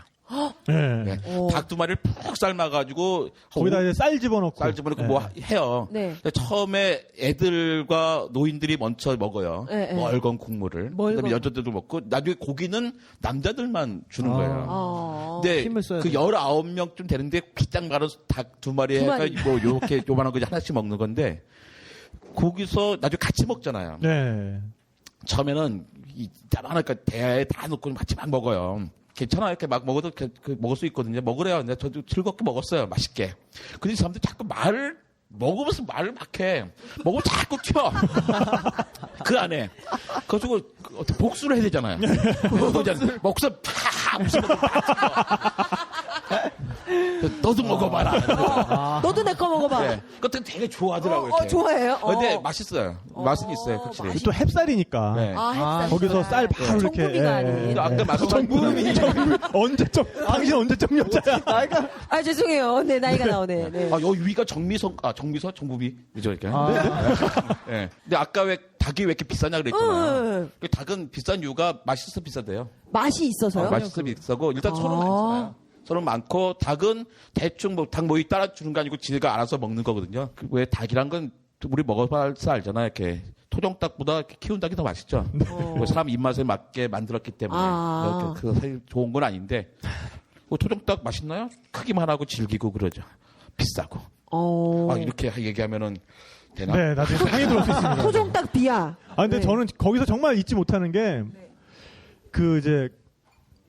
네. 닭 2마리를 푹 삶아가지고 거기다 이제 쌀 집어넣고 뭐 해요. 네. 근데 처음에 애들과 노인들이 먼저 먹어요. 네, 네. 멀건 국물을. 그다음에 여자들도 먹고 나중에 고기는 남자들만 주는 거예요. 근데 힘을 써야 그 19명쯤 되는데 귀짝 마른 닭 2마리 해가 뭐 요렇게 요만한 거 하나씩 먹는 건데 거기서 나중에 같이 먹잖아요. 네. 처음에는 하나니까 대야에 다 놓고 같이 막 먹어요. 괜찮아 이렇게 막 먹어도 먹을 수 있거든요. 먹으래요. 근데 저도 즐겁게 먹었어요. 맛있게. 근데 사람들이 자꾸 먹으면서 말을 막 해. 먹으면 자꾸 튀어. 그 안에. 그래가지고 어떻게 복수를 해야 되잖아요. 먹고서 팍 웃으면서 너도 먹어봐라. 너도 내 거 먹어봐. 네. 그것도 되게 좋아하더라고요. 이렇게. 좋아해요? 근데 맛있어요. 맛은 있어요. 확실히. 또 햅쌀이니까 네. 햇살. 거기서 쌀 바로 이렇게 정부비가 아닌. 아까 말씀하신 언제적 당신 언제적 여자야? 아, 죄송해요. 네, 나이가 나오네. 네. 여기 위가 정부비. 그죠, 이렇게. 네. 근데 아까 왜 닭이 왜 이렇게 비싸냐 그랬잖아요. 그 닭은 비싼 이유가 맛있어서 비싸대요. 맛이 있어서요? 맛있어서 비싸고, 일단 서로 많잖아요. 서로 많고, 닭은 대충 닭 모이 따라 주는 게 아니고 지네가 알아서 먹는 거거든요. 왜 닭이란 건 우리 먹어봐서 알잖아요. 이렇게. 토종닭보다 키운 닭이 더 맛있죠. 사람 입맛에 맞게 만들었기 때문에. 그래서 사실 좋은 건 아닌데. 토종닭 맛있나요? 크기만 하고 질기고 그러죠. 비싸고. 이렇게 얘기하면은 되나? 네, 나중에 상이 들어올 수 있습니다. 토종닭 비야. 근데 저는 거기서 정말 잊지 못하는 게 이제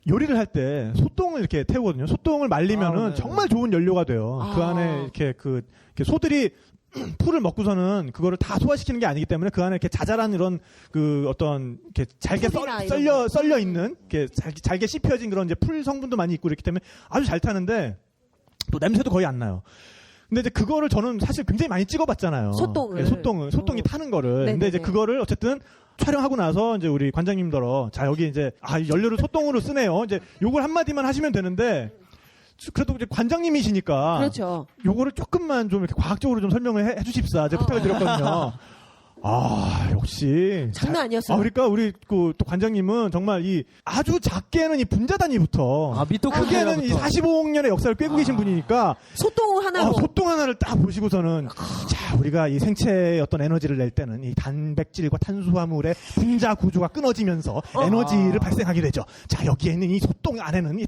요리를 할 때 소똥을 이렇게 태우거든요. 소똥을 말리면은 정말 좋은 연료가 돼요. 그 안에 이렇게 소들이 풀을 먹고서는 그거를 다 소화시키는 게 아니기 때문에 그 안에 이렇게 자잘한 이런 어떤 이렇게 잘게 썰려 있는 이렇게 잘게 씹혀진 그런 이제 풀 성분도 많이 있고 이렇기 때문에 아주 잘 타는데 또 냄새도 거의 안 나요. 근데 이제 그거를 저는 사실 굉장히 많이 찍어봤잖아요. 소똥을. 네, 소똥이 타는 거를. 네네네. 근데 이제 그거를 어쨌든 촬영하고 나서 이제 우리 관장님더러 자 여기 이제 연료를 소똥으로 쓰네요. 이제 요걸 한마디만 하시면 되는데 그래도 이제 관장님이시니까 그렇죠. 요거를 조금만 좀 이렇게 과학적으로 좀 설명을 해주십사 제가 부탁을 드렸거든요. 역시 장난 아니었어요. 그러니까 우리 또 관장님은 정말 아주 작게는 이 분자 단위부터 크게는 이 45억 년의 역사를 꿰고 계신 분이니까 소똥 하나로 소똥 하나를 딱 보시고서는 자 우리가 이 생체의 어떤 에너지를 낼 때는 이 단백질과 탄수화물의 분자 구조가 끊어지면서 에너지를 발생하게 되죠. 자 여기에 있는 이 소똥 안에는 이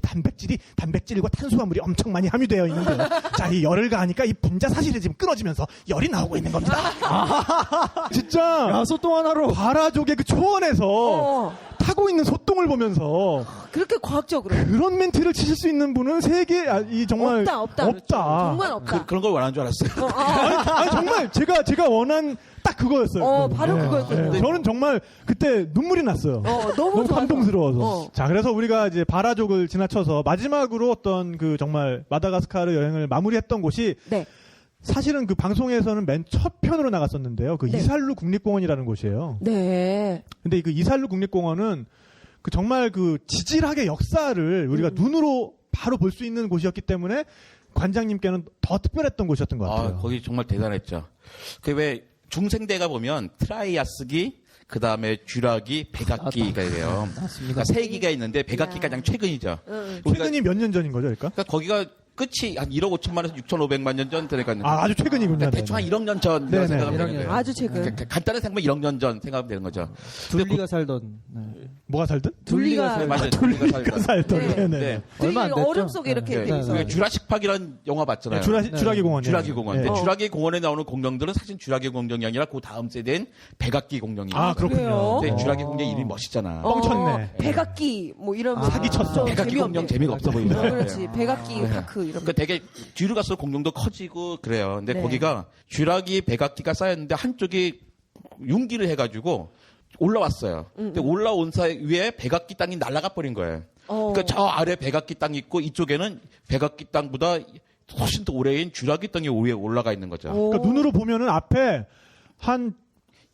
단백질과 탄수화물이 엄청 많이 함유되어 있는데 자 이 열을 가하니까 이 분자 사실이 지금 끊어지면서 열이 나오고 있는 겁니다. 진짜 소똥 하나로 바라족의 그 초원에서 타고 있는 소똥을 보면서 그렇게 과학적으로 그런 멘트를 치실 수 있는 분은 세계 정말 없다. 정말 없다. 그런 걸 원하는 줄 알았어요. 아니 정말 제가 원한 딱 그거였어요. 바로 그거였거든요. 저는 정말 그때 눈물이 났어요. 너무 감동스러워서. 자, 그래서 우리가 이제 바라족을 지나쳐서 마지막으로 어떤 정말 마다가스카르 여행을 마무리했던 곳이 네. 사실은 그 방송에서는 맨 첫 편으로 나갔었는데요. 이살루 국립공원이라는 곳이에요. 네. 근데 그 이살루 국립공원은 정말 지질학의 역사를 우리가 눈으로 바로 볼 수 있는 곳이었기 때문에 관장님께는 더 특별했던 곳이었던 것 같아요. 거기 정말 대단했죠. 왜 중생대가 보면 트라이아스기, 그 다음에 쥐라기, 백악기가 돼요. 맞습니다. 그러니까 세 기가 있는데 백악기가 가장 최근이죠. 최근이 몇 년 전인 거죠, 그러니까? 거기가 끝이 한 1억 5천만에서 6,500만 년 전 되니까. 아주 최근이군요. 대충 한 1억 년 전 생각하면 되는 거예요. 아주 최근. 간단하게 생각하면 1억 년 전 생각하면 되는 거죠. 둘리가 살던. 뭐가 살든? 둘리가 맞아요. 둘리가 살던. 네. 얼마 안 됐죠? 얼음 속에 이렇게 돼 있어요. 주라식 파크라는 영화 봤잖아요. 주라기 공원. 주라기 공원. 네. 근데 주라기 공원에 나오는 공룡들은 사실 주라기 공룡이 아니라 그 다음 세대인 백악기 공룡이에요. 그렇군요. 근데 주라기 공룡 이름이 멋있잖아. 뻥쳤네. 백악기 뭐 이런 사기쳤어. 백악기 공룡 재미가 없어 보이죠. 그렇지. 백악기 파크 이런 거. 되게 뒤로 갈수록 공룡도 커지고 그래요. 근데 네. 거기가 쥐라기, 백악기가 쌓였는데 한쪽이 융기를 해가지고 올라왔어요. 근데 올라온 사이 위에 백악기 땅이 날아가 버린 거예요. 그러니까 저 아래 백악기 땅이 있고 이쪽에는 백악기 땅보다 훨씬 더 오래인 쥐라기 땅이 위에 올라가 있는 거죠. 그러니까 눈으로 보면은 앞에 한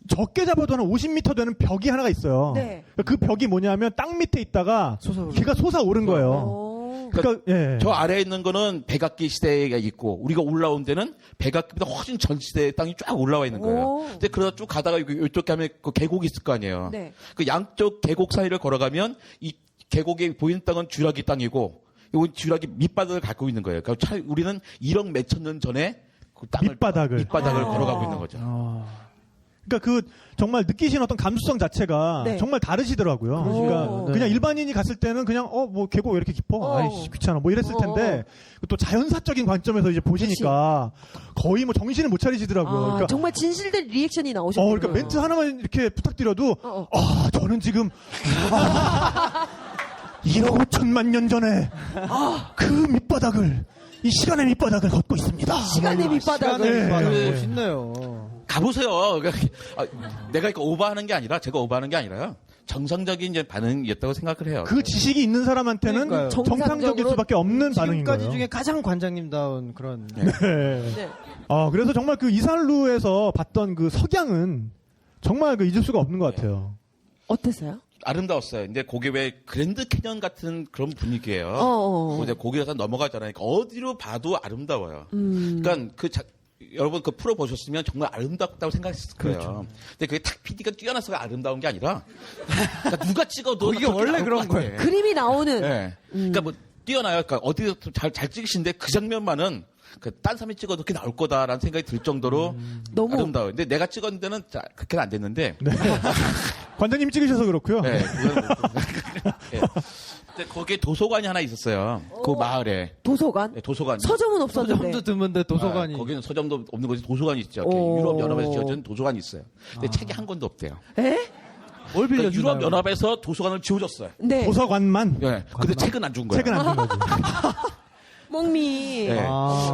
적게 잡아도 한 50m 되는 벽이 하나가 있어요. 네. 그 벽이 뭐냐면 땅 밑에 있다가 걔가 솟아오른 거예요. 그러니까 예. 저 아래에 있는 거는 백악기 시대가 있고 우리가 올라온 데는 백악기보다 훨씬 전 시대의 땅이 쫙 올라와 있는 거예요. 근데 그러다 쭉 가다가 이쪽 가면 그 계곡이 있을 거 아니에요. 네. 그 양쪽 계곡 사이를 걸어가면 이 계곡에 보이는 땅은 쥐라기 땅이고 이건 쥐라기 밑바닥을 갖고 있는 거예요. 그러니까 우리는 1억 몇천 년 전에 그 땅을 밑바닥을 걸어가고 있는 거죠. 그러니까 그 정말 느끼신 어떤 감수성 자체가 네. 정말 다르시더라고요. 그러니까 그냥 일반인이 갔을 때는 그냥 뭐 계곡 왜 이렇게 깊어? 아이씨 귀찮아 뭐 이랬을 텐데 또 자연사적인 관점에서 이제 보시니까 거의 뭐 정신을 못 차리시더라고요. 그러니까 정말 진실된 리액션이 나오셨어요. 그러니까 멘트 하나만 이렇게 부탁드려도 저는 지금 1억 5천만 년 전에 그 밑바닥을 이 시간의 밑바닥을 걷고 있습니다. 시간의 밑바닥을. 멋있네요. 가보세요. 내가 이거 오버하는 게 아니라 제가 오버하는 게 아니라요. 정상적인 이제 반응이었다고 생각을 해요. 그 지식이 있는 사람한테는 그러니까요. 정상적일 수밖에 없는 반응인 거예요. 지금까지 중에 가장 관장님다운 그런. 네. 그래서 정말 그 이산루에서 봤던 그 석양은 정말 그 잊을 수가 없는 것 같아요. 어땠어요? 아름다웠어요. 근데 거기 왜 그랜드 캐년 같은 그런 분위기예요. 이제 거기에서 넘어가잖아요. 그러니까 어디로 봐도 아름다워요. 그러니까 여러분 그 프로 보셨으면 정말 아름답다고 생각했을 거예요. 그렇죠. 근데 그게 탁 PD가 뛰어나서 아름다운 게 아니라 그러니까 누가 찍어도 이게 원래 그런 거예요. 그림이 나오는. 네. 그러니까 뭐 뛰어나요. 그러니까 어디서 잘 찍으신데 그 장면만은 딴 사람이 찍어도 그렇게 나올 거다라는 생각이 들 정도로 너무 아름다워요. 근데 내가 찍은 데는 그렇게는 안 됐는데. 네. 관장님 찍으셔서 그렇고요. 네. 네. 근데 거기에 도서관이 하나 있었어요. 그 마을에. 도서관? 네, 도서관. 서점은 없었는데. 서점도 드문데 도서관이. 거기는 서점도 없는 곳이 도서관이 있죠. 유럽 연합에서 지어진 도서관이 있어요. 근데 책이 한 권도 없대요. 에? 뭘 빌려주나요? 유럽 연합에서 도서관을 지어줬어요. 네. 도서관만. 네. 근데 책은 안 준 거예요. 책은 안 준 거지. 몽미. 네.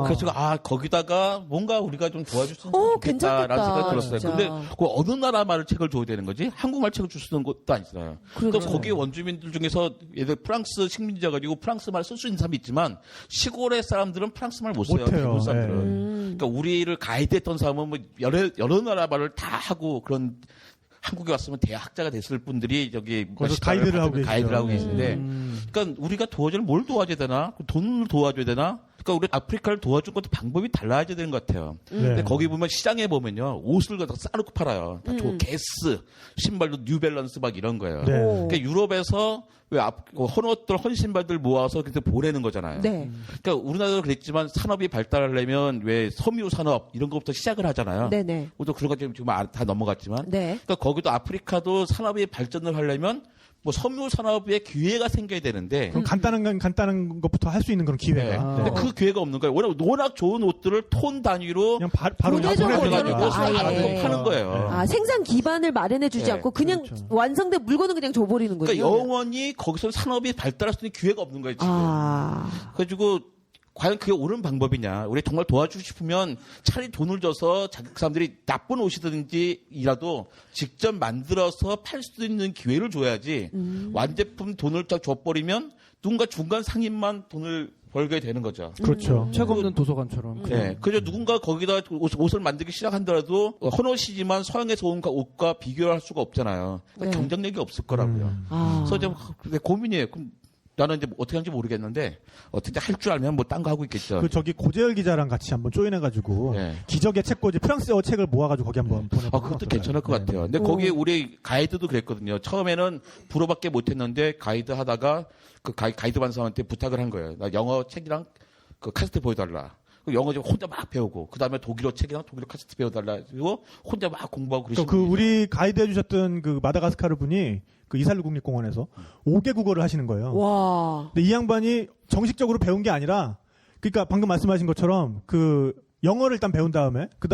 그래서 거기다가 뭔가 우리가 좀 도와줄 수 괜찮겠다, 있겠다라는 생각이 들었어요. 진짜. 근데 그 어느 나라 말을 책을 줘야 되는 거지? 한국말 책을 줄 수 있는 것도 아니잖아요. 또 거기 원주민들 중에서 예를 프랑스 식민지자 가지고 프랑스 말 쓸 수 있는 사람이 있지만 시골의 사람들은 프랑스 말 못 써요. 못해요. 대부분 사람들은. 그러니까 우리를 가이드했던 사람은 뭐 여러 나라 말을 다 하고 그런 한국에 왔으면 대학자가 됐을 분들이 저기 거기서 가이드를 하고 계신데, 그러니까 우리가 도와줄 뭘 도와줘야 되나? 돈을 도와줘야 되나? 그러니까 우리 아프리카를 도와줄 것도 방법이 달라야 되는 것 같아요. 근데 거기 보면 시장에 보면요 옷을 갖다 싸놓고 팔아요. 다 게스, 신발도 뉴밸런스 막 이런 거예요. 네. 그러니까 유럽에서 왜 헌옷들, 헌신발들 모아서 그때 보내는 거잖아요. 네. 그러니까 우리나라도 그랬지만 산업이 발달하려면 왜 섬유 산업 이런 것부터 시작을 하잖아요. 네네. 또 그런 거 지금 다 넘어갔지만. 네. 그러니까 거기도 아프리카도 산업이 발전을 하려면 뭐 섬유 산업에 기회가 생겨야 되는데. 그럼 간단한 것부터 할 수 있는 그런 기회가. 근데 그 기회가 없는 거예요. 워낙 좋은 옷들을 톤 단위로 그냥 바로 보내줘가지고 파는 거예요. 생산 기반을 마련해주지 네. 않고 그냥 완성된 물건은 그냥 줘버리는군요. 그러니까 영원히 거기서 산업이 발달할 수 있는 기회가 없는 거예요, 지금. 그래가지고 과연 그게 옳은 방법이냐. 우리 정말 도와주고 싶으면 차라리 돈을 줘서 그 사람들이 나쁜 옷이든지라도 직접 만들어서 팔 수 있는 기회를 줘야지 완제품 돈을 딱 줘버리면 누군가 중간 상인만 돈을 벌게 되는 거죠. 그렇죠. 책 없는 도서관처럼. 네. 그래서 누군가 거기다 옷을 만들기 시작한다라도 헌옷이지만 서양에서 온 옷과 비교할 수가 없잖아요. 그러니까 경쟁력이 없을 거라고요. 그래서 좀 고민이에요. 그럼 나는 이제 어떻게 하는지 모르겠는데 어떻게 할 줄 알면 뭐 딴 거 하고 있겠죠. 그 저기 고재열 기자랑 같이 한번 조인해가지고 기적의 책꽂이 프랑스어 책을 모아가지고 거기 한번 보내보면 그것도 괜찮을 것 같아요. 근데 거기 우리 가이드도 그랬거든요. 처음에는 불어밖에 못했는데 가이드 하다가 그 가이드 반사한테 부탁을 한 거예요. 나 영어 책이랑 그 카세트 보여달라. 영어 좀 혼자 막 배우고 그 다음에 독일어 책이랑 독일어 카세트 배워달라. 그리고 혼자 막 공부하고 그러시는 그 우리 가이드 해주셨던 그 마다가스카르 분이 그 이살루 국립공원에서 5개 국어를 하시는 거예요. 와. 근데 이 양반이 정식적으로 배운 게 아니라, 그러니까 방금 말씀하신 것처럼 그 영어를 일단 배운 다음에 그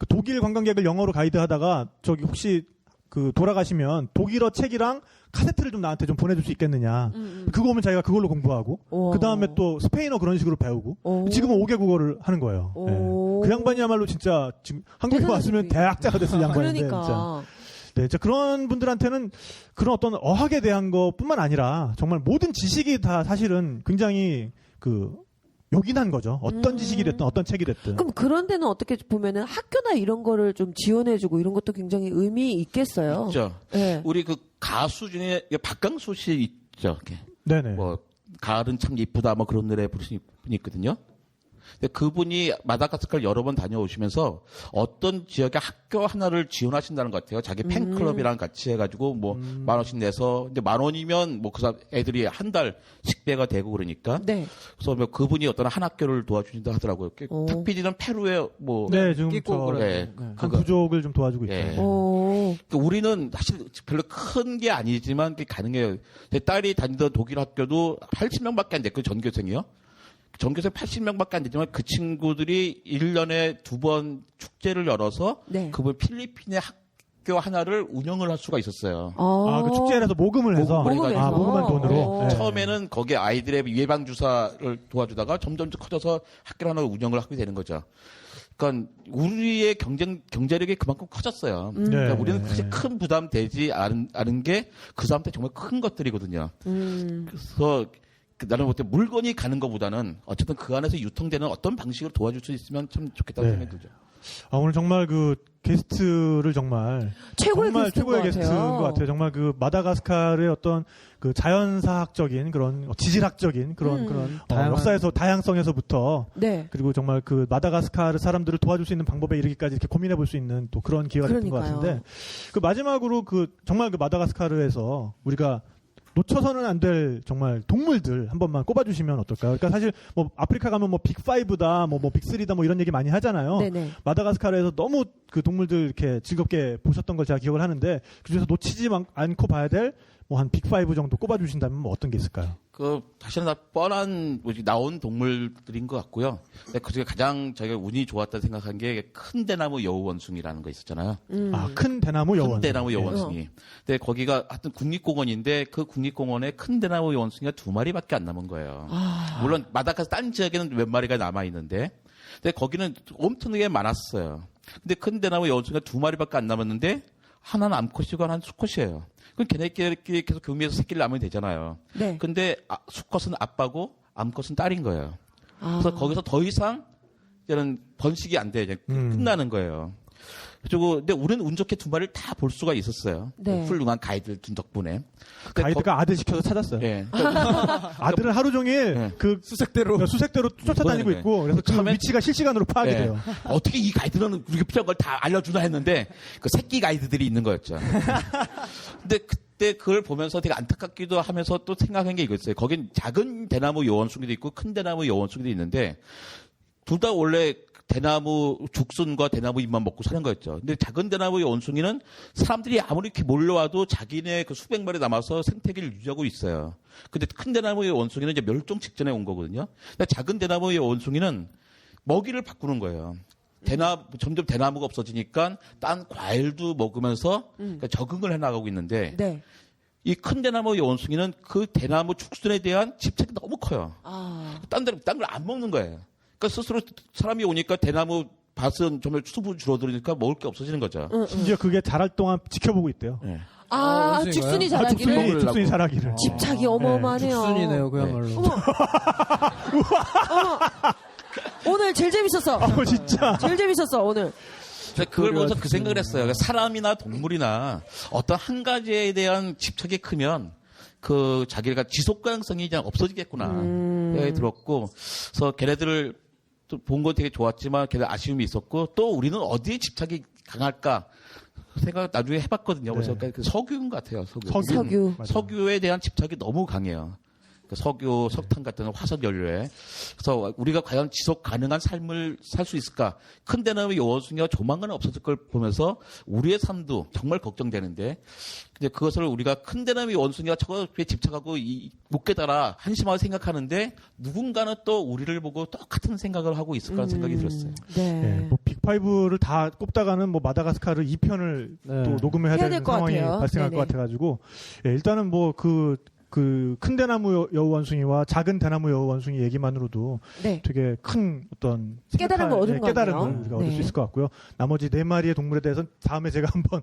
독일 관광객을 영어로 가이드하다가 저기 혹시 그 돌아가시면 독일어 책이랑 카세트를 좀 나한테 좀 보내줄 수 있겠느냐. 그거 오면 자기가 그걸로 공부하고 그 다음에 또 스페인어 그런 식으로 배우고 지금은 5개 국어를 하는 거예요. 네. 그 양반이야말로 진짜 지금 한국에 왔으면 대학자가 됐을 양반인데. 그러니까. 진짜. 네, 그런 분들한테는 그런 어떤 어학에 대한 것뿐만 아니라 정말 모든 지식이 다 사실은 굉장히 그 요긴한 거죠. 어떤 지식이 됐든 어떤 책이 됐든. 그럼 그런 데는 어떻게 보면은 학교나 이런 거를 좀 지원해주고 이런 것도 굉장히 의미 있겠어요. 있죠. 네. 우리 그 가수 중에 박강수 씨 있죠. 이렇게. 네네. 뭐 가을은 참 예쁘다 뭐 그런 노래 부르신 분이 있거든요. 근데 그분이 마다가스카를 여러 번 다녀오시면서 어떤 지역의 학교 하나를 지원하신다는 것 같아요. 자기 팬클럽이랑 같이 해가지고 뭐 10,000원씩 내서 근데 10,000원이면 뭐 그 사람 애들이 한 달 식배가 되고 그러니까. 네. 그래서 뭐 그분이 어떤 한 학교를 도와주신다 하더라고요. 탁 PD는 페루에 뭐 네, 지금 끼고 네, 한 부족을 좀 도와주고 있죠. 예. 오. 우리는 사실 별로 큰 게 아니지만 그게 가능해요. 제 딸이 다니던 독일 학교도 80명밖에 안 됐고 전교생이요. 전교생 80명밖에 안 되지만 그 친구들이 1년에 2번 축제를 열어서 네. 그분 필리핀의 학교 하나를 운영을 할 수가 있었어요. 그 축제에서 모금을 해서. 모금해서. 아, 모금한 돈으로. 네. 처음에는 거기에 아이들의 예방주사를 도와주다가 점점 커져서 학교 하나 운영을 하게 되는 거죠. 그러니까 우리의 경제력이 그만큼 커졌어요. 그러니까 우리는 사실 큰 부담 되지 않은 게 그 사람한테 정말 큰 것들이거든요. 그래서 나는 볼 때 물건이 가는 것보다는 어쨌든 그 안에서 유통되는 어떤 방식으로 도와줄 수 있으면 참 좋겠다는 생각이 들죠. 오늘 정말 그 게스트를 정말 최고의 게스트인 것 같아요. 정말 그 마다가스카르의 어떤 그 자연사학적인 그런 지질학적인 그런 역사에서 다양성에서부터 네. 그리고 정말 그 마다가스카르 사람들을 도와줄 수 있는 방법에 이르기까지 이렇게 고민해 볼 수 있는 또 그런 기회가 됐던 것 같은데 그 마지막으로 그 정말 그 마다가스카르에서 우리가 놓쳐서는 안 될 정말 동물들 한 번만 꼽아주시면 어떨까요? 그러니까 사실 뭐 아프리카 가면 뭐 빅5다, 뭐 빅3다 뭐 이런 얘기 많이 하잖아요. 네네. 마다가스카르에서 너무 그 동물들 이렇게 즐겁게 보셨던 걸 제가 기억을 하는데 그중에서 놓치지 않고 봐야 될 뭐 한 빅5 정도 꼽아주신다면 뭐 어떤 게 있을까요? 사실은 다 뻔한 나온 동물들인 것 같고요. 근데 그중에 가장 저희가 운이 좋았다 생각한 게 큰 대나무 여우원숭이라는 거 있었잖아요. 큰 대나무 여원숭이. 큰 대나무 여원숭이. 근데 거기가 하여튼 국립공원인데 그 국립공원에 큰 대나무 여원숭이가 2마리밖에 안 남은 거예요. 물론 마다가스카르 딴 지역에는 몇 마리가 남아 있는데, 근데 거기는 엄청나게 많았어요. 근데 큰 대나무 여원숭이가 2마리밖에 안 남았는데 하나는 암컷이고 하나는 수컷이에요. 그럼 걔네끼리 계속 교미해서 새끼를 낳으면 되잖아요. 네. 근데 수컷은 아빠고 암컷은 딸인 거예요. 그래서 거기서 더 이상 이런 번식이 안 돼. 이제 끝나는 거예요. 그리고 근데 우리는 운 좋게 2마리를 다 볼 수가 있었어요. 네. 훌륭한 가이드를 둔 덕분에. 가이드가 아들 시켜서 찾았어요. 예. 아들은 하루 종일 그 수색대로 쫓아다니고 네. 있고 그래서 그 처음에- 위치가 실시간으로 파악이 돼요. 어떻게 이 가이드는 우리가 필요한 걸 다 알려주나 했는데 그 새끼 가이드들이 있는 거였죠. 근데 그때 그걸 보면서 되게 안타깝기도 하면서 또 생각한 게 이거였어요. 거긴 작은 대나무 여원숭이도 있고 큰 대나무 여원숭이도 있는데 둘 다 원래 대나무 죽순과 대나무 잎만 먹고 사는 거였죠. 근데 작은 대나무 원숭이는 사람들이 아무리 이렇게 몰려와도 자기네 그 수백 마리 남아서 생태계를 유지하고 있어요. 근데 큰 대나무의 원숭이는 이제 멸종 직전에 온 거거든요. 근데 작은 대나무의 원숭이는 먹이를 바꾸는 거예요. 점점 대나무가 없어지니까 딴 과일도 먹으면서 그러니까 적응을 해나가고 있는데 네. 이 큰 대나무의 원숭이는 그 대나무 죽순에 대한 집착이 너무 커요. 딴 걸 안 먹는 거예요. 그러니까 스스로 사람이 오니까 대나무 밭은 정말 수분 줄어들으니까 먹을 게 없어지는 거죠. 심지어 그게 자랄 동안 지켜보고 있대요. 네. 죽순이 자라기를. 죽순이 자라기를. 집착이 어마어마하네요. 죽순이네요, 그야말로. 어머. 오늘 제일 재밌었어. 진짜. 제일 재밌었어, 오늘. 그걸 보면서 그 생각을 했어요. 그러니까 사람이나 동물이나 어떤 한 가지에 대한 집착이 크면 그 자기가 지속 가능성이 그냥 없어지겠구나 생각이 들었고, 그래서 걔네들을 본 건 되게 좋았지만 걔네 아쉬움이 있었고, 또 우리는 어디에 집착이 강할까 생각 나중에 해봤거든요. 그래서 그 석유인 것 같아요. 석유. 석유에 대한 집착이 너무 강해요. 그 석유, 석탄 같은 화석 연료에. 그래서 우리가 과연 지속 가능한 삶을 살 수 있을까? 큰 대나무 여원숭이가 조만간 없어질 걸 보면서 우리의 삶도 정말 걱정되는데, 근데 그것을 우리가 큰 대나무 여원숭이가 저거에 집착하고 못 깨달아 한심하게 생각하는데 누군가는 또 우리를 보고 똑같은 생각을 하고 있을 거라는 생각이 들었어요. 네. 뭐 빅5를 다 꼽다가는 뭐 마다가스카르 2편을 또 녹음을 해야 해야 되는 될 것 상황이 같아요. 발생할 네네. 것 같아가지고 일단은 뭐 그 그 큰 대나무 여우 원숭이와 작은 대나무 여우 원숭이 얘기만으로도 네. 되게 큰 어떤 깨달음을 얻은 거 깨달음을 같네요. 우리가 얻을 네. 수 있을 것 같고요. 나머지 4마리의 동물에 대해서는 다음에 제가 한번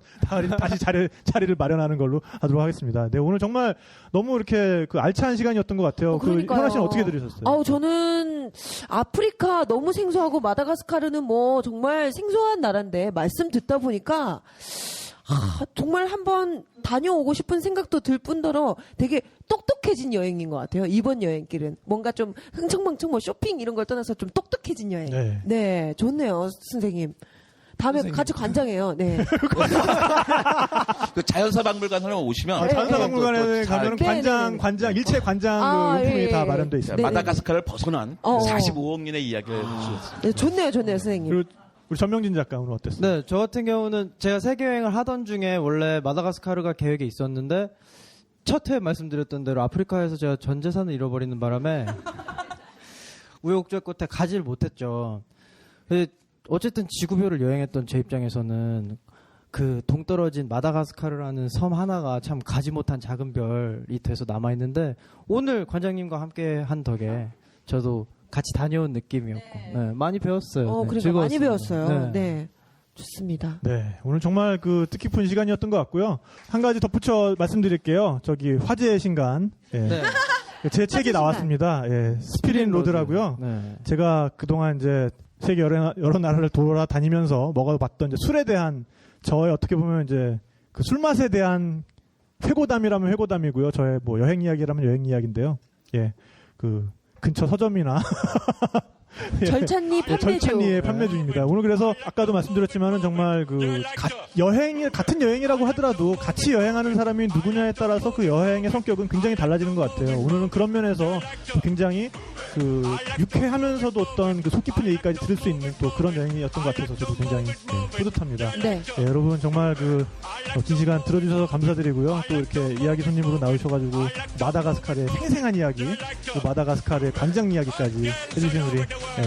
다시 자리를 마련하는 걸로 하도록 하겠습니다. 네, 오늘 정말 너무 이렇게 그 알찬 시간이었던 것 같아요. 그 그러니까요. 현아 씨는 어떻게 들으셨어요? 저는 아프리카 너무 생소하고 마다가스카르는 뭐 정말 생소한 나라인데 말씀 듣다 보니까 정말 한번 다녀오고 싶은 생각도 들 뿐더러 되게 똑똑해진 여행인 것 같아요. 이번 여행길은 뭔가 좀 흥청망청 뭐 쇼핑 이런 걸 떠나서 좀 똑똑해진 여행. 네. 네, 좋네요, 선생님. 다음에 같이 관장해요. 네. 그 자연사박물관 하나 오시면 자연사박물관에 또 잘- 가면은 관장 일체 관장 그 용품이 예, 다 예. 마련돼 있습니다. 네네. 마다가스카르를 벗어난 어. 45억 년의 이야기를 할 수 있습니다. 네, 좋네요, 선생님. 그리고 우리 전명진 작가 오늘 어땠어요? 네, 저 같은 경우는 제가 세계 여행을 하던 중에 원래 마다가스카르가 계획에 있었는데 첫 회 말씀드렸던 대로 아프리카에서 제가 전 재산을 잃어버리는 바람에 우여곡절 끝에 가지를 못했죠. 근데 어쨌든 지구별을 여행했던 제 입장에서는 그 동떨어진 마다가스카르라는 섬 하나가 참 가지 못한 작은 별이 돼서 남아있는데 오늘 관장님과 함께 한 덕에 저도 같이 다녀온 느낌이었고 네, 많이 배웠어요. 네, 그러니까 즐거웠습니다. 많이 배웠어요. 네. 네. 좋습니다. 네, 오늘 정말 그 뜻깊은 시간이었던 것 같고요. 한 가지 덧붙여 말씀드릴게요. 저기 화제의 신간. 예. 네. 제 책이 신간. 나왔습니다. 예, 스피린 로드라고요. 네. 제가 그동안 이제 세계 여러 나라를 돌아다니면서 먹어봤던 이제 술에 대한 저의 어떻게 보면 이제 그 술맛에 대한 회고담이라면 회고담이고요. 저의 뭐 여행 이야기라면 여행 이야기인데요. 예, 그 근처 서점이나 예. 절찬리 판매주. 절찬리의 판매 중입니다. 오늘 그래서 아까도 말씀드렸지만은 정말 그 같은 여행이라고 하더라도 같이 여행하는 사람이 누구냐에 따라서 그 여행의 성격은 굉장히 달라지는 것 같아요. 오늘은 그런 면에서 굉장히 그 유쾌하면서도 어떤 그 속 깊은 얘기까지 들을 수 있는 또 그런 여행이었던 것 같아서 저도 굉장히 뿌듯합니다. 네. 예, 여러분 정말 그 긴 시간 들어주셔서 감사드리고요. 또 이렇게 이야기 손님으로 나오셔가지고 마다가스카르의 생생한 이야기, 또 마다가스카르의 관장 이야기까지 해주신 우리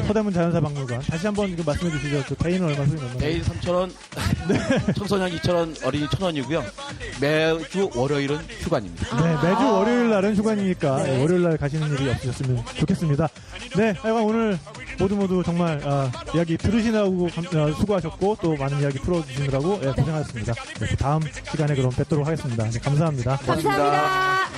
서대문 자연사박물관 다시 한번 말씀해 주시죠. 그 개인은 얼마 소리 개인 3,000원, 청소년 2,000원, 어린이 1,000원이고요. 매주 월요일은 휴관입니다. 네, 매주 월요일 날은 휴관이니까 네. 월요일 날 가시는 일이 없으셨으면 좋겠습니다. 네, 하여간 오늘 모두 정말 이야기 들으시느라고 수고하셨고 또 많은 이야기 풀어주시느라고 고생하셨습니다. 네, 다음 시간에 그럼 뵙도록 하겠습니다. 네, 감사합니다. 감사합니다.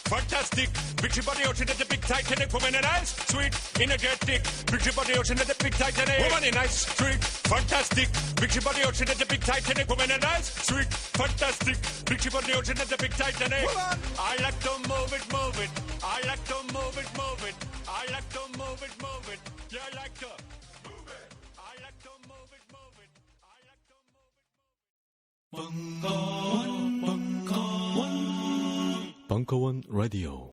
Fantastic, big body ocean at the big Titanic woman and ice, sweet, energetic, big body ocean at the big Titanic woman and ice, sweet, fantastic, big body ocean at the big Titanic woman and ice, sweet, fantastic, big body ocean at the big Titanic. I like to move it, I like to move it, I like to move it, yeah, I like to move it, I like to move it, I like to move it. 벙커원 라디오